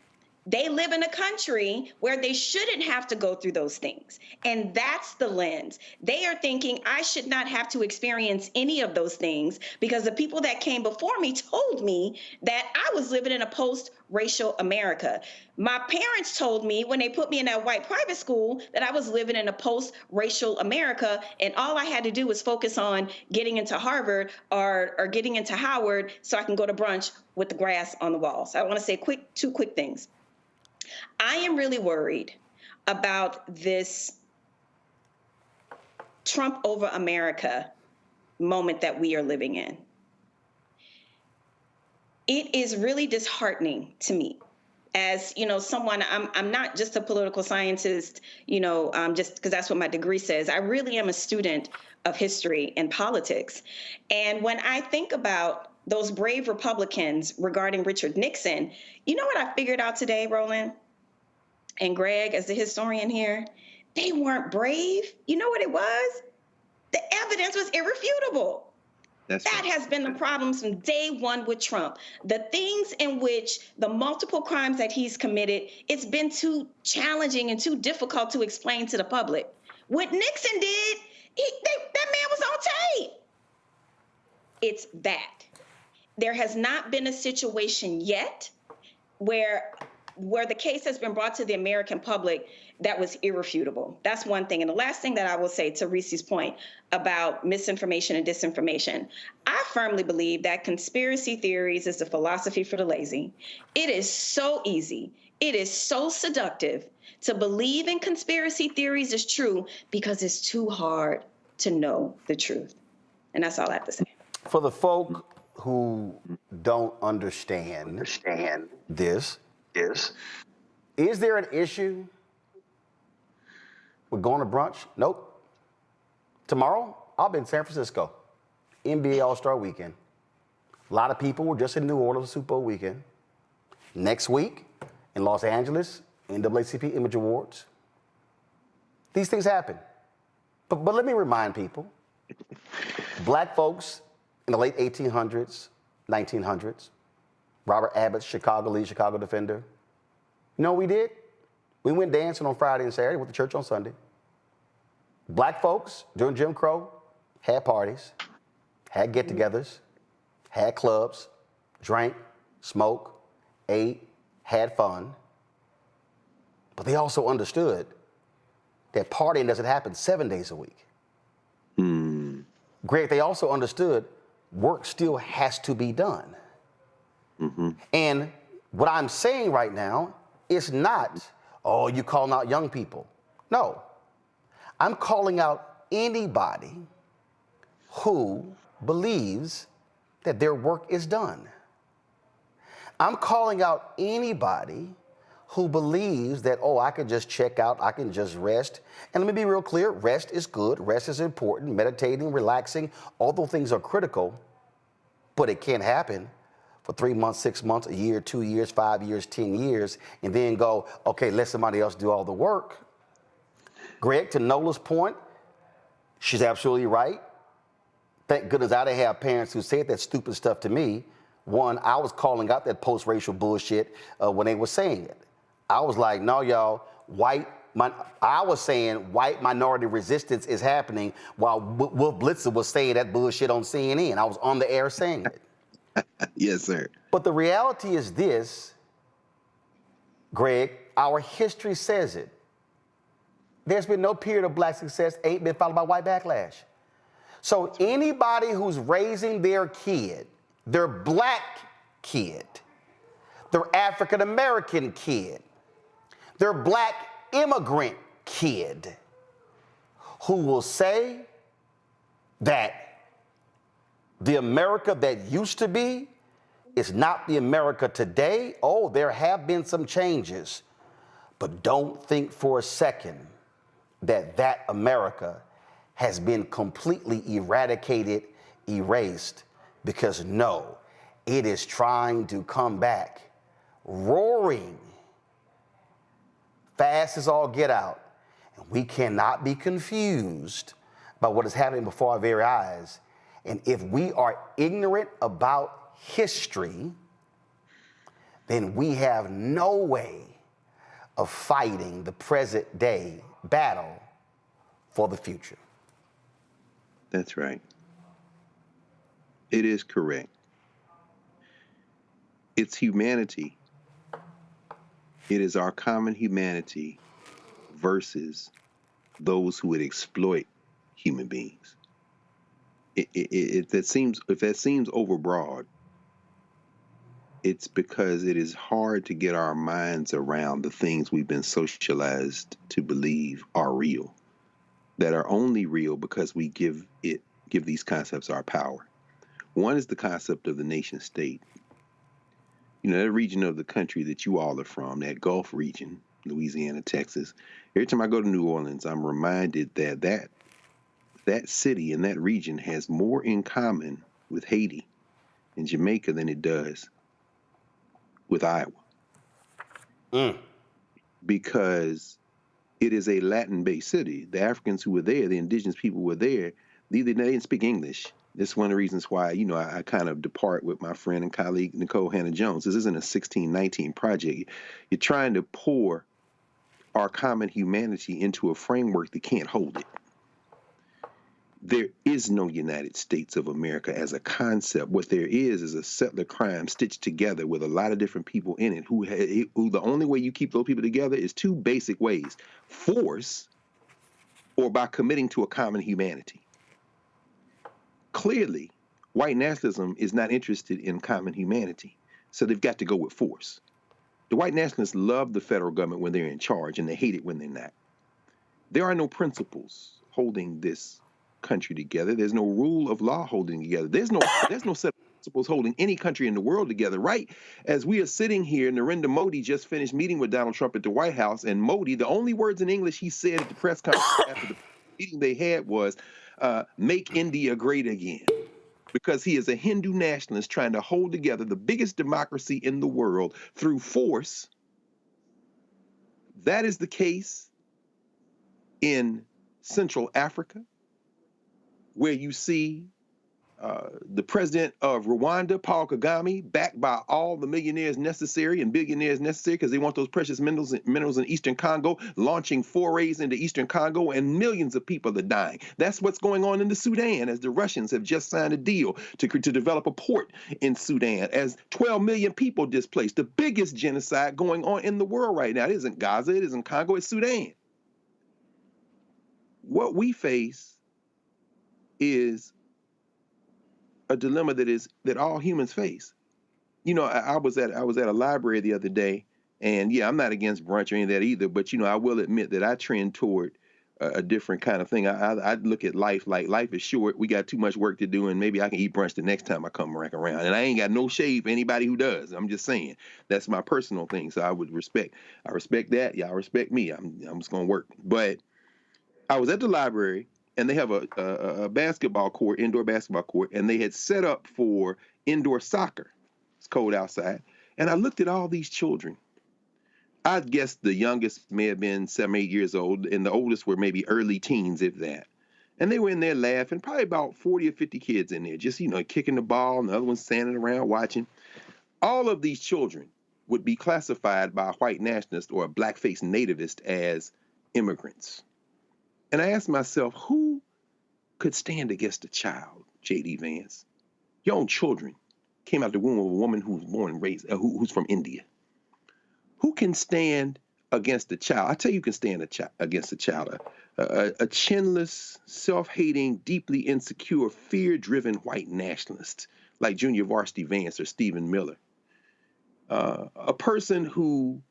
[SPEAKER 20] they live in a country where they shouldn't have to go through those things. And that's the lens. They are thinking, I should not have to experience any of those things because the people that came before me told me that I was living in a post-racial America. My parents told me when they put me in that white private school that I was living in a post-racial America, and all I had to do was focus on getting into Harvard or getting into Howard so I can go to brunch with the grass on the walls. I want to say two quick things. I am really worried about this Trump over America moment that we are living in. It is really disheartening to me. As, you know, someone, I'm not just a political scientist, you know, just because that's what my degree says. I really am a student of history and politics. And when I think about those brave Republicans regarding Richard Nixon, you know what I figured out today, Roland and Greg, as the historian here? They weren't brave. You know what it was? The evidence was irrefutable. That has been the problem from day one with Trump. The things in which the multiple crimes that he's committed, it's been too challenging and too difficult to explain to the public. What Nixon did, that man was on tape. It's that. There has not been a situation yet where the case has been brought to the American public that was irrefutable. That's one thing. And the last thing that I will say to Reese's point about misinformation and disinformation, I firmly believe that conspiracy theories is the philosophy for the lazy. It is so easy. It is so seductive to believe in conspiracy theories is true because it's too hard to know the truth. And that's all I have to say.
[SPEAKER 7] For the folk who don't understand this, is there an issue with going to brunch? Nope. Tomorrow, I'll be in San Francisco, NBA All-Star Weekend. A lot of people were just in New Orleans Super Bowl weekend. Next week, in Los Angeles, NAACP Image Awards. These things happen. But let me remind people, black folks in the late 1800s, 1900s, Robert Abbott's Chicago lead, Chicago Defender. You know what we did? We went dancing on Friday and Saturday, went to church on Sunday. Black folks, during Jim Crow, had parties, had get-togethers, had clubs, drank, smoked, ate, had fun. But they also understood that partying doesn't happen 7 days a week. Greg, they also understood work still has to be done. And what I'm saying right now is not, oh, you calling out young people. No, I'm calling out anybody who believes that their work is done. I'm calling out anybody who believes that, oh, I can just check out, I can just rest. And let me be real clear, rest is good, rest is important, meditating, relaxing, all those things are critical, but it can't happen for 3 months, 6 months, a year, 2 years, 5 years, 10 years, and then go, okay, let somebody else do all the work. Greg, to Nola's point, She's absolutely right. Thank goodness I didn't have parents who said that stupid stuff to me. One, I was calling out that post-racial bullshit when they were saying it. I was like, no, y'all, I was saying white minority resistance is happening while Wolf Blitzer was saying that bullshit on CNN. I was on the air saying it.
[SPEAKER 10] Yes, sir.
[SPEAKER 7] But the reality is this, Greg, our history says it. There's been no period of black success ain't been followed by white backlash. So anybody who's raising their kid, their black kid, their African-American kid, their black immigrant kid, who will say that the America that used to be is not the America today. Oh, there have been some changes, but don't think for a second that that America has been completely eradicated, erased, because no, it is trying to come back, roaring, fast as all get out. And we cannot be confused by what is happening before our very eyes. And if we are ignorant about history, then we have no way of fighting the present day battle for the future.
[SPEAKER 10] That's right. It is correct. It's humanity. It is our common humanity versus those who would exploit human beings. If that seems overbroad, it's because it is hard to get our minds around the things we've been socialized to believe are real, that are only real because we give these concepts our power. One is the concept of the nation state. You know, that region of the country that you all are from, that Gulf region, Louisiana, Texas. Every time I go to New Orleans, I'm reminded that city and that region has more in common with Haiti and Jamaica than it does with Iowa. Because it is a Latin-based city. The Africans who were there, the indigenous people who were there, they didn't speak English. This is one of the reasons why, you know, I kind of depart with my friend and colleague, Nicole Hannah-Jones. This isn't a 1619 project. You're trying to pour our common humanity into a framework that can't hold it. There is no United States of America as a concept. What there is a settler crime stitched together with a lot of different people in it who the only way you keep those people together is two basic ways: force or by committing to a common humanity. Clearly, white nationalism is not interested in common humanity, so they've got to go with force. The white nationalists love the federal government when they're in charge, and they hate it when they're not. There are no principles holding this country together. There's no rule of law holding together. There's no set of principles holding any country in the world together, right? As we are sitting here, Narendra Modi just finished meeting with Donald Trump at the White House, and Modi, the only words in English he said at the press conference after the meeting they had was, make India great again. Because he is a Hindu nationalist trying to hold together the biggest democracy in the world through force. That is the case in Central Africa, where you see the president of Rwanda, Paul Kagame, backed by all the millionaires necessary and billionaires necessary because they want those precious minerals in Eastern Congo, launching forays into Eastern Congo, and millions of people are dying. That's what's going on in the Sudan, as the Russians have just signed a deal to develop a port in Sudan, as 12 million people displaced. The biggest genocide going on in the world right now. It isn't Gaza, it isn't Congo, it's Sudan. What we face is a dilemma that all humans face. You know, I was at a library the other day, and yeah, I'm not against brunch or any of that either, but you know, I will admit that I trend toward a different kind of thing. I look at life like life is short. We got too much work to do, and maybe I can eat brunch the next time I come back around. And I ain't got no shade for anybody who does. I'm just saying that's my personal thing. So I respect that. Y'all respect me. I'm just gonna work. But I was at the library, and they have a basketball court, indoor basketball court, and they had set up for indoor soccer. It's cold outside. And I looked at all these children. I guess the youngest may have been 7, 8 years old, and the oldest were maybe early teens, if that. And they were in there laughing, probably about 40 or 50 kids in there, just, kicking the ball, and the other ones standing around watching. All of these children would be classified by a white nationalist or a blackface nativist as immigrants. And I asked myself, who could stand against a child, J.D. Vance? Your own children came out the womb of a woman who was born and raised, who's from India. Who can stand against a child? I tell you, who can stand against a child. A chinless, self-hating, deeply insecure, fear-driven white nationalist like Junior Varsity Vance or Stephen Miller. A person who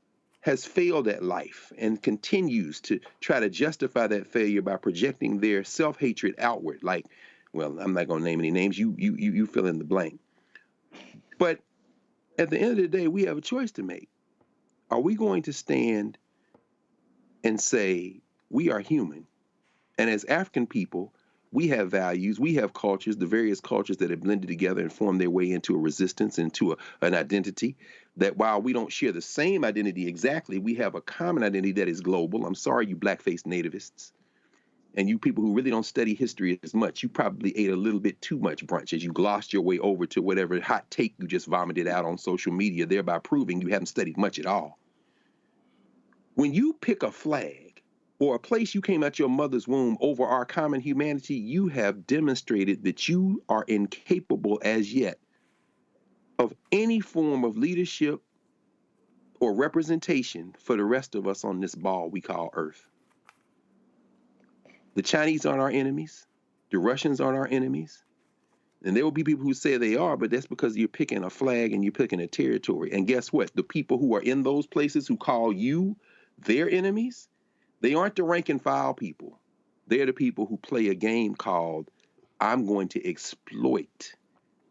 [SPEAKER 10] has failed at life and continues to try to justify that failure by projecting their self-hatred outward. Like, well, I'm not going to name any names. You fill in the blank. But at the end of the day, we have a choice to make. Are we going to stand and say, we are human, and as African people, we have values, we have cultures, the various cultures that have blended together and formed their way into a resistance, into an identity, that while we don't share the same identity exactly, we have a common identity that is global. I'm sorry, you blackface nativists, and you people who really don't study history as much, you probably ate a little bit too much brunch as you glossed your way over to whatever hot take you just vomited out on social media, thereby proving you haven't studied much at all. When you pick a flag or a place you came out your mother's womb over our common humanity, you have demonstrated that you are incapable as yet of any form of leadership or representation for the rest of us on this ball we call Earth. The Chinese aren't our enemies. The Russians aren't our enemies. And there will be people who say they are, but that's because you're picking a flag and you're picking a territory. And guess what? The people who are in those places who call you their enemies, they aren't the rank and file people. They're the people who play a game called, I'm going to exploit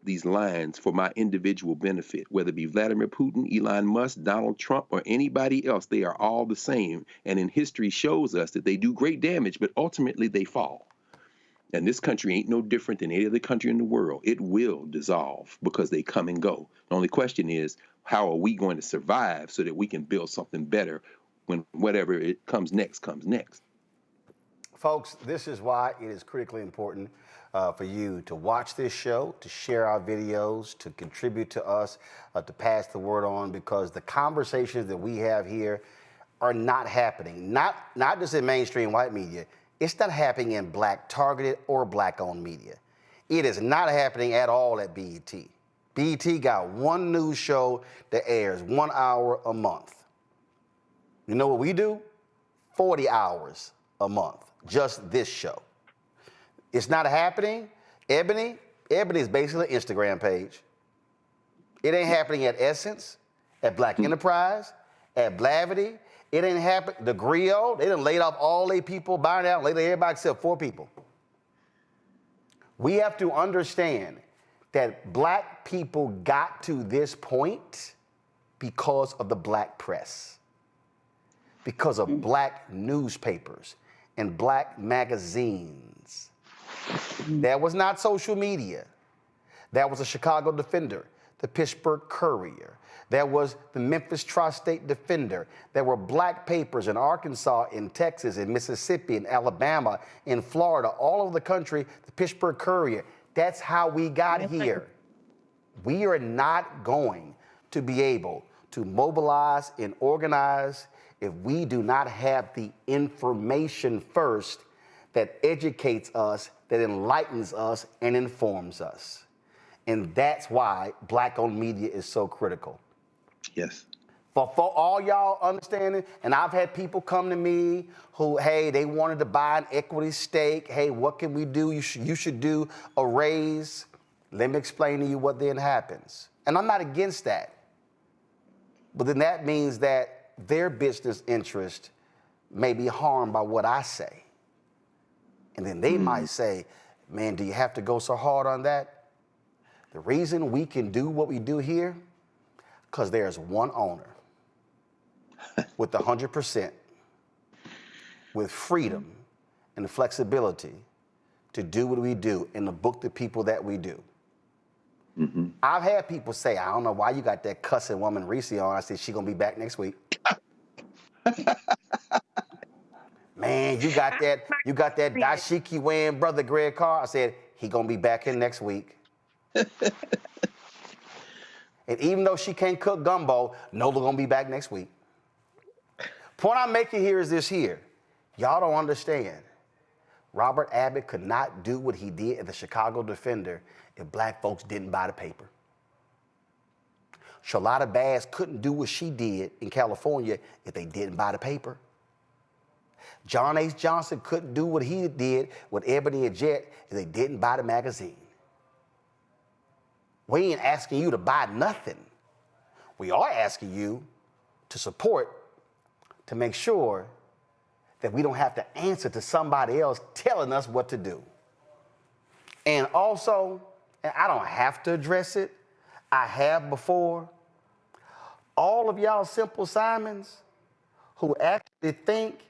[SPEAKER 10] these lines for my individual benefit, whether it be Vladimir Putin, Elon Musk, Donald Trump, or anybody else. They are all the same. And in history shows us that they do great damage, but ultimately they fall. And this country ain't no different than any other country in the world. It will dissolve because they come and go. The only question is, how are we going to survive so that we can build something better when whatever it comes next comes next?
[SPEAKER 7] Folks, this is why it is critically important for you to watch this show, to share our videos, to contribute to us, to pass the word on, because the conversations that we have here are not happening. Not just in mainstream white media. It's not happening in black targeted or black-owned media. It is not happening at all at BET. BET got one news show that airs 1 hour a month. You know what we do? 40 hours a month, just this show. It's not happening. Ebony is basically an Instagram page. It ain't happening at Essence, at Black Enterprise, at Blavity. It ain't happening. The Griot, they done laid off all their people, buying out, laid everybody except 4 people. We have to understand that black people got to this point because of the black press, because of black newspapers and black magazines. That was not social media. That was the Chicago Defender, the Pittsburgh Courier. That was the Memphis Tri-State Defender. There were black papers in Arkansas, in Texas, in Mississippi, in Alabama, in Florida, all over the country, the Pittsburgh Courier. That's how we got here. We are not going to be able to mobilize and organize if we do not have the information first that educates us, that enlightens us, and informs us. And that's why black-owned media is so critical.
[SPEAKER 10] Yes.
[SPEAKER 7] For all y'all understanding, and I've had people come to me who, hey, they wanted to buy an equity stake. Hey, what can we do? You should do a raise. Let me explain to you what then happens. And I'm not against that. But then that means that their business interest may be harmed by what I say. And then they might say, man, do you have to go so hard on that? The reason we can do what we do here, because there's one owner with 100%, with freedom and the flexibility to do what we do and to book the people that we do.
[SPEAKER 10] Mm-hmm.
[SPEAKER 7] I've had people say, I don't know why you got that cussing woman Reese on. I said, she gonna be back next week. Man, you got that dashiki wearing brother Greg Carr. I said, he gonna be back in next week. And even though she can't cook gumbo, Nola gonna be back next week. Point I'm making here is this here. Y'all don't understand. Robert Abbott could not do what he did at the Chicago Defender if black folks didn't buy the paper. Shalata Bass couldn't do what she did in California if they didn't buy the paper. John H. Johnson couldn't do what he did with Ebony and Jet if they didn't buy the magazine. We ain't asking you to buy nothing. We are asking you to support, to make sure that we don't have to answer to somebody else telling us what to do. And also, and I don't have to address it, I have before, all of y'all Simple Simons who actually think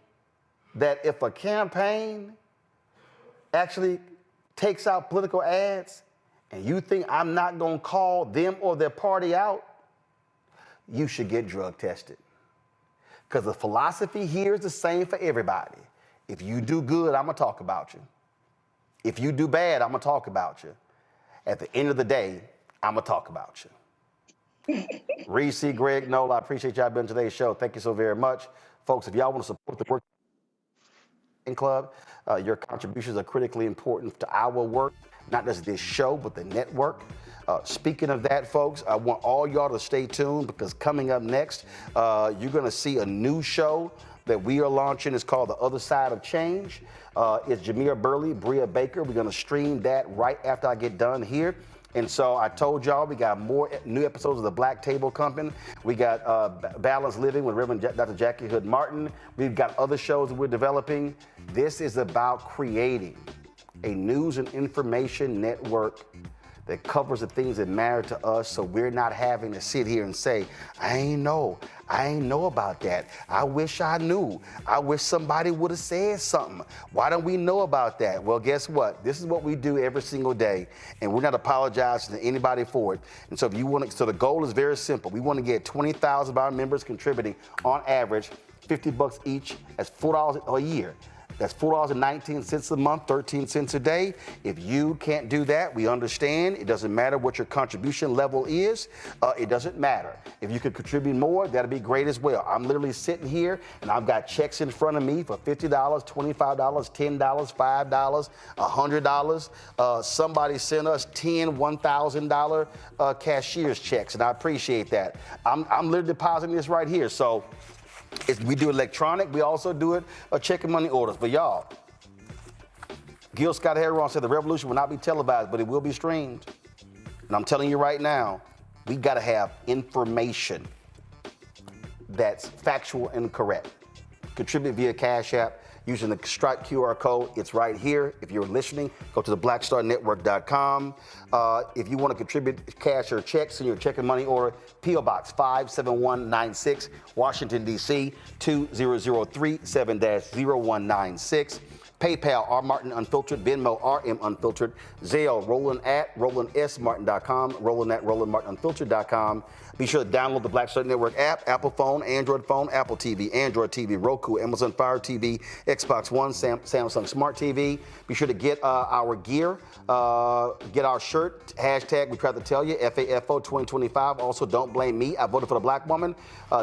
[SPEAKER 7] that if a campaign actually takes out political ads and you think I'm not gonna call them or their party out, you should get drug tested. Because the philosophy here is the same for everybody. If you do good, I'm gonna talk about you. If you do bad, I'm gonna talk about you. At the end of the day, I'm gonna talk about you. Reese, Greg, Nola, I appreciate y'all being on today's show. Thank you so very much. Folks, if y'all want to support the work club, your contributions are critically important to our work, not just this show, but the network. Speaking of that, folks, I want all y'all to stay tuned because coming up next, you're going to see a new show that we are launching. It's called The Other Side of Change. It's Jameer Burley, Bria Baker. We're going to stream that right after I get done here. And so I told y'all we got more new episodes of The Black Table coming. We got Balanced Living with Reverend Dr. Jackie Hood Martin. We've got other shows that we're developing. This is about creating a news and information network that covers the things that matter to us so we're not having to sit here and say, I ain't know about that. I wish I knew. I wish somebody would have said something. Why don't we know about that? Well, guess what? This is what we do every single day, and we're not apologizing to anybody for it. And so if you want to, so the goal is very simple. We want to get 20,000 of our members contributing on average $50 each. That's $4 a year. That's $4.19 a month, 13 cents a day. If you can't do that, we understand. It doesn't matter what your contribution level is. It doesn't matter. If you could contribute more, that'd be great as well. I'm literally sitting here and I've got checks in front of me for $50, $25, $10, $5, $100. Somebody sent us 10 $1,000 cashier's checks, and I appreciate that. I'm literally depositing this right here. So we do electronic. We also do it checking money orders. But y'all, Gil Scott-Heron said the revolution will not be televised, but it will be streamed. And I'm telling you right now, we got to have information that's factual and correct. Contribute via Cash App using the Stripe QR code. It's right here. If you're listening, go to theblackstarnetwork.com. If you want to contribute cash or checks, send your check and money order, P.O. Box 57196, Washington, D.C. 20037 7-0196. PayPal, R. Martin Unfiltered, Venmo, RM Unfiltered, Zelle, Roland at RolandSMartin.com, Roland at RolandMartinUnfiltered.com. Be sure to download the Black Star Network app, Apple phone, Android phone, Apple TV, Android TV, Roku, Amazon Fire TV, Xbox One, Samsung Smart TV. Be sure to get our gear, get our shirt, hashtag, we try to tell you, FAFO 2025. Also, don't blame me. I voted for the black woman.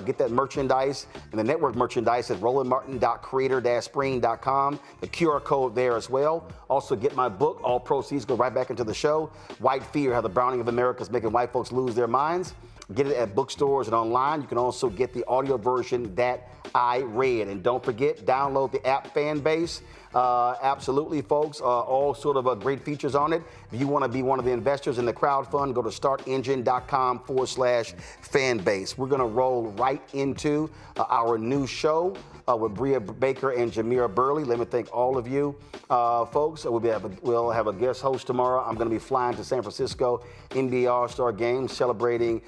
[SPEAKER 7] Get that merchandise and the network merchandise at RolandMartin.creator-spring.com. The QR code there as well. Also, get my book. All proceeds go right back into the show. White Fear, How the Browning of America is Making White Folks Lose Their Minds. Get it at bookstores and online. You can also get the audio version that I read. And don't forget, download the app Fan Base. Absolutely, folks. All sort of great features on it. If you want to be one of the investors in the crowd fund, go to startengine.com/fanbase. We're going to roll right into our new show with Bria Baker and Jameer Burley. Let me thank all of you, folks. We'll have a guest host tomorrow. I'm going to be flying to San Francisco, NBA All-Star Game, celebrating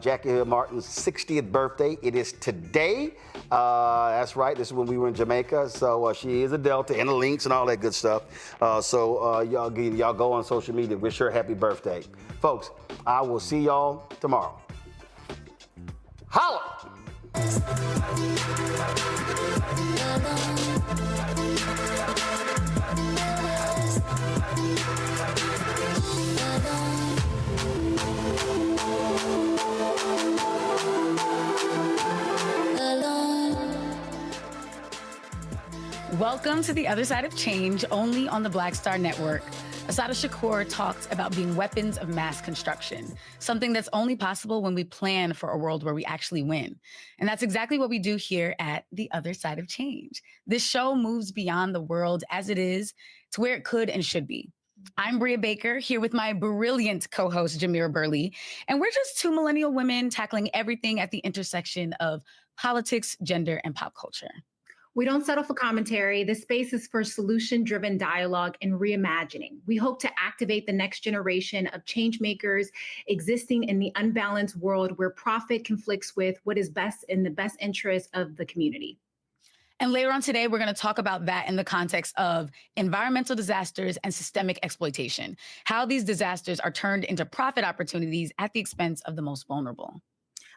[SPEAKER 7] Jackie Hood Martin's 60th birthday. It is today. That's right. This is when we were in Jamaica. So she is a Delta and a Lynx and all that good stuff. Y'all go on social media. Wish her happy birthday. Folks, I will see y'all tomorrow. Holla!
[SPEAKER 14] Welcome to the other side of change, only on the Black Star Network. Assata Shakur talks about being weapons of mass construction, something that's only possible when we plan for a world where we actually win. And that's exactly what we do here at the other side of change. This show moves beyond the world as it is to where it could and should be. I'm Bria Baker, here with my brilliant co-host, Jamira Burley, and we're just two millennial women tackling everything at the intersection of politics, gender, and pop culture.
[SPEAKER 9] We don't settle for commentary. This space is for solution-driven dialogue and reimagining. We hope to activate the next generation of change makers existing in the unbalanced world where profit conflicts with what is best in the best interest of the community.
[SPEAKER 14] And later on today, we're going to talk about that in the context of environmental disasters and systemic exploitation, how these disasters are turned into profit opportunities at the expense of the most vulnerable.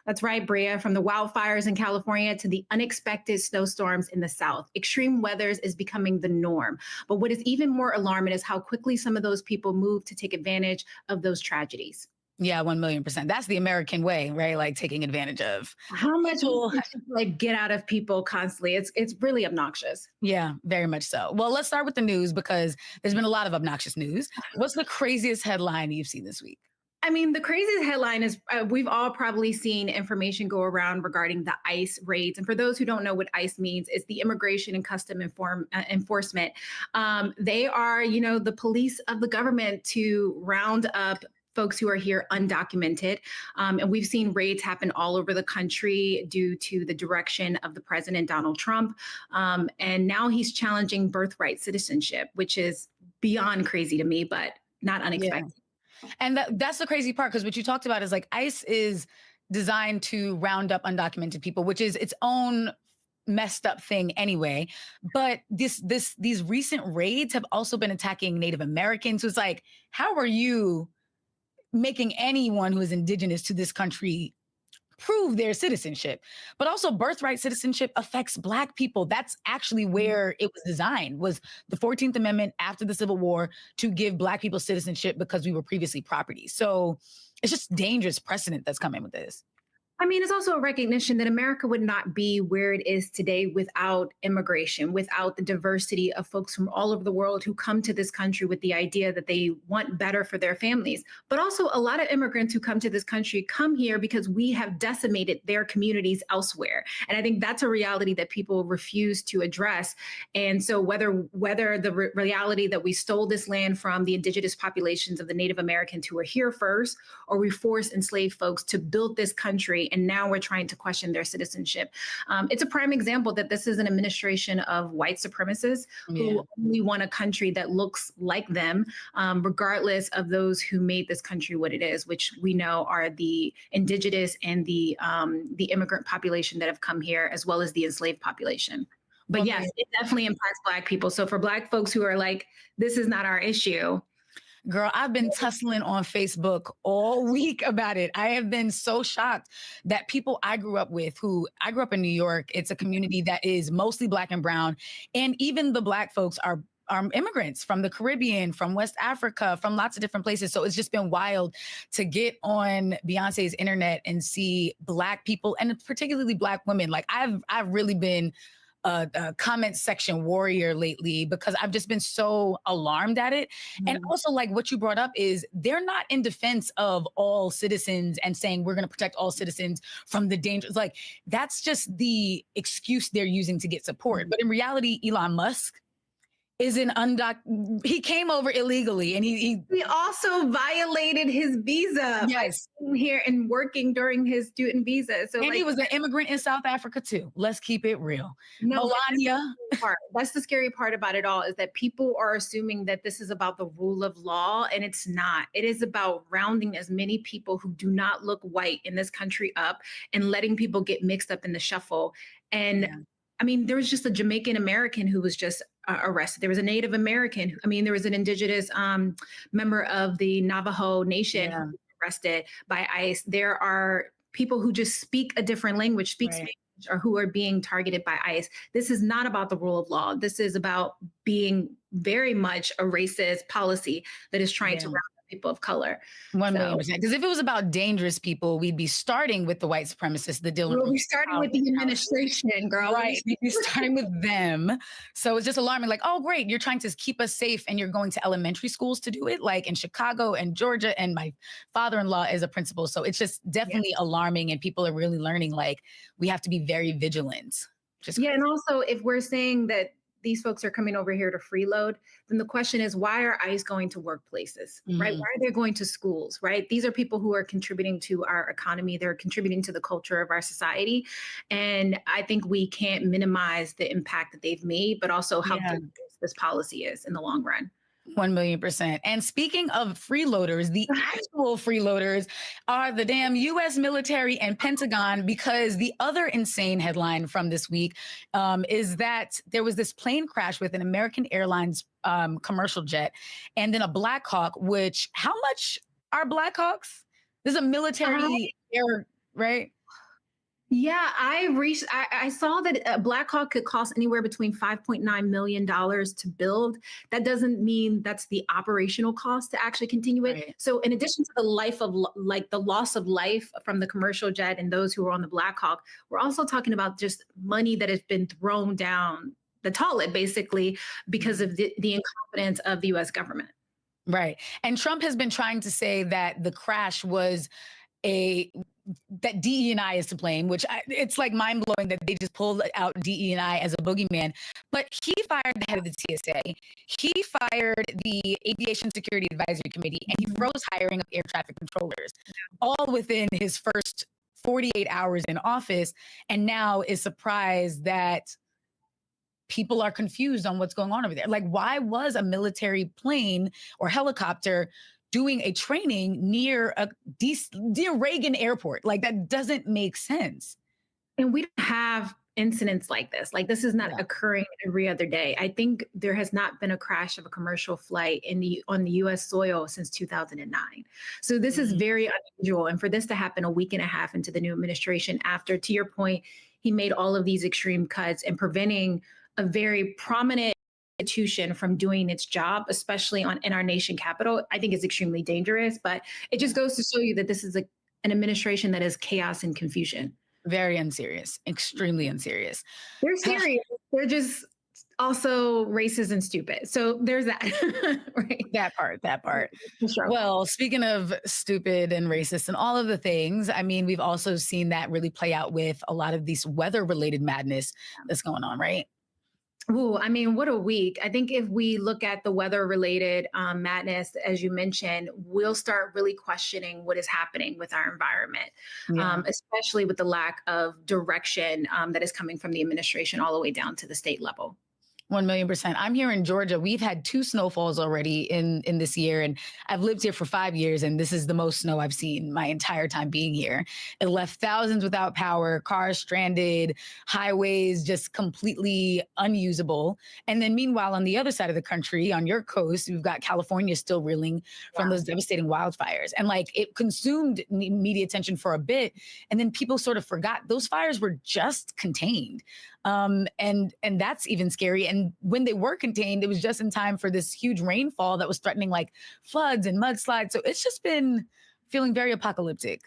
[SPEAKER 9] That's right, Bria. From the wildfires in California to the unexpected snowstorms in the South, extreme weathers is becoming the norm. But what is even more alarming is how quickly some of those people move to take advantage of those tragedies.
[SPEAKER 14] Yeah, 1,000,000%. That's the American way, right? Like taking advantage of.
[SPEAKER 9] How much like get out of people constantly? It's really obnoxious.
[SPEAKER 14] Yeah, very much so. Well, let's start with the news because there's been a lot of obnoxious news. What's the craziest headline you've seen this week?
[SPEAKER 9] I mean, the craziest headline is we've all probably seen information go around regarding the ICE raids. And for those who don't know what ICE means, it's the Immigration and Customs Enforcement. They are, the police of the government to round up folks who are here undocumented. And we've seen raids happen all over the country due to the direction of the president, Donald Trump. And now he's challenging birthright citizenship, which is beyond crazy to me, but not unexpected.
[SPEAKER 14] Yeah. And that's the crazy part, because what you talked about is like ICE is designed to round up undocumented people, which is its own messed up thing anyway. But these recent raids have also been attacking Native Americans. So it's like, how are you making anyone who is indigenous to this country prove their citizenship? But also birthright citizenship affects Black people. That's actually where it was designed, was the 14th Amendment after the Civil War to give Black people citizenship because we were previously property. So it's just dangerous precedent that's coming with this.
[SPEAKER 9] I mean, it's also a recognition that America would not be where it is today without immigration, without the diversity of folks from all over the world who come to this country with the idea that they want better for their families. But also a lot of immigrants who come to this country come here because we have decimated their communities elsewhere. And I think that's a reality that people refuse to address. And so whether the reality that we stole this land from the indigenous populations of the Native Americans who were here first, or we forced enslaved folks to build this country, and now we're trying to question their citizenship. It's a prime example that this is an administration of white supremacists who only want a country that looks like them, regardless of those who made this country what it is, which we know are the indigenous and the immigrant population that have come here, as well as the enslaved population. But yes, it definitely impacts Black people. So for Black folks who are like, this is not our issue,
[SPEAKER 14] girl, I've been tussling on Facebook all week about it. I have been so shocked that people I grew up with, I grew up in New York. It's a community that is mostly Black and brown. And even the Black folks are immigrants from the Caribbean, from West Africa, from lots of different places. So it's just been wild to get on Beyonce's internet and see Black people, and particularly Black women. Like I've really been a comment section warrior lately because I've just been so alarmed at it. Mm-hmm. And also, like what you brought up is they're not in defense of all citizens and saying we're going to protect all citizens from the dangers. Like that's just the excuse they're using to get support. But in reality, Elon Musk is he came over illegally, and he
[SPEAKER 9] also violated his visa.
[SPEAKER 14] Yes,
[SPEAKER 9] by being here and working during his student visa. So,
[SPEAKER 14] and he was an immigrant in South Africa too. Let's keep it real.
[SPEAKER 9] No,
[SPEAKER 14] Melania.
[SPEAKER 9] That's the scary part about it all, is that people are assuming that this is about the rule of law, and it's not. It is about rounding as many people who do not look white in this country up and letting people get mixed up in the shuffle. And I mean, there was just a Jamaican American who was just arrested. There was a Native American. There was an indigenous member of the Navajo Nation who was arrested by ICE. There are people who just speak a different language, speak Spanish, or who are being targeted by ICE. This is not about the rule of law. This is about being very much a racist policy that is trying to round up people of color.
[SPEAKER 14] 1,000,000%. Because if it was about dangerous people, we'd be starting with the white supremacists, the Dylan.
[SPEAKER 9] We'll be starting with the administration, girl.
[SPEAKER 14] Right. We'd be starting with them. So it's just alarming. Like, oh, great, you're trying to keep us safe and you're going to elementary schools to do it, like in Chicago and Georgia. And my father-in-law is a principal. So it's just definitely alarming. And people are really learning, like, we have to be very vigilant.
[SPEAKER 9] And also if we're saying that these folks are coming over here to freeload, then the question is, why are ICE going to workplaces, right? Why are they going to schools, right? These are people who are contributing to our economy. They're contributing to the culture of our society. And I think we can't minimize the impact that they've made, but also how good this policy is in the long run.
[SPEAKER 14] 1,000,000%. And speaking of freeloaders, the actual freeloaders are the damn U.S. military and Pentagon, because the other insane headline from this week is that there was this plane crash with an American Airlines commercial jet and then a Black Hawk, which, how much are Black Hawks? This is a military air, right?
[SPEAKER 9] Yeah, I saw that a Black Hawk could cost anywhere between $5.9 million to build. That doesn't mean that's the operational cost to actually continue it. Right. So in addition to the loss of life from the commercial jet and those who were on the Black Hawk, we're also talking about just money that has been thrown down the toilet, basically, because of the incompetence of the U.S. government.
[SPEAKER 14] Right. And Trump has been trying to say that the crash was that DE&I is to blame, which it's like mind blowing that they just pulled out DE&I as a boogeyman. But he fired the head of the TSA. He fired the Aviation Security Advisory Committee, and he froze hiring of air traffic controllers, all within his first 48 hours in office. And now is surprised that people are confused on what's going on over there. Like, why was a military plane or helicopter doing a training near Reagan Airport? Like, that doesn't make sense.
[SPEAKER 9] And we don't have incidents like this. Like, this is not occurring every other day. I think there has not been a crash of a commercial flight on the U.S. soil since 2009. So this is very unusual. And for this to happen a week and a half into the new administration after, to your point, he made all of these extreme cuts and preventing a very prominent institution from doing its job, especially in our nation capital, I think is extremely dangerous. But it just goes to show you that this is an administration that is chaos and confusion.
[SPEAKER 14] Very unserious, extremely unserious.
[SPEAKER 9] They're serious. They're just also racist and stupid. So there's that. Right?
[SPEAKER 14] That part.
[SPEAKER 9] Sure.
[SPEAKER 14] Well, speaking of stupid and racist and all of the things, I mean, we've also seen that really play out with a lot of these weather-related madness that's going on, right?
[SPEAKER 9] Ooh, I mean, what a week. I think if we look at the weather-related madness, as you mentioned, we'll start really questioning what is happening with our environment, especially with the lack of direction that is coming from the administration all the way down to the state level.
[SPEAKER 14] 1,000,000%. I'm here in Georgia. We've had 2 snowfalls already in this year, and I've lived here for 5 years, and this is the most snow I've seen my entire time being here. It left thousands without power, cars stranded, highways just completely unusable. And then meanwhile, on the other side of the country, on your coast, we've got California still reeling from those devastating wildfires. And like, it consumed media attention for a bit, and then people sort of forgot those fires were just contained. And that's even scary. And when they were contained, it was just in time for this huge rainfall that was threatening like floods and mudslides. So it's just been feeling very apocalyptic.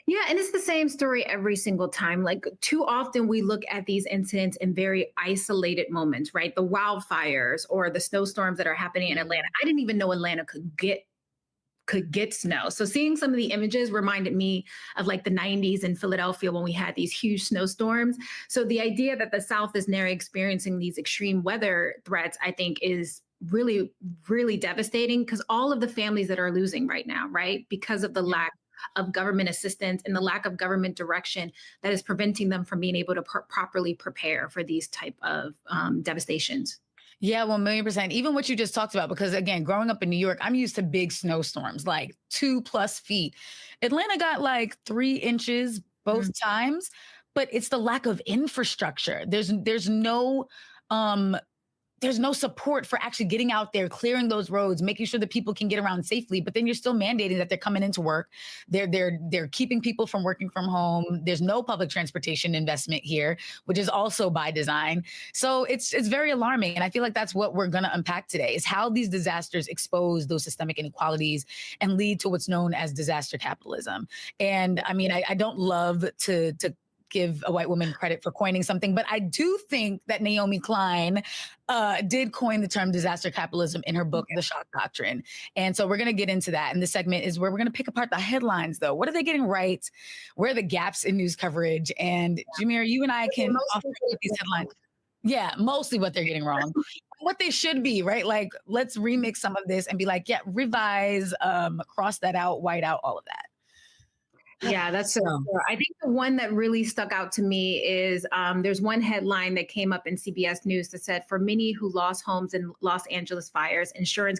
[SPEAKER 9] Yeah, and it's the same story every single time. Like, too often we look at these incidents in very isolated moments, right? The wildfires or the snowstorms that are happening in Atlanta. I didn't even know Atlanta could get snow. So seeing some of the images reminded me of like the 90s in Philadelphia when we had these huge snowstorms. So the idea that the South is now experiencing these extreme weather threats, I think is really, really devastating, because all of the families that are losing right now, right, because of the lack of government assistance and the lack of government direction that is preventing them from being able to properly prepare for these type of devastations.
[SPEAKER 14] Yeah, 1,000,000%. Even what you just talked about, because again, growing up in New York, I'm used to big snowstorms, like 2+ feet. Atlanta got like 3 inches both times, but it's the lack of infrastructure. There's no there's no support for actually getting out there, clearing those roads, making sure that people can get around safely. But then you're still mandating that they're coming into work. They're keeping people from working from home. There's no public transportation investment here, which is also by design. So it's very alarming. And I feel like that's what we're going to unpack today, is how these disasters expose those systemic inequalities and lead to what's known as disaster capitalism. And I mean, I don't love to give a white woman credit for coining something, but I do think that Naomi Klein did coin the term disaster capitalism in her book, The Shock Doctrine. And so we're going to get into that. And this segment is where we're going to pick apart the headlines, though. What are they getting right? Where are the gaps in news coverage? And Jameer, you and I can offer these headlines. Yeah, mostly what they're getting wrong. What they should be, right? Like, let's remix some of this and be like, yeah, revise, cross that out, white out, all of that.
[SPEAKER 9] Yeah, that's so true. I think the one that really stuck out to me is there's one headline that came up in CBS News that said, for many who lost homes in Los Angeles fires, insurance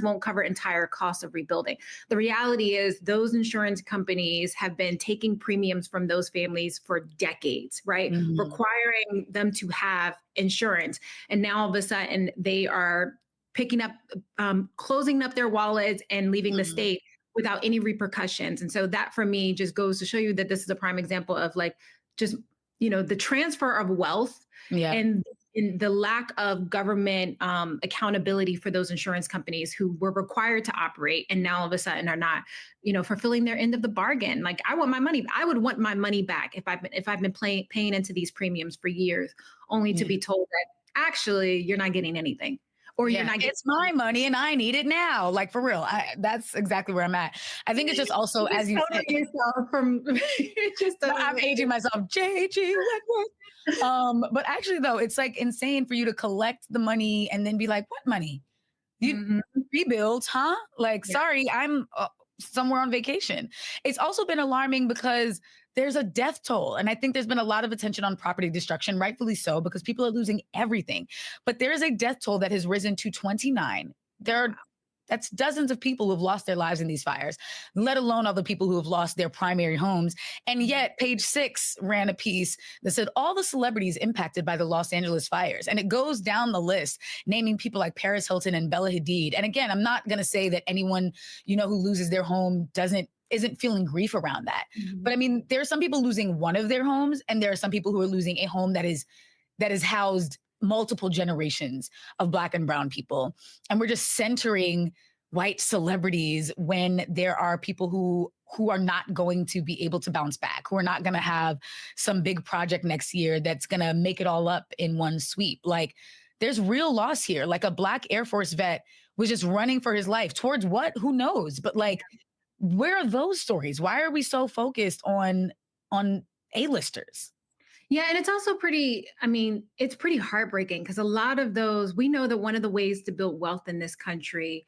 [SPEAKER 9] won't cover entire costs of rebuilding. The reality is those insurance companies have been taking premiums from those families for decades, right? Mm-hmm. Requiring them to have insurance. And now all of a sudden they are picking up, closing up their wallets and leaving the state without any repercussions. And so that for me just goes to show you that this is a prime example of like, just, you know, the transfer of wealth and the lack of government accountability for those insurance companies who were required to operate and now all of a sudden are not, you know, fulfilling their end of the bargain. Like I want my money. I would want my money back if I've been paying into these premiums for years, only to be told that actually you're not getting anything. Or you're not getting
[SPEAKER 14] it's my money and I need it now. Like for real. That's exactly where I'm at. I think it's just also as you said,
[SPEAKER 9] yourself from
[SPEAKER 14] I'm aging myself. JG. But actually though, it's like insane for you to collect the money and then be like, what money? You rebuild, huh? Like, sorry, I'm somewhere on vacation. It's also been alarming because there's a death toll. And I think there's been a lot of attention on property destruction, rightfully so, because people are losing everything. But there is a death toll that has risen to 29. That's dozens of people who have lost their lives in these fires, let alone all the people who have lost their primary homes. And yet Page 6 ran a piece that said all the celebrities impacted by the Los Angeles fires. And it goes down the list, naming people like Paris Hilton and Bella Hadid. And again, I'm not going to say that anyone, you know, who loses their home isn't feeling grief around that. Mm-hmm. But I mean, there are some people losing one of their homes, and there are some people who are losing a home that is housed multiple generations of Black and brown people. And we're just centering white celebrities when there are people who are not going to be able to bounce back, who are not going to have some big project next year that's going to make it all up in one sweep. Like, there's real loss here. Like, a Black Air Force vet was just running for his life. Towards what? Who knows? But like, where are those stories? Why are we so focused on A-listers?
[SPEAKER 9] Yeah, and it's also it's pretty heartbreaking because a lot of those, we know that one of the ways to build wealth in this country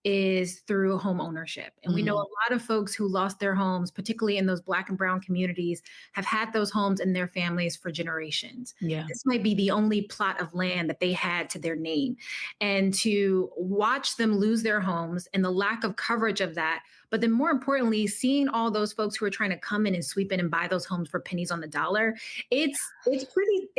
[SPEAKER 9] is through home ownership. And we know a lot of folks who lost their homes, particularly in those Black and brown communities, have had those homes in their families for generations. Yeah. This might be the only plot of land that they had to their name. And to watch them lose their homes and the lack of coverage of that, but then more importantly, seeing all those folks who are trying to come in and sweep in and buy those homes for pennies on the dollar, it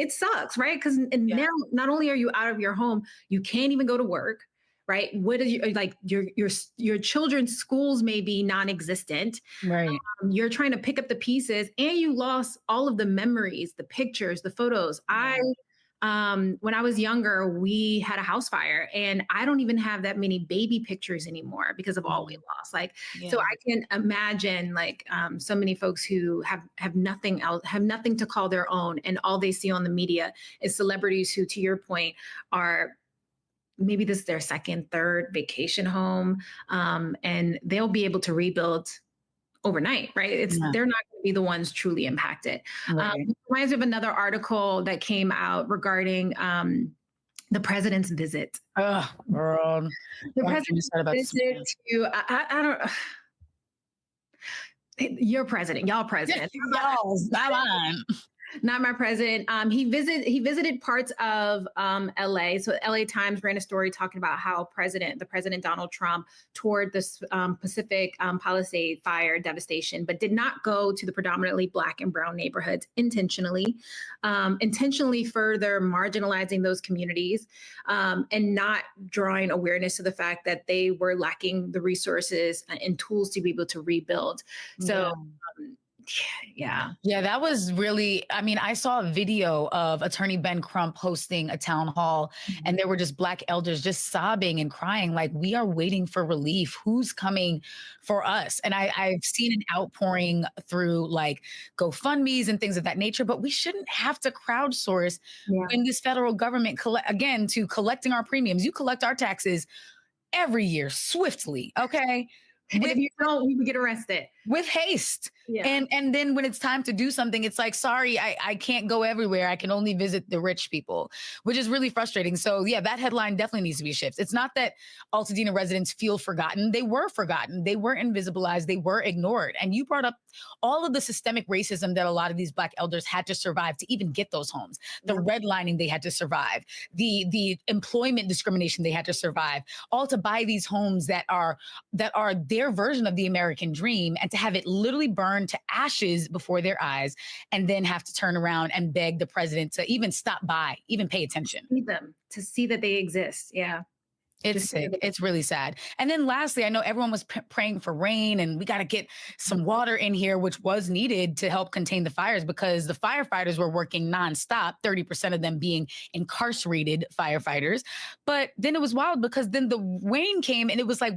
[SPEAKER 9] sucks, right? Because now not only are you out of your home, you can't even go to work. Right? What is your children's schools may be non-existent. Right. You're trying to pick up the pieces, and you lost all of the memories, the pictures, the photos. When I was younger, we had a house fire, and I don't even have that many baby pictures anymore because of all we lost. So I can imagine so many folks who have nothing else, have nothing to call their own, and all they see on the media is celebrities who, to your point, are maybe this is their second, third vacation home, and they'll be able to rebuild overnight, right? They're not going to be the ones truly impacted. Right. It reminds me of another article that came out regarding the president's visit.
[SPEAKER 14] Oh, girl.
[SPEAKER 9] The president's visit to, I don't, your president, y'all president.
[SPEAKER 14] Y'all, not mine.
[SPEAKER 9] Not my president. He visited parts of LA. So LA Times ran a story talking about how the President Donald Trump toured this Pacific Palisades fire devastation, but did not go to the predominantly Black and brown neighborhoods intentionally further marginalizing those communities and not drawing awareness to the fact that they were lacking the resources and tools to be able to rebuild. So. Yeah,
[SPEAKER 14] that was really, I mean, I saw a video of Attorney Ben Crump hosting a town hall, and there were just Black elders just sobbing and crying, like, we are waiting for relief. Who's coming for us? And I've seen an outpouring through like GoFundMe's and things of that nature, but we shouldn't have to crowdsource when this federal government, to collecting our premiums. You collect our taxes every year swiftly, okay?
[SPEAKER 9] And if you don't, we would get arrested.
[SPEAKER 14] With haste.
[SPEAKER 9] Yeah.
[SPEAKER 14] And then when it's time to do something, it's like, sorry, I can't go everywhere. I can only visit the rich people, which is really frustrating. So yeah, that headline definitely needs to be shifted. It's not that Altadena residents feel forgotten. They were forgotten. They were invisibilized. They were ignored. And you brought up all of the systemic racism that a lot of these Black elders had to survive to even get those homes, the redlining they had to survive, the employment discrimination they had to survive, all to buy these homes that are their version of the American dream, and to have it literally burn to ashes before their eyes, and then have to turn around and beg the president to even stop by, even pay attention.
[SPEAKER 9] To see that they exist. Yeah.
[SPEAKER 14] It's sick. It's really sad. And then lastly, I know everyone was praying for rain, and we got to get some water in here, which was needed to help contain the fires, because the firefighters were working nonstop, 30% of them being incarcerated firefighters. But then it was wild, because then the rain came and it was like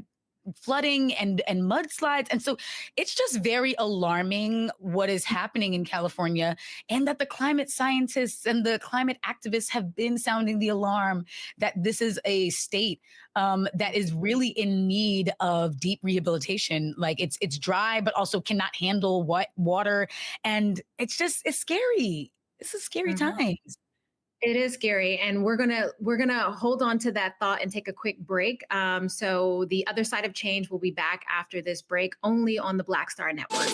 [SPEAKER 14] flooding and mudslides. And so it's just very alarming what is happening in California, and that the climate scientists and the climate activists have been sounding the alarm that this is a state that is really in need of deep rehabilitation. Like it's dry, but also cannot handle water. And it's scary. This is scary times.
[SPEAKER 9] It is scary, and we're gonna hold on to that thought and take a quick break. So the other side of change will be back after this break, only on the Black Star Network.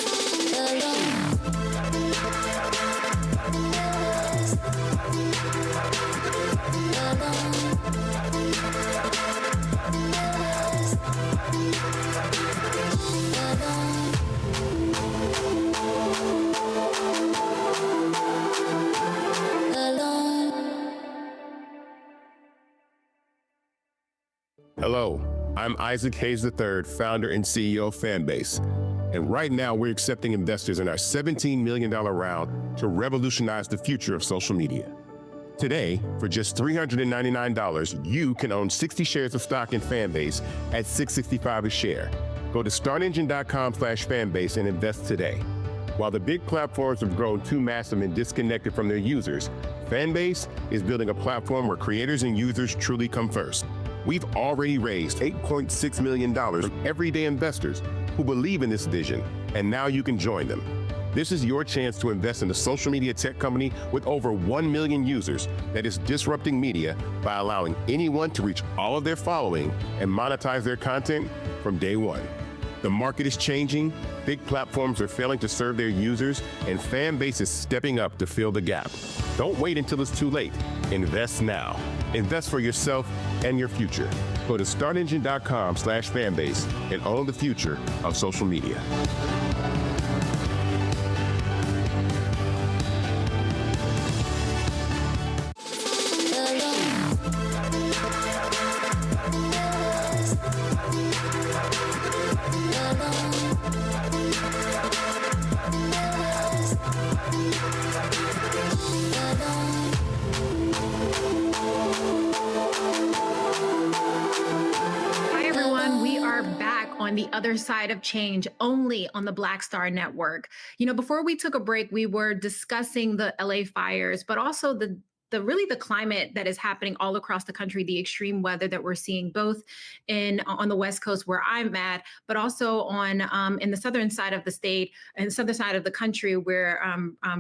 [SPEAKER 3] Hello, I'm Isaac Hayes III, founder and CEO of Fanbase. And right now we're accepting investors in our $17 million round to revolutionize the future of social media. Today, for just $399, you can own 60 shares of stock in Fanbase at $665 a share. Go to startengine.com/fanbase and invest today. While the big platforms have grown too massive and disconnected from their users, Fanbase is building a platform where creators and users truly come first. We've already raised $8.6 million from everyday investors who believe in this vision, and now you can join them. This is your chance to invest in a social media tech company with over 1 million users that is disrupting media by allowing anyone to reach all of their following and monetize their content from day one. The market is changing, big platforms are failing to serve their users, and Fanbase is stepping up to fill the gap. Don't wait until it's too late. Invest now. Invest for yourself and your future. Go to startengine.com/fanbase and own the future of social media.
[SPEAKER 9] The other side of change, only on the Black Star Network. You know, before we took a break, we were discussing the LA fires, but also the the climate that is happening all across the country, the extreme weather that we're seeing both on the West Coast where I'm at, but also on in the southern side of the state and the southern side of the country where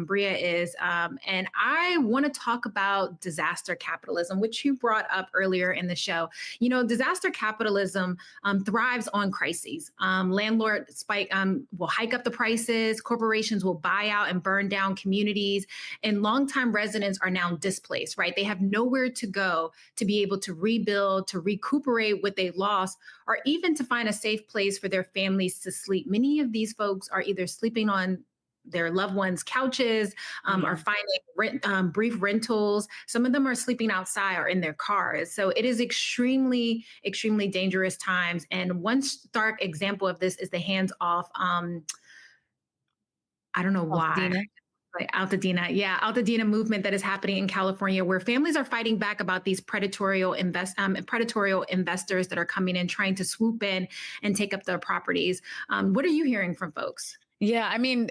[SPEAKER 9] Bria is. And I want to talk about disaster capitalism, which you brought up earlier in the show. You know, disaster capitalism thrives on crises. Landlords will hike up the prices, corporations will buy out and burn down communities, and longtime residents are now displaced, right? They have nowhere to go to be able to rebuild, to recuperate what they lost, or even to find a safe place for their families to sleep. Many of these folks are either sleeping on their loved ones' couches, are finding brief rentals. Some of them are sleeping outside or in their cars. So it is extremely, extremely dangerous times. And one stark example of this is the hands-off, I don't know why. Altadena movement that is happening in California, where families are fighting back about these predatory investors that are coming in, trying to swoop in and take up their properties. What are you hearing from folks?
[SPEAKER 14] Yeah, I mean,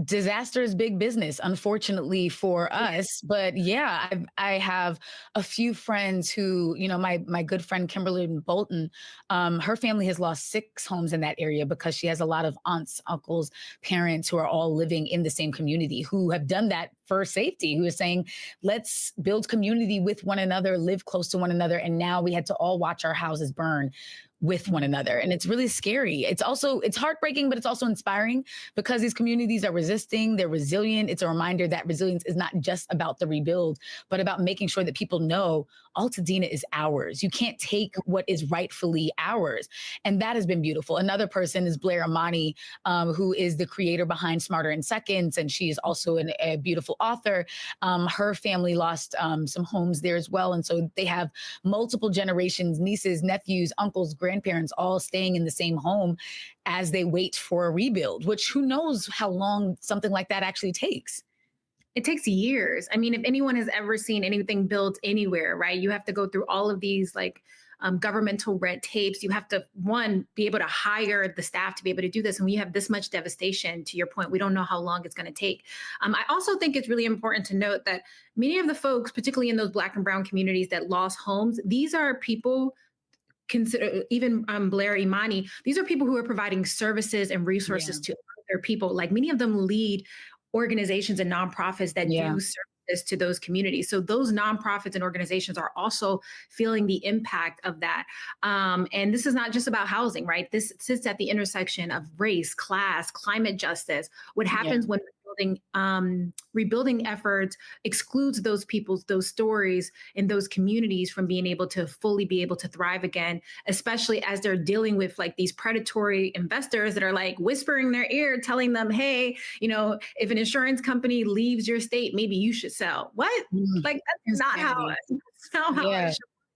[SPEAKER 14] disaster is big business, unfortunately for us. But yeah, I have a few friends who, you know, my good friend Kimberly Bolton, her family has lost 6 homes in that area because she has a lot of aunts, uncles, parents who are all living in the same community who have done that for safety, who is saying, let's build community with one another, live close to one another. And now we had to all watch our houses burn with one another. And it's really scary. It's heartbreaking, but it's also inspiring because these communities are resisting, they're resilient. It's a reminder that resilience is not just about the rebuild, but about making sure that people know Altadena is ours. You can't take what is rightfully ours. And that has been beautiful. Another person is Blair Imani, who is the creator behind Smarter in Seconds. And she is also a beautiful author. Her family lost some homes there as well. And so they have multiple generations, nieces, nephews, uncles, grandparents, all staying in the same home as they wait for a rebuild, which who knows how long something like that actually takes.
[SPEAKER 9] It takes years. I mean, if anyone has ever seen anything built anywhere, right, you have to go through all of these governmental red tapes. You have to, one, be able to hire the staff to be able to do this. And when you have this much devastation, to your point, we don't know how long it's going to take. I also think it's really important to note that many of the folks, particularly in those Black and brown communities that lost homes, these are people, consider even Blair Imani, these are people who are providing services and resources to other people. Like many of them lead organizations and nonprofits that do services to those communities. So those nonprofits and organizations are also feeling the impact of that. And this is not just about housing, right? This sits at the intersection of race, class, climate justice. What happens when rebuilding efforts excludes those people's, those stories and those communities from being able to fully be able to thrive again, especially as they're dealing with these predatory investors that are whispering in their ear, telling them, hey, you know, if an insurance company leaves your state, maybe you should sell. What? That's not how it should.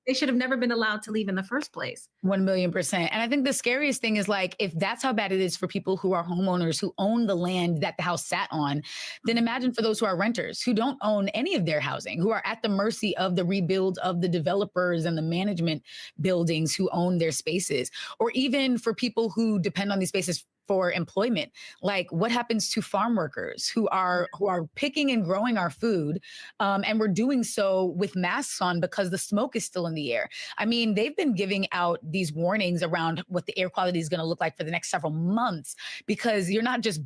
[SPEAKER 9] They should have never been allowed to leave in the first place.
[SPEAKER 14] 1,000,000%. And I think the scariest thing is if that's how bad it is for people who are homeowners who own the land that the house sat on, then imagine for those who are renters who don't own any of their housing, who are at the mercy of the rebuild of the developers and the management buildings who own their spaces, or even for people who depend on these spaces for employment. What happens to farm workers who are picking and growing our food, and we're doing so with masks on because the smoke is still in the air. I mean, they've been giving out these warnings around what the air quality is going to look like for the next several months, because you're not just,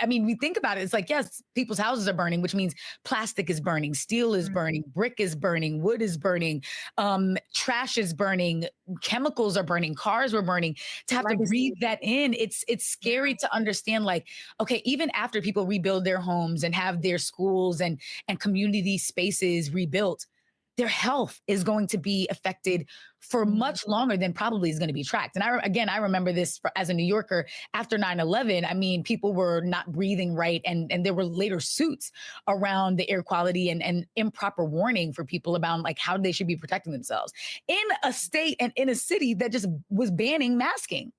[SPEAKER 14] I mean, we think about it, it's yes, people's houses are burning, which means plastic is burning, steel is burning, brick is burning, wood is burning, trash is burning, chemicals are burning, cars were burning. To have to breathe that in, it's scary to understand, okay, even after people rebuild their homes and have their schools and community spaces rebuilt, their health is going to be affected for much longer than probably is going to be tracked. And I remember this as a New Yorker after 9/11. I mean, people were not breathing right. And there were later suits around the air quality and improper warning for people about how they should be protecting themselves in a state and in a city that just was banning masking.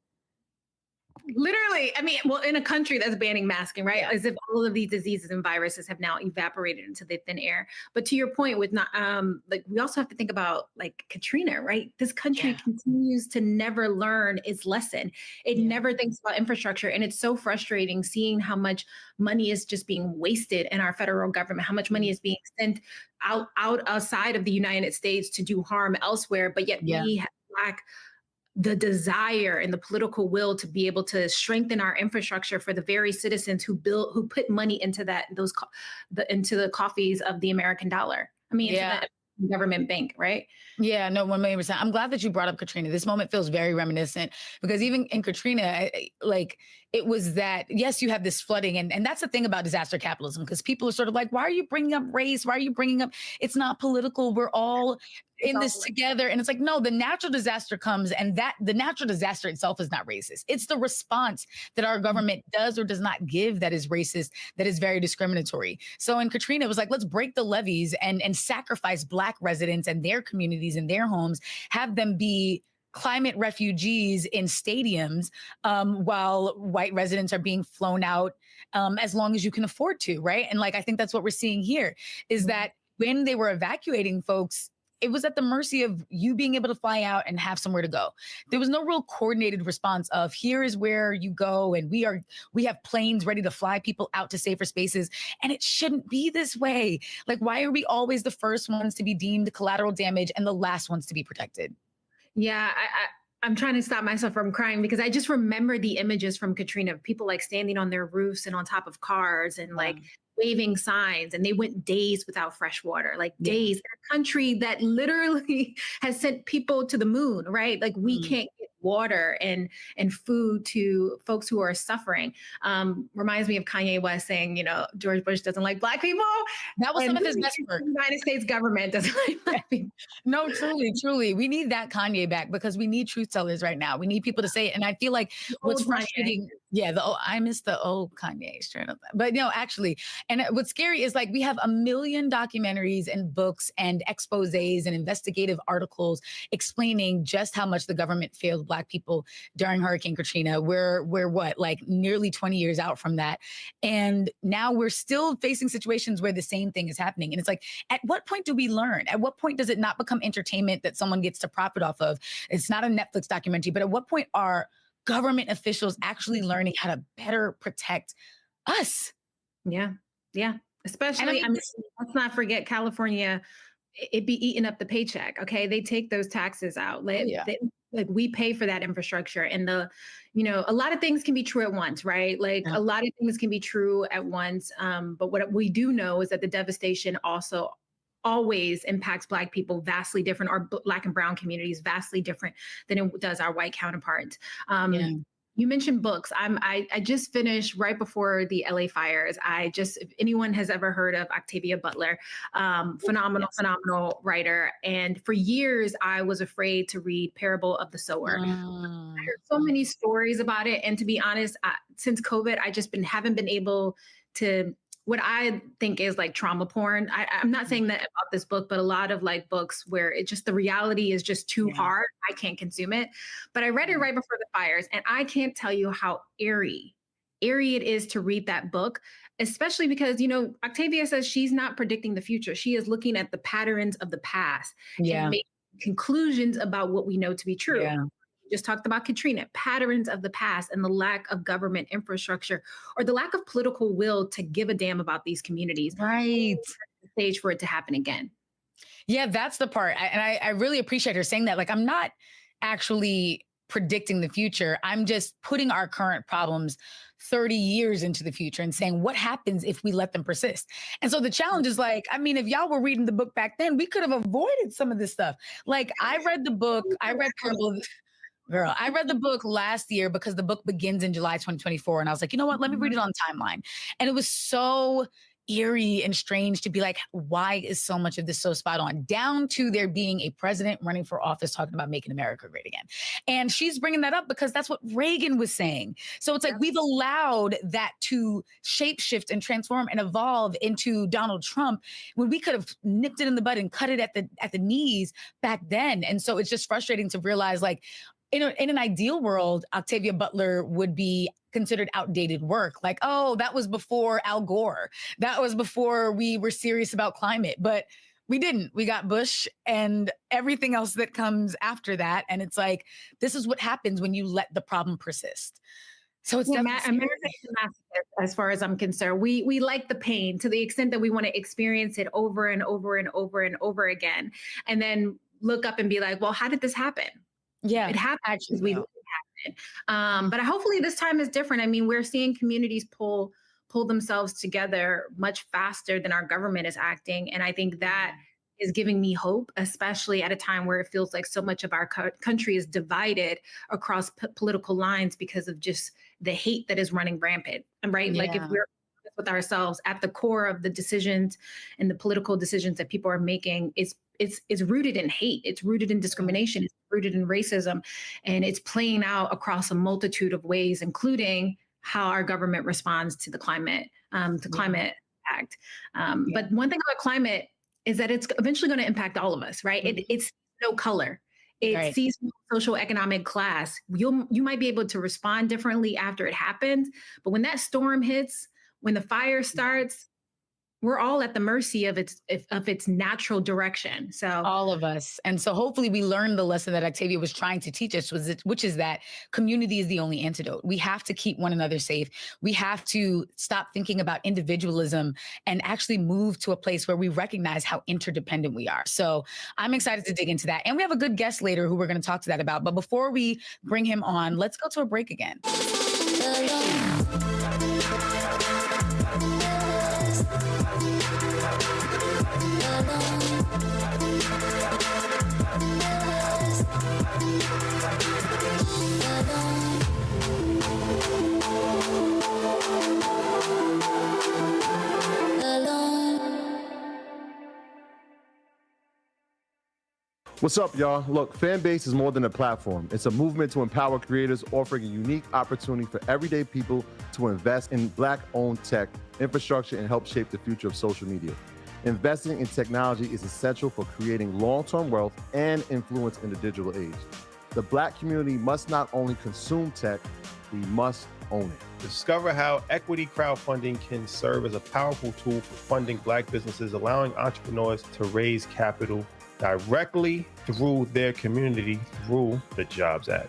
[SPEAKER 9] Literally, I mean, well, in a country that's banning masking, right? As if all of these diseases and viruses have now evaporated into the thin air. But to your point with not, like, we also have to think about like Katrina, right? This country continues to never learn its lesson. It never thinks about infrastructure. And it's so frustrating seeing how much money is just being wasted in our federal government, how much money is being sent outside of the United States to do harm elsewhere. But yet we lack the desire and the political will to be able to strengthen our infrastructure for the very citizens who put money into into the coffers of the American dollar. I mean, into the government bank, right?
[SPEAKER 14] Yeah, no, 1,000,000%. I'm glad that you brought up Katrina. This moment feels very reminiscent because even in Katrina, like it was that, yes, you have this flooding. And that's the thing about disaster capitalism, because people are sort of like, why are you bringing up race? Why are you bringing up, it's not political. We're all in this together. And it's like, no, the natural disaster comes, and that the natural disaster itself is not racist. It's the response that our government does or does not give that is racist, that is very discriminatory. So in Katrina, it was like, let's break the levees and sacrifice Black residents and their communities and their homes, have them be climate refugees in stadiums while white residents are being flown out as long as you can afford to, right? And like, I think that's what we're seeing here is that when they were evacuating folks, it was at the mercy of you being able to fly out and have somewhere to go. There was no real coordinated response of here is where you go. And we have planes ready to fly people out to safer spaces. And it shouldn't be this way. Like, why are we always the first ones to be deemed collateral damage and the last ones to be protected?
[SPEAKER 9] Yeah, I'm trying to stop myself from crying because I just remember the images from Katrina of people like standing on their roofs and on top of cars and like waving signs, and they went days without fresh water, like days. In a country that literally has sent people to the moon, right? Like we can't get water and food to folks who are suffering. Reminds me of Kanye West saying, you know, George Bush doesn't like Black people.
[SPEAKER 14] That was some of his best work.
[SPEAKER 9] The United States government doesn't like Black people.
[SPEAKER 14] No, truly. We need that Kanye back because we need truth tellers right now. We need people to say it. And I feel like what's frustrating, I miss the old Kanye straight up. But no, actually, and what's scary is like we have 1 million documentaries and books and exposés and investigative articles explaining just how much the government failed Black people during Hurricane Katrina. We're what, like nearly 20 years out from that. And now we're still facing situations where the same thing is happening. And it's like, at what point do we learn? At what point does it not become entertainment that someone gets to profit off of? It's not a Netflix documentary, but at what point are government officials actually learning how to better protect us?
[SPEAKER 9] Yeah. Especially, I mean, let's not forget California, it be eating up the paycheck. Okay. They take those taxes out. Like we pay for that infrastructure, and a lot of things can be true at once, right? Like a lot of things can be true at once. But what we do know is that the devastation also always impacts Black people vastly different, or Black and brown communities vastly different than it does our white counterparts. You mentioned books. I just finished right before the LA fires. If anyone has ever heard of Octavia Butler, phenomenal writer. And for years, I was afraid to read Parable of the Sower. I heard so many stories about it. And to be honest, since COVID, I just haven't been able to, what I think is like trauma porn. I'm not saying that about this book, but a lot of like books where the reality is just too hard. I can't consume it. But I read it right before the fires, and I can't tell you how eerie it is to read that book, especially because, Octavia says she's not predicting the future. She is looking at the patterns of the past and making conclusions about what we know to be true. Yeah. Just talked about Katrina, patterns of the past and the lack of government infrastructure or the lack of political will to give a damn about these communities.
[SPEAKER 14] Right.
[SPEAKER 9] The stage for it to happen again.
[SPEAKER 14] Yeah, that's the part. I really appreciate her saying that. Like, I'm not actually predicting the future. I'm just putting our current problems 30 years into the future and saying, what happens if we let them persist? And so the challenge is like, I mean, if y'all were reading the book back then, we could have avoided some of this stuff. Like, I read the book, I read the book last year because the book begins in July 2024. And I was like, you know what? Let me read it on timeline. And it was so eerie and strange to be like, why is so much of this so spot on? Down to there being a president running for office talking about making America great again. And she's bringing that up because that's what Reagan was saying. So it's like we've allowed that to shapeshift and transform and evolve into Donald Trump when we could have nipped it in the bud and cut it at the knees back then. And so it's just frustrating to realize, like, in an ideal world, Octavia Butler would be considered outdated work. Like, oh, that was before Al Gore. That was before we were serious about climate. But we didn't. We got Bush and everything else that comes after that. And it's like, this is what happens when you let the problem persist. So it's
[SPEAKER 9] America's a masochist, as far as I'm concerned. We like the pain to the extent that we want to experience it over and over and over and over again, and then look up and be like, well, how did this happen?
[SPEAKER 14] Yeah,
[SPEAKER 9] it happened because we let it happen. But hopefully this time is different. I mean, we're seeing communities pull themselves together much faster than our government is acting, and I think that is giving me hope, especially at a time where it feels like so much of our country is divided across political lines because of just the hate that is running rampant. Right? Like if we're honest with ourselves, at the core of the decisions and the political decisions that people are making, it's rooted in hate. It's rooted in discrimination. It's rooted in racism, and it's playing out across a multitude of ways, including how our government responds to the climate impact. But one thing about climate is that it's eventually going to impact all of us, right? It's no color. It sees no social economic class. You might be able to respond differently after it happens, but when that storm hits, when the fire starts, we're all at the mercy of its natural direction. So
[SPEAKER 14] all of us. And so hopefully we learned the lesson that Octavia was trying to teach us, which is that community is the only antidote. We have to keep one another safe. We have to stop thinking about individualism and actually move to a place where we recognize how interdependent we are. So I'm excited to dig into that. And we have a good guest later who we're going to talk to that about. But before we bring him on, let's go to a break again.
[SPEAKER 15] What's up, y'all? Look, Fanbase is more than a platform. It's a movement to empower creators, offering a unique opportunity for everyday people to invest in Black-owned tech, infrastructure, and help shape the future of social media. Investing in technology is essential for creating long-term wealth and influence in the digital age. The Black community must not only consume tech, we must own it.
[SPEAKER 16] Discover how equity crowdfunding can serve as a powerful tool for funding Black businesses, allowing entrepreneurs to raise capital directly through their community through the Jobs Act.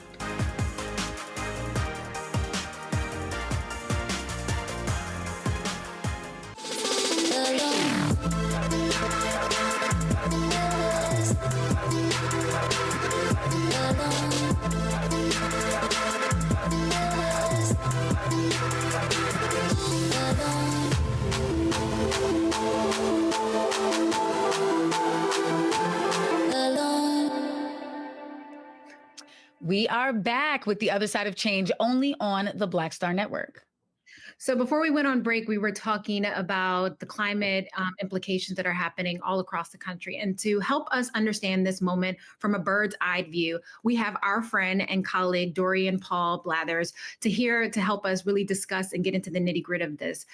[SPEAKER 14] We are back with The Other Side of Change, only on the Black Star Network.
[SPEAKER 9] So before we went on break, we were talking about the climate implications that are happening all across the country. And to help us understand this moment from a bird's eye view, we have our friend and colleague, Dorian Paul Blathers, to help us really discuss and get into the nitty gritty of this.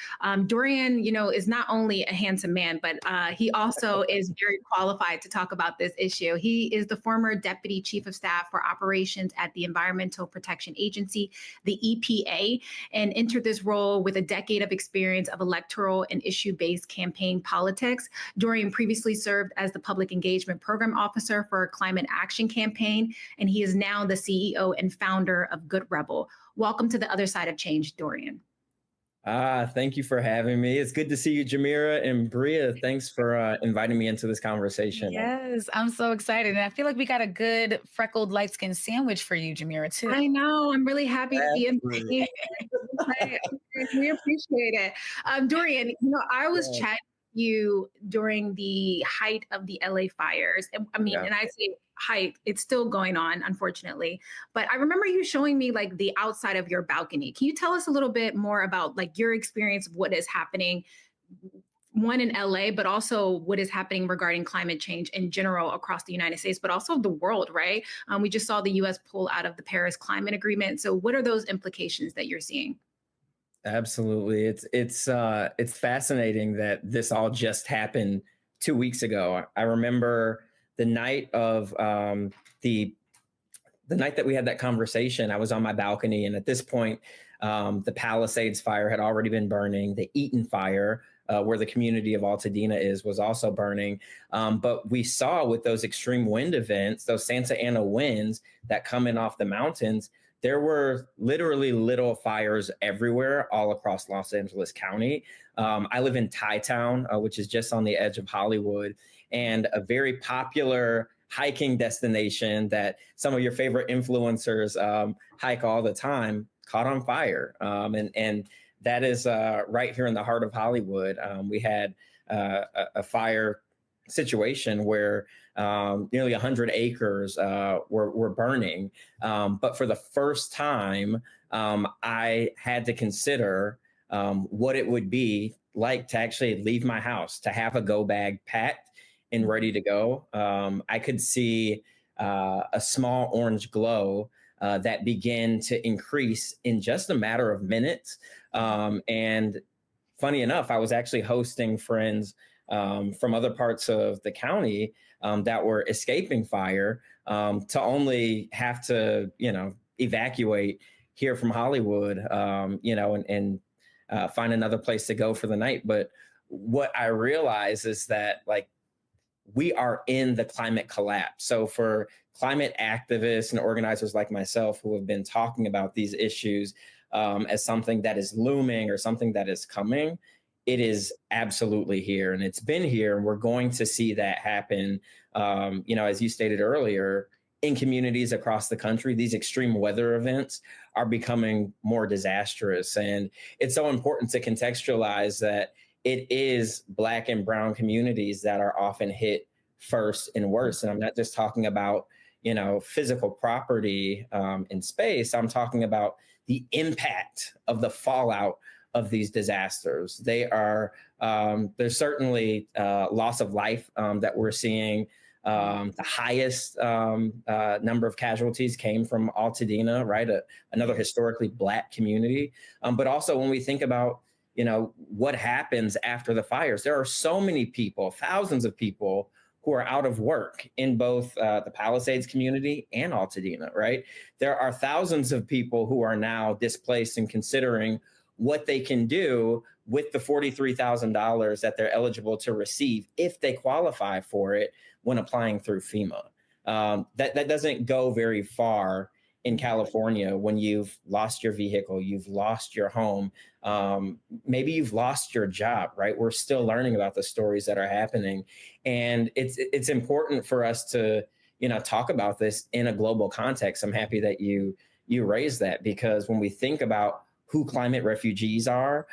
[SPEAKER 9] Dorian, is not only a handsome man, but he also is very qualified to talk about this issue. He is the former Deputy Chief of Staff for Operations at the Environmental Protection Agency, the EPA, and entered this role with a decade of experience of electoral and issue-based campaign politics. Dorian previously served as the Public Engagement Program Officer for Climate Action Campaign, and he is now the CEO and founder of Good Rebel. Welcome to The Other Side of Change, Dorian.
[SPEAKER 4] Thank you for having me. It's good to see you, Jamira, and Bria. Thanks for inviting me into this conversation.
[SPEAKER 14] Yes, I'm so excited. And I feel like we got a good freckled light-skinned sandwich for you, Jamira, too.
[SPEAKER 9] I know. I'm really happy to be in. We appreciate it. Dorian, I was chatting with you during the height of the LA fires. And I say height, it's still going on, unfortunately. But I remember you showing me like the outside of your balcony. Can you tell us a little bit more about like your experience of what is happening, one in LA, but also what is happening regarding climate change in general across the United States, but also the world, right? We just saw the US pull out of the Paris Climate Agreement. So what are those implications that you're seeing?
[SPEAKER 4] Absolutely. It's fascinating that this all just happened 2 weeks ago. I remember the night of the the night that we had that conversation, I was on my balcony, and at this point, the Palisades fire had already been burning. The Eaton fire, where the community of Altadena is, was also burning. But we saw with those extreme wind events, those Santa Ana winds that come in off the mountains, there were literally little fires everywhere all across Los Angeles County. I live in Thai Town, which is just on the edge of Hollywood, and a very popular hiking destination that some of your favorite influencers hike all the time caught on fire. And that is right here in the heart of Hollywood. We had a fire situation where nearly 100 acres were burning. But for the first time, I had to consider what it would be like to actually leave my house, to have a go bag packed and ready to go. I could see a small orange glow that began to increase in just a matter of minutes. And funny enough, I was actually hosting friends from other parts of the county that were escaping fire to only have to, evacuate here from Hollywood, and find another place to go for the night. But what I realize is that, we are in the climate collapse. So for climate activists and organizers like myself who have been talking about these issues as something that is looming or something that is coming, it is absolutely here, and it's been here, and we're going to see that happen. As you stated earlier, in communities across the country, these extreme weather events are becoming more disastrous. And it's so important to contextualize that it is Black and brown communities that are often hit first and worst. And I'm not just talking about, physical property in space. I'm talking about the impact of the fallout of these disasters. There's certainly loss of life that we're seeing. The highest number of casualties came from Altadena, right? Another historically Black community. But also when we think about, what happens after the fires, there are so many people, thousands of people who are out of work in both the Palisades community and Altadena, right? There are thousands of people who are now displaced and considering what they can do with the $43,000 that they're eligible to receive if they qualify for it when applying through FEMA. That doesn't go very far in California when you've lost your vehicle, you've lost your home, maybe you've lost your job, right? We're still learning about the stories that are happening. And it's important for us to, talk about this in a global context. I'm happy that you raised that, because when we think about who climate refugees are,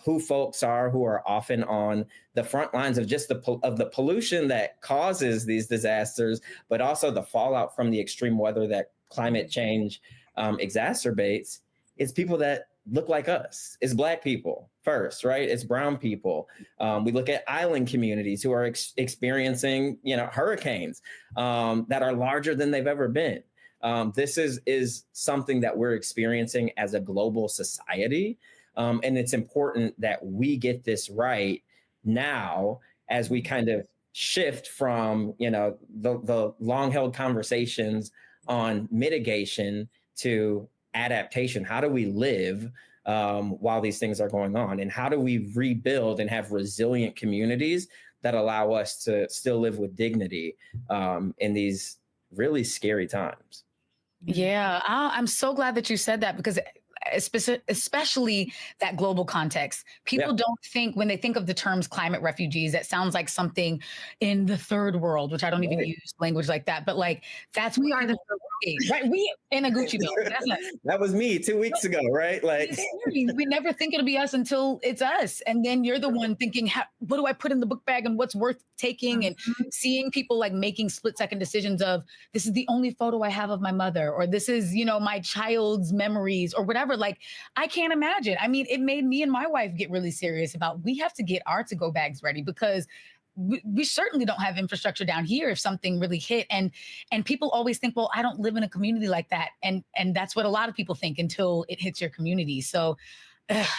[SPEAKER 4] who folks are who are often on the front lines of just the pollution that causes these disasters, but also the fallout from the extreme weather that climate change exacerbates, it's people that look like us. It's Black people first, right? It's brown people. We look at island communities who are experiencing, hurricanes that are larger than they've ever been. This is something that we're experiencing as a global society. And it's important that we get this right now as we kind of shift from, the long-held conversations on mitigation to adaptation. How do we live while these things are going on? And how do we rebuild and have resilient communities that allow us to still live with dignity in these really scary times?
[SPEAKER 14] Yeah, I'm so glad that you said that, because especially that global context. People don't think, when they think of the terms climate refugees, that sounds like something in the third world, which I don't even use language like that. But that's we are the third world, right? We in a Gucci belt.
[SPEAKER 4] That was me 2 weeks ago, right?
[SPEAKER 14] We never think it'll be us until it's us, and then you're the one thinking, what do I put in the book bag and what's worth taking? And seeing people making split-second decisions of, this is the only photo I have of my mother, or this is my child's memories, or whatever. I can't imagine. I mean, it made me and my wife get really serious about, we have to get our to-go bags ready, because we certainly don't have infrastructure down here if something really hit. And people always think, well, I don't live in a community like that. And that's what a lot of people think until it hits your community. So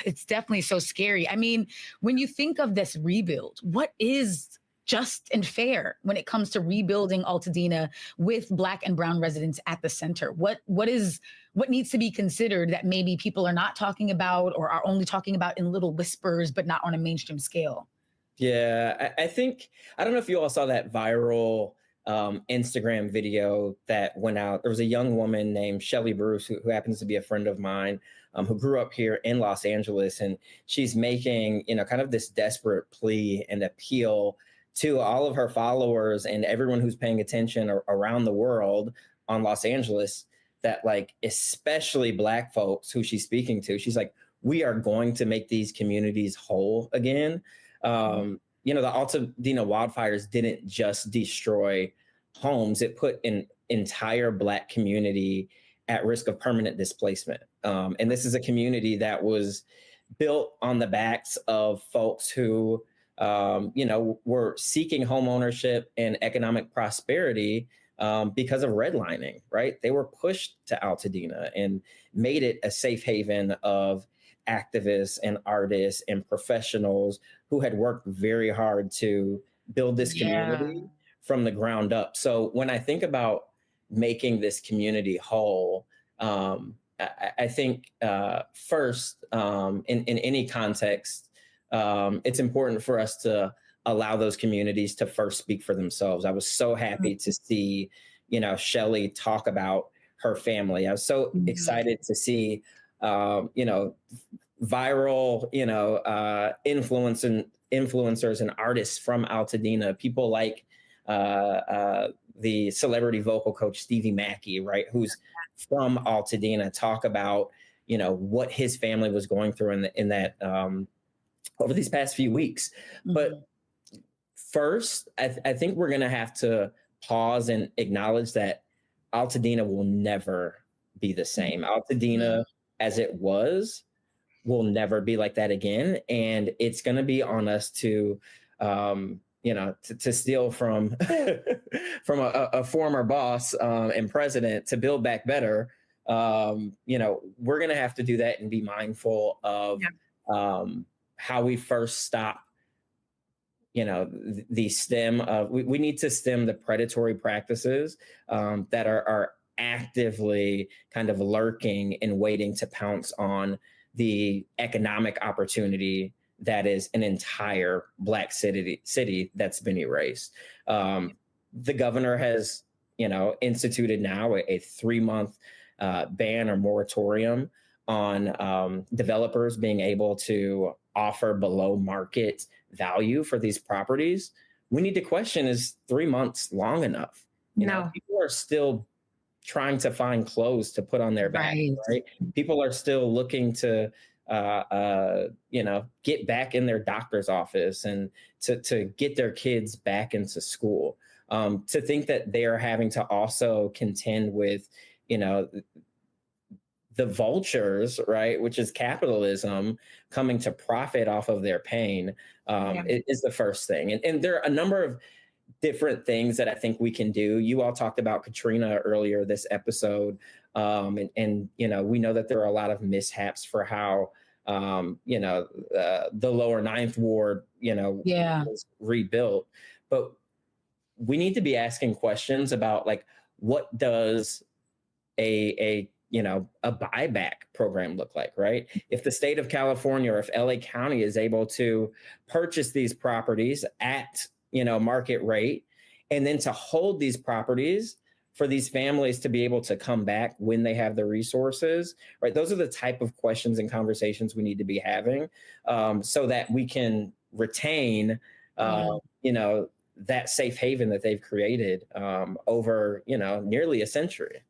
[SPEAKER 14] it's definitely so scary. I mean, when you think of this rebuild, what is just and fair when it comes to rebuilding Altadena with Black and brown residents at the center? What needs to be considered that maybe people are not talking about or are only talking about in little whispers, but not on a mainstream scale?
[SPEAKER 4] Yeah, I think, I don't know if you all saw that viral Instagram video that went out. There was a young woman named Shelly Bruce, who happens to be a friend of mine, who grew up here in Los Angeles. And she's making, kind of this desperate plea and appeal to all of her followers and everyone who's paying attention around the world on Los Angeles, that like, especially Black folks who she's speaking to, she's like, we are going to make these communities whole again. The Altadena wildfires didn't just destroy homes. It put an entire Black community at risk of permanent displacement. And this is a community that was built on the backs of folks who, were seeking home ownership and economic prosperity because of redlining, right? They were pushed to Altadena and made it a safe haven of activists and artists and professionals who had worked very hard to build this community from the ground up. So when I think about making this community whole, I think first, in any context, it's important for us to allow those communities to first speak for themselves. I was so happy to see, Shelly talk about her family. I was so excited to see viral, influencers and artists from Altadena, people like the celebrity vocal coach Stevie Mackey, right, who's from Altadena, talk about what his family was going through in that over these past few weeks. But first, I think we're going to have to pause and acknowledge that Altadena will never be the same. Altadena, as it was, will never be like that again. And it's going to be on us to, to steal from from a former boss and president to build back better. We're going to have to do that and be mindful of how we first stop, the stem of, we need to stem the predatory practices that are actively kind of lurking and waiting to pounce on the economic opportunity that is an entire Black city that's been erased. The governor has, instituted now a 3-month ban or moratorium on developers being able to offer below market value for these properties. We need to question, is 3 months long enough? People are still trying to find clothes to put on their back, right? People are still looking to, get back in their doctor's office and to get their kids back into school. To think that they are having to also contend with, the vultures, right, which is capitalism, coming to profit off of their pain, is the first thing. And there are a number of different things that I think we can do. You all talked about Katrina earlier this episode. We know that there are a lot of mishaps for how, the lower Ninth Ward, was rebuilt. But we need to be asking questions about, like, what does a buyback program look like, right? If the state of California or if LA County is able to purchase these properties at, market rate, and then to hold these properties for these families to be able to come back when they have the resources, right? Those are the type of questions and conversations we need to be having, so that we can retain, that safe haven that they've created over, nearly a century.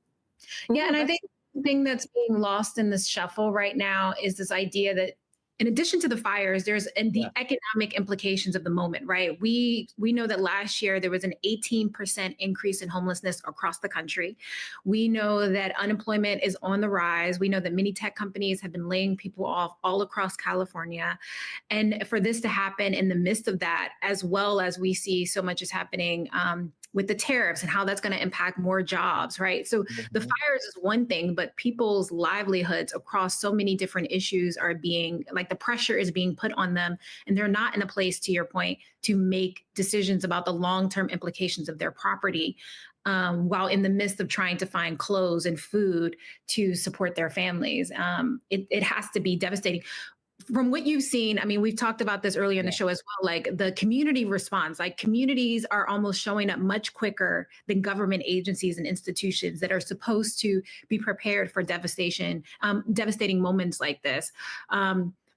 [SPEAKER 9] Yeah, and I think the thing that's being lost in this shuffle right now is this idea that, in addition to the fires, there's the economic implications of the moment, right? We know that last year there was an 18% increase in homelessness across the country. We know that unemployment is on the rise. We know that many tech companies have been laying people off all across California. And for this to happen in the midst of that, as well as we see so much is happening with the tariffs and how that's going to impact more jobs, right? So the fires is one thing, but people's livelihoods across so many different issues are being, like, the pressure is being put on them, and they're not in a place, to your point, to make decisions about the long-term implications of their property, while in the midst of trying to find clothes and food to support their families. It has to be devastating. From what you've seen, I mean, we've talked about this earlier in the show as well, like the community response, like communities are almost showing up much quicker than government agencies and institutions that are supposed to be prepared for devastating moments like this.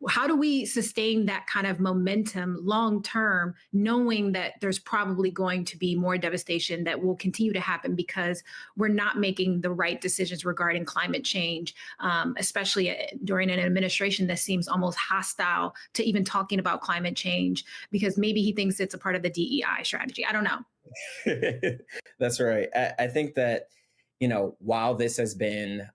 [SPEAKER 9] How do we sustain that kind of momentum long term, knowing that there's probably going to be more devastation that will continue to happen because we're not making the right decisions regarding climate change, especially during an administration that seems almost hostile to even talking about climate change because maybe he thinks it's a part of the DEI strategy? I don't know.
[SPEAKER 4] That's right. I think that, while this has been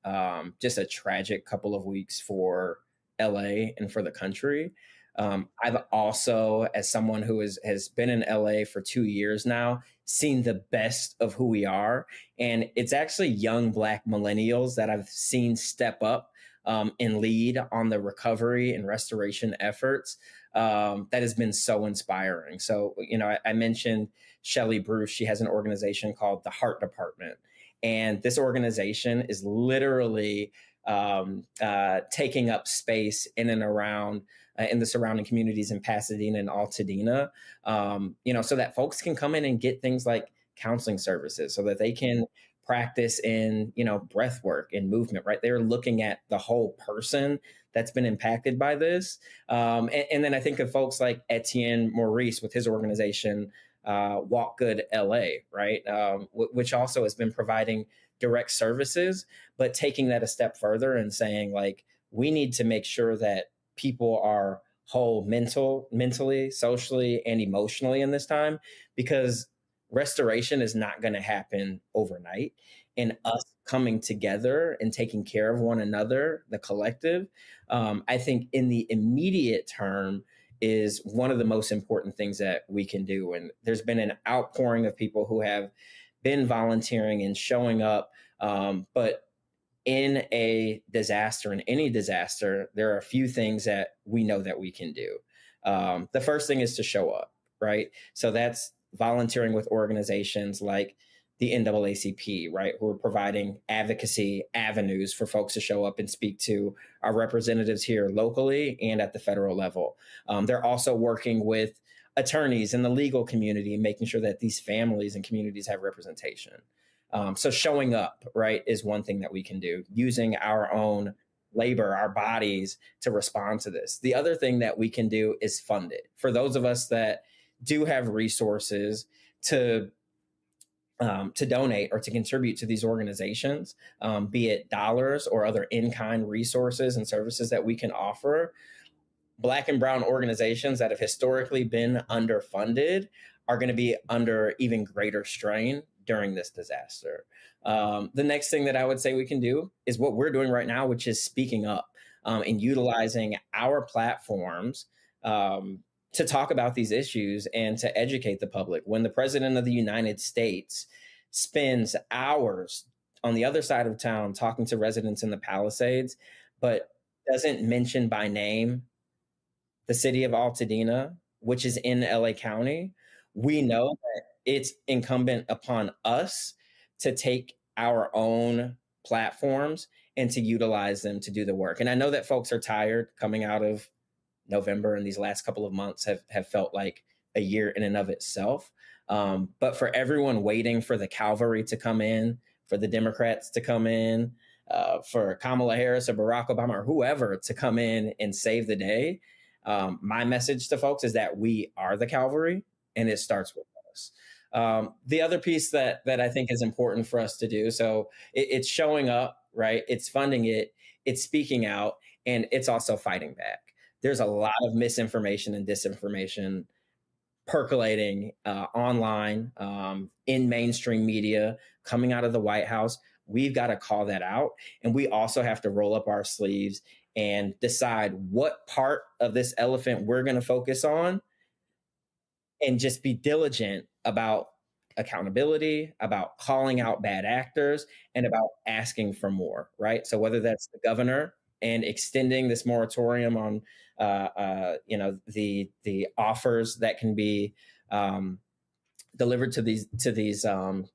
[SPEAKER 4] just a tragic couple of weeks for LA and for the country, I've also, as someone who has been in LA for 2 years now, seen the best of who we are. And it's actually young Black millennials that I've seen step up and lead on the recovery and restoration efforts. That has been so inspiring. So, I mentioned Shelley Bruce. She has an organization called the Heart Department. And this organization is literally taking up space in and around in the surrounding communities in Pasadena and Altadena, so that folks can come in and get things like counseling services so that they can practice in, breath work and movement, right? They're looking at the whole person that's been impacted by this. And then I think of folks like Etienne Maurice with his organization, Walk Good LA, right? Which also has been providing direct services, but taking that a step further and saying, like, we need to make sure that people are whole mentally, socially, and emotionally in this time, because restoration is not going to happen overnight. And us coming together and taking care of one another, the collective, I think in the immediate term is one of the most important things that we can do. And there's been an outpouring of people who have been volunteering and showing up. But in a disaster, in any disaster, there are a few things that we know that we can do. The first thing is to show up, right? So that's volunteering with organizations like the NAACP, right? Who are providing advocacy avenues for folks to show up and speak to our representatives here locally and at the federal level. They're also working with attorneys in the legal community and making sure that these families and communities have representation. So showing up, right, is one thing that we can do, using our own labor, our bodies to respond to this. The other thing that we can do is fund it. For those of us that do have resources to donate or to contribute to these organizations, be it dollars or other in-kind resources and services that we can offer, Black and brown organizations that have historically been underfunded are going to be under even greater strain during this disaster. The next thing that I would say we can do is what we're doing right now, which is speaking up and utilizing our platforms to talk about these issues and to educate the public. When the president of the United States spends hours on the other side of town talking to residents in the Palisades, but doesn't mention by name the city of Altadena, which is in LA County, we know that it's incumbent upon us to take our own platforms and to utilize them to do the work. And I know that folks are tired coming out of November, and these last couple of months have felt like a year in and of itself. But for everyone waiting for the cavalry to come in, for the Democrats to come in, for Kamala Harris or Barack Obama or whoever to come in and save the day, my message to folks is that we are the cavalry, and it starts with us. The other piece that I think is important for us to do, so it's showing up, right? It's funding it, it's speaking out, and it's also fighting back. There's a lot of misinformation and disinformation percolating online, in mainstream media, coming out of the White House. We've got to call that out. And we also have to roll up our sleeves and decide what part of this elephant we're going to focus on and just be diligent about accountability, about calling out bad actors, and about asking for more, right? So whether that's the governor and extending this moratorium on, the offers that can be delivered to these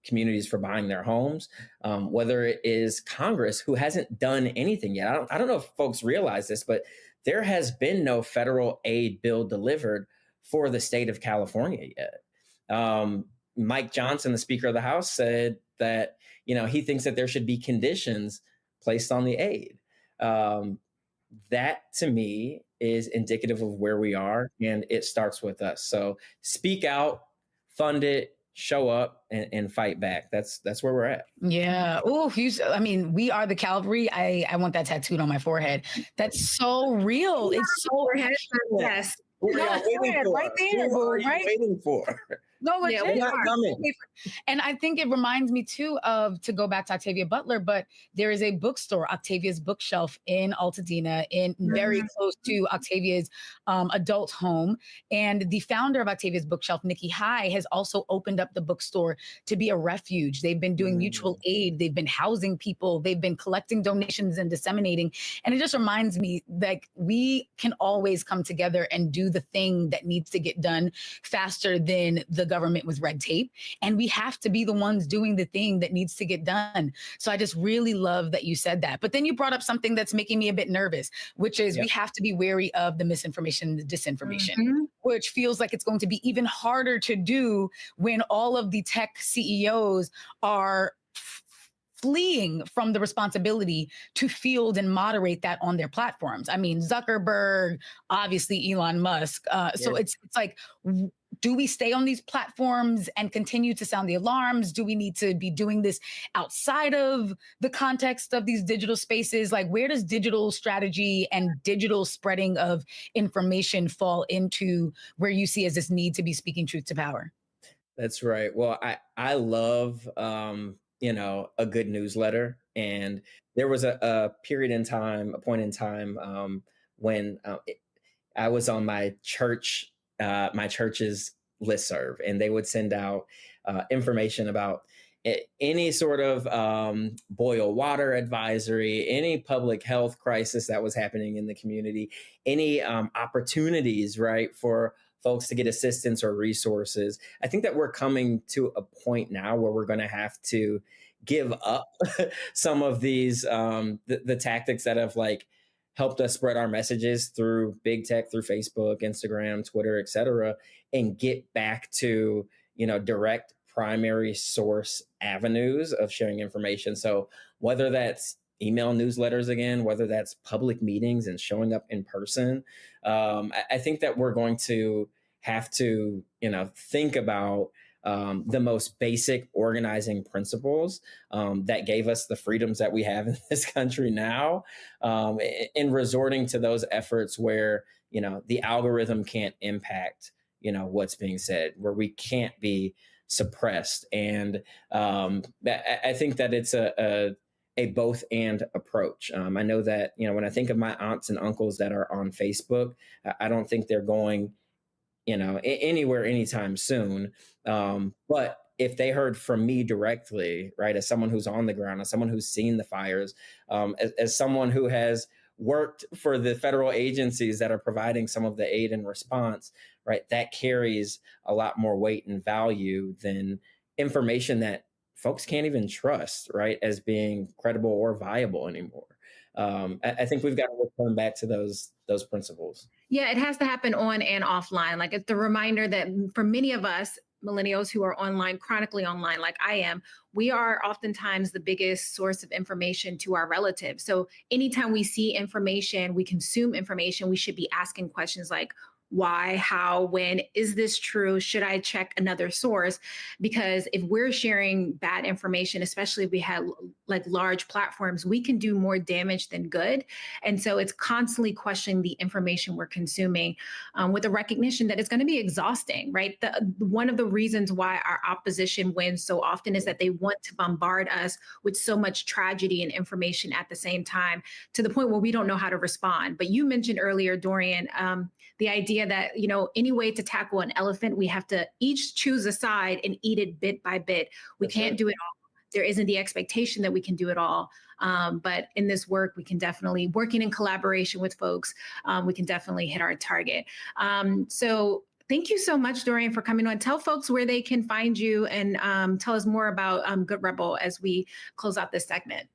[SPEAKER 4] communities for buying their homes, whether it is Congress, who hasn't done anything yet. I don't know if folks realize this, but there has been no federal aid bill delivered for the state of California yet. Mike Johnson, the Speaker of the House, said that he thinks that there should be conditions placed on the aid. That to me is indicative of where we are, and it starts with us. So speak out, fund it, show up, and fight back. That's where we're at.
[SPEAKER 14] Yeah. Oh, we are the cavalry. I want that tattooed on my forehead. That's so real. It's so
[SPEAKER 9] yes.
[SPEAKER 4] What are y'all waiting for?
[SPEAKER 14] Right there,
[SPEAKER 4] Who are you
[SPEAKER 14] right?
[SPEAKER 4] waiting for?
[SPEAKER 14] No, legit.
[SPEAKER 4] we're not coming.
[SPEAKER 14] And I think it reminds me too to go back to Octavia Butler, but there is a bookstore, Octavia's Bookshelf in Altadena, very close to Octavia's adult home. And the founder of Octavia's Bookshelf, Nikki High, has also opened up the bookstore to be a refuge. They've been doing mutual aid. They've been housing people. They've been collecting donations and disseminating. And it just reminds me that we can always come together and do the thing that needs to get done faster than the government with red tape. And we have to be the ones doing the thing that needs to get done. So I just really love that you said that. But then you brought up something that's making me a bit nervous, which is we have to be wary of the misinformation, the disinformation, which feels like it's going to be even harder to do when all of the tech CEOs are fleeing from the responsibility to field and moderate that on their platforms. I mean, Zuckerberg, obviously Elon Musk. So it's like, do we stay on these platforms and continue to sound the alarms? Do we need to be doing this outside of the context of these digital spaces? Like, where does digital strategy and digital spreading of information fall into where you see as this need to be speaking truth to power?
[SPEAKER 4] That's right. Well, I love, a good newsletter. And there was a point in time when I was on my church's listserv, and they would send out information about any sort of boil water advisory, any public health crisis that was happening in the community, any opportunities, right, for folks to get assistance or resources. I think that we're coming to a point now where we're going to have to give up some of these the tactics that have helped us spread our messages through big tech, through Facebook, Instagram, Twitter, et cetera, and get back to, direct primary source avenues of sharing information. So whether that's email newsletters again, whether that's public meetings and showing up in person, I think that we're going to have to, think about the most basic organizing principles that gave us the freedoms that we have in this country now, in resorting to those efforts where, the algorithm can't impact, what's being said, where we can't be suppressed. And I think that it's a both and approach. I know that, when I think of my aunts and uncles that are on Facebook, I don't think they're going anywhere anytime soon. But if they heard from me directly, right, as someone who's on the ground, as someone who's seen the fires, as someone who has worked for the federal agencies that are providing some of the aid and response, right, that carries a lot more weight and value than information that folks can't even trust, right, as being credible or viable anymore. I think we've got to return back to those principles.
[SPEAKER 9] Yeah, it has to happen on and offline. Like, it's the reminder that for many of us, millennials who are online, chronically online, like I am, we are oftentimes the biggest source of information to our relatives. So anytime we see information, we consume information, we should be asking questions like, why, how, when, is this true? Should I check another source? Because if we're sharing bad information, especially if we have large platforms, we can do more damage than good. And so it's constantly questioning the information we're consuming with a recognition that it's going to be exhausting, right? One of the reasons why our opposition wins so often is that they want to bombard us with so much tragedy and information at the same time, to the point where we don't know how to respond. But you mentioned earlier, Dorian, the idea idea that, you know, any way to tackle an elephant, we have to each choose a side and eat it bit by bit. We can't do it all. There isn't the expectation that we can do it all. But in this work, we can definitely, working in collaboration with folks, we can definitely hit our target. So thank you so much, Dorian, for coming on. Tell folks where they can find you and tell us more about Good Rebel as we close out this segment.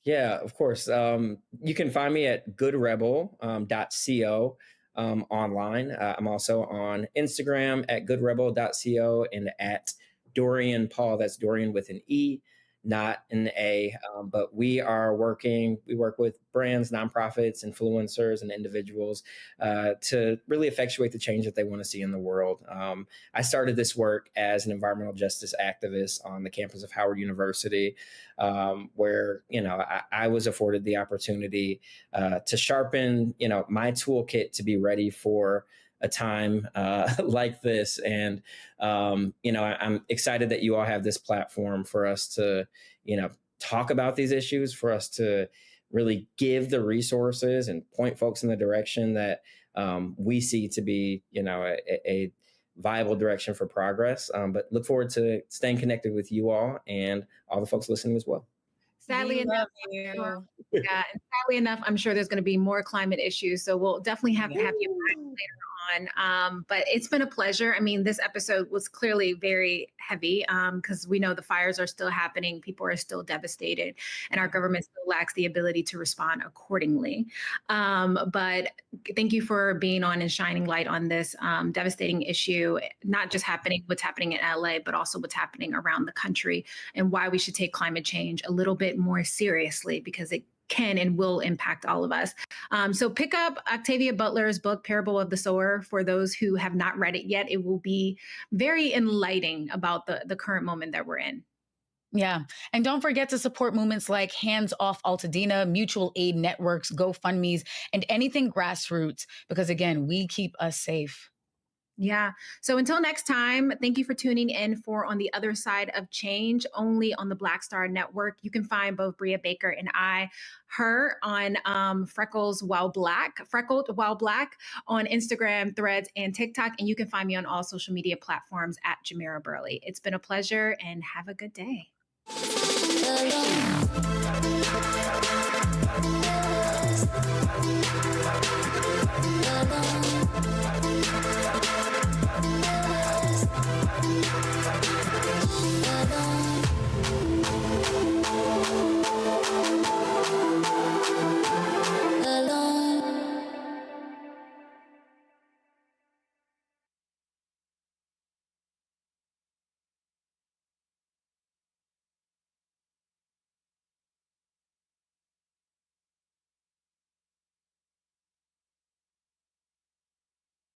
[SPEAKER 4] Yeah, of course. You can find me at goodrebel.co online. I'm also on Instagram at goodrebel.co and at Dorian Paul. That's Dorian with an E, not an A. But we work with brands, nonprofits, influencers, and individuals to really effectuate the change that they want to see in the world. I started this work as an environmental justice activist on the campus of Howard University, where, you know, I was afforded the opportunity to sharpen, you know, my toolkit to be ready for a time like this. And, you know, I'm excited that you all have this platform for us to, you know, talk about these issues, for us to really give the resources and point folks in the direction that we see to be, you know, a viable direction for progress. But look forward to staying connected with you all and all the folks listening as well.
[SPEAKER 9] Sadly enough, sadly enough, I'm sure there's going to be more climate issues. So we'll definitely have to have you back later on. But it's been a pleasure. I mean, this episode was clearly very heavy because we know the fires are still happening. People are still devastated and our government still lacks the ability to respond accordingly. But thank you for being on and shining light on this devastating issue, not just what's happening in LA, but also what's happening around the country and why we should take climate change a little bit more seriously because it can and will impact all of us. So pick up Octavia Butler's book, Parable of the Sower, for those who have not read it yet. It will be very enlightening about the current moment that we're in.
[SPEAKER 14] Yeah. And don't forget to support movements like Hands Off Altadena, mutual aid networks, GoFundMes, and anything grassroots, because again, we keep us safe.
[SPEAKER 9] Yeah. So until next time, thank you for tuning in for On the Other Side of Change, only on the Black Star Network. You can find both Bria Baker and her on Freckled While Black on Instagram, Threads, and TikTok. And you can find me on all social media platforms at Jamira Burley. It's been a pleasure and have a good day.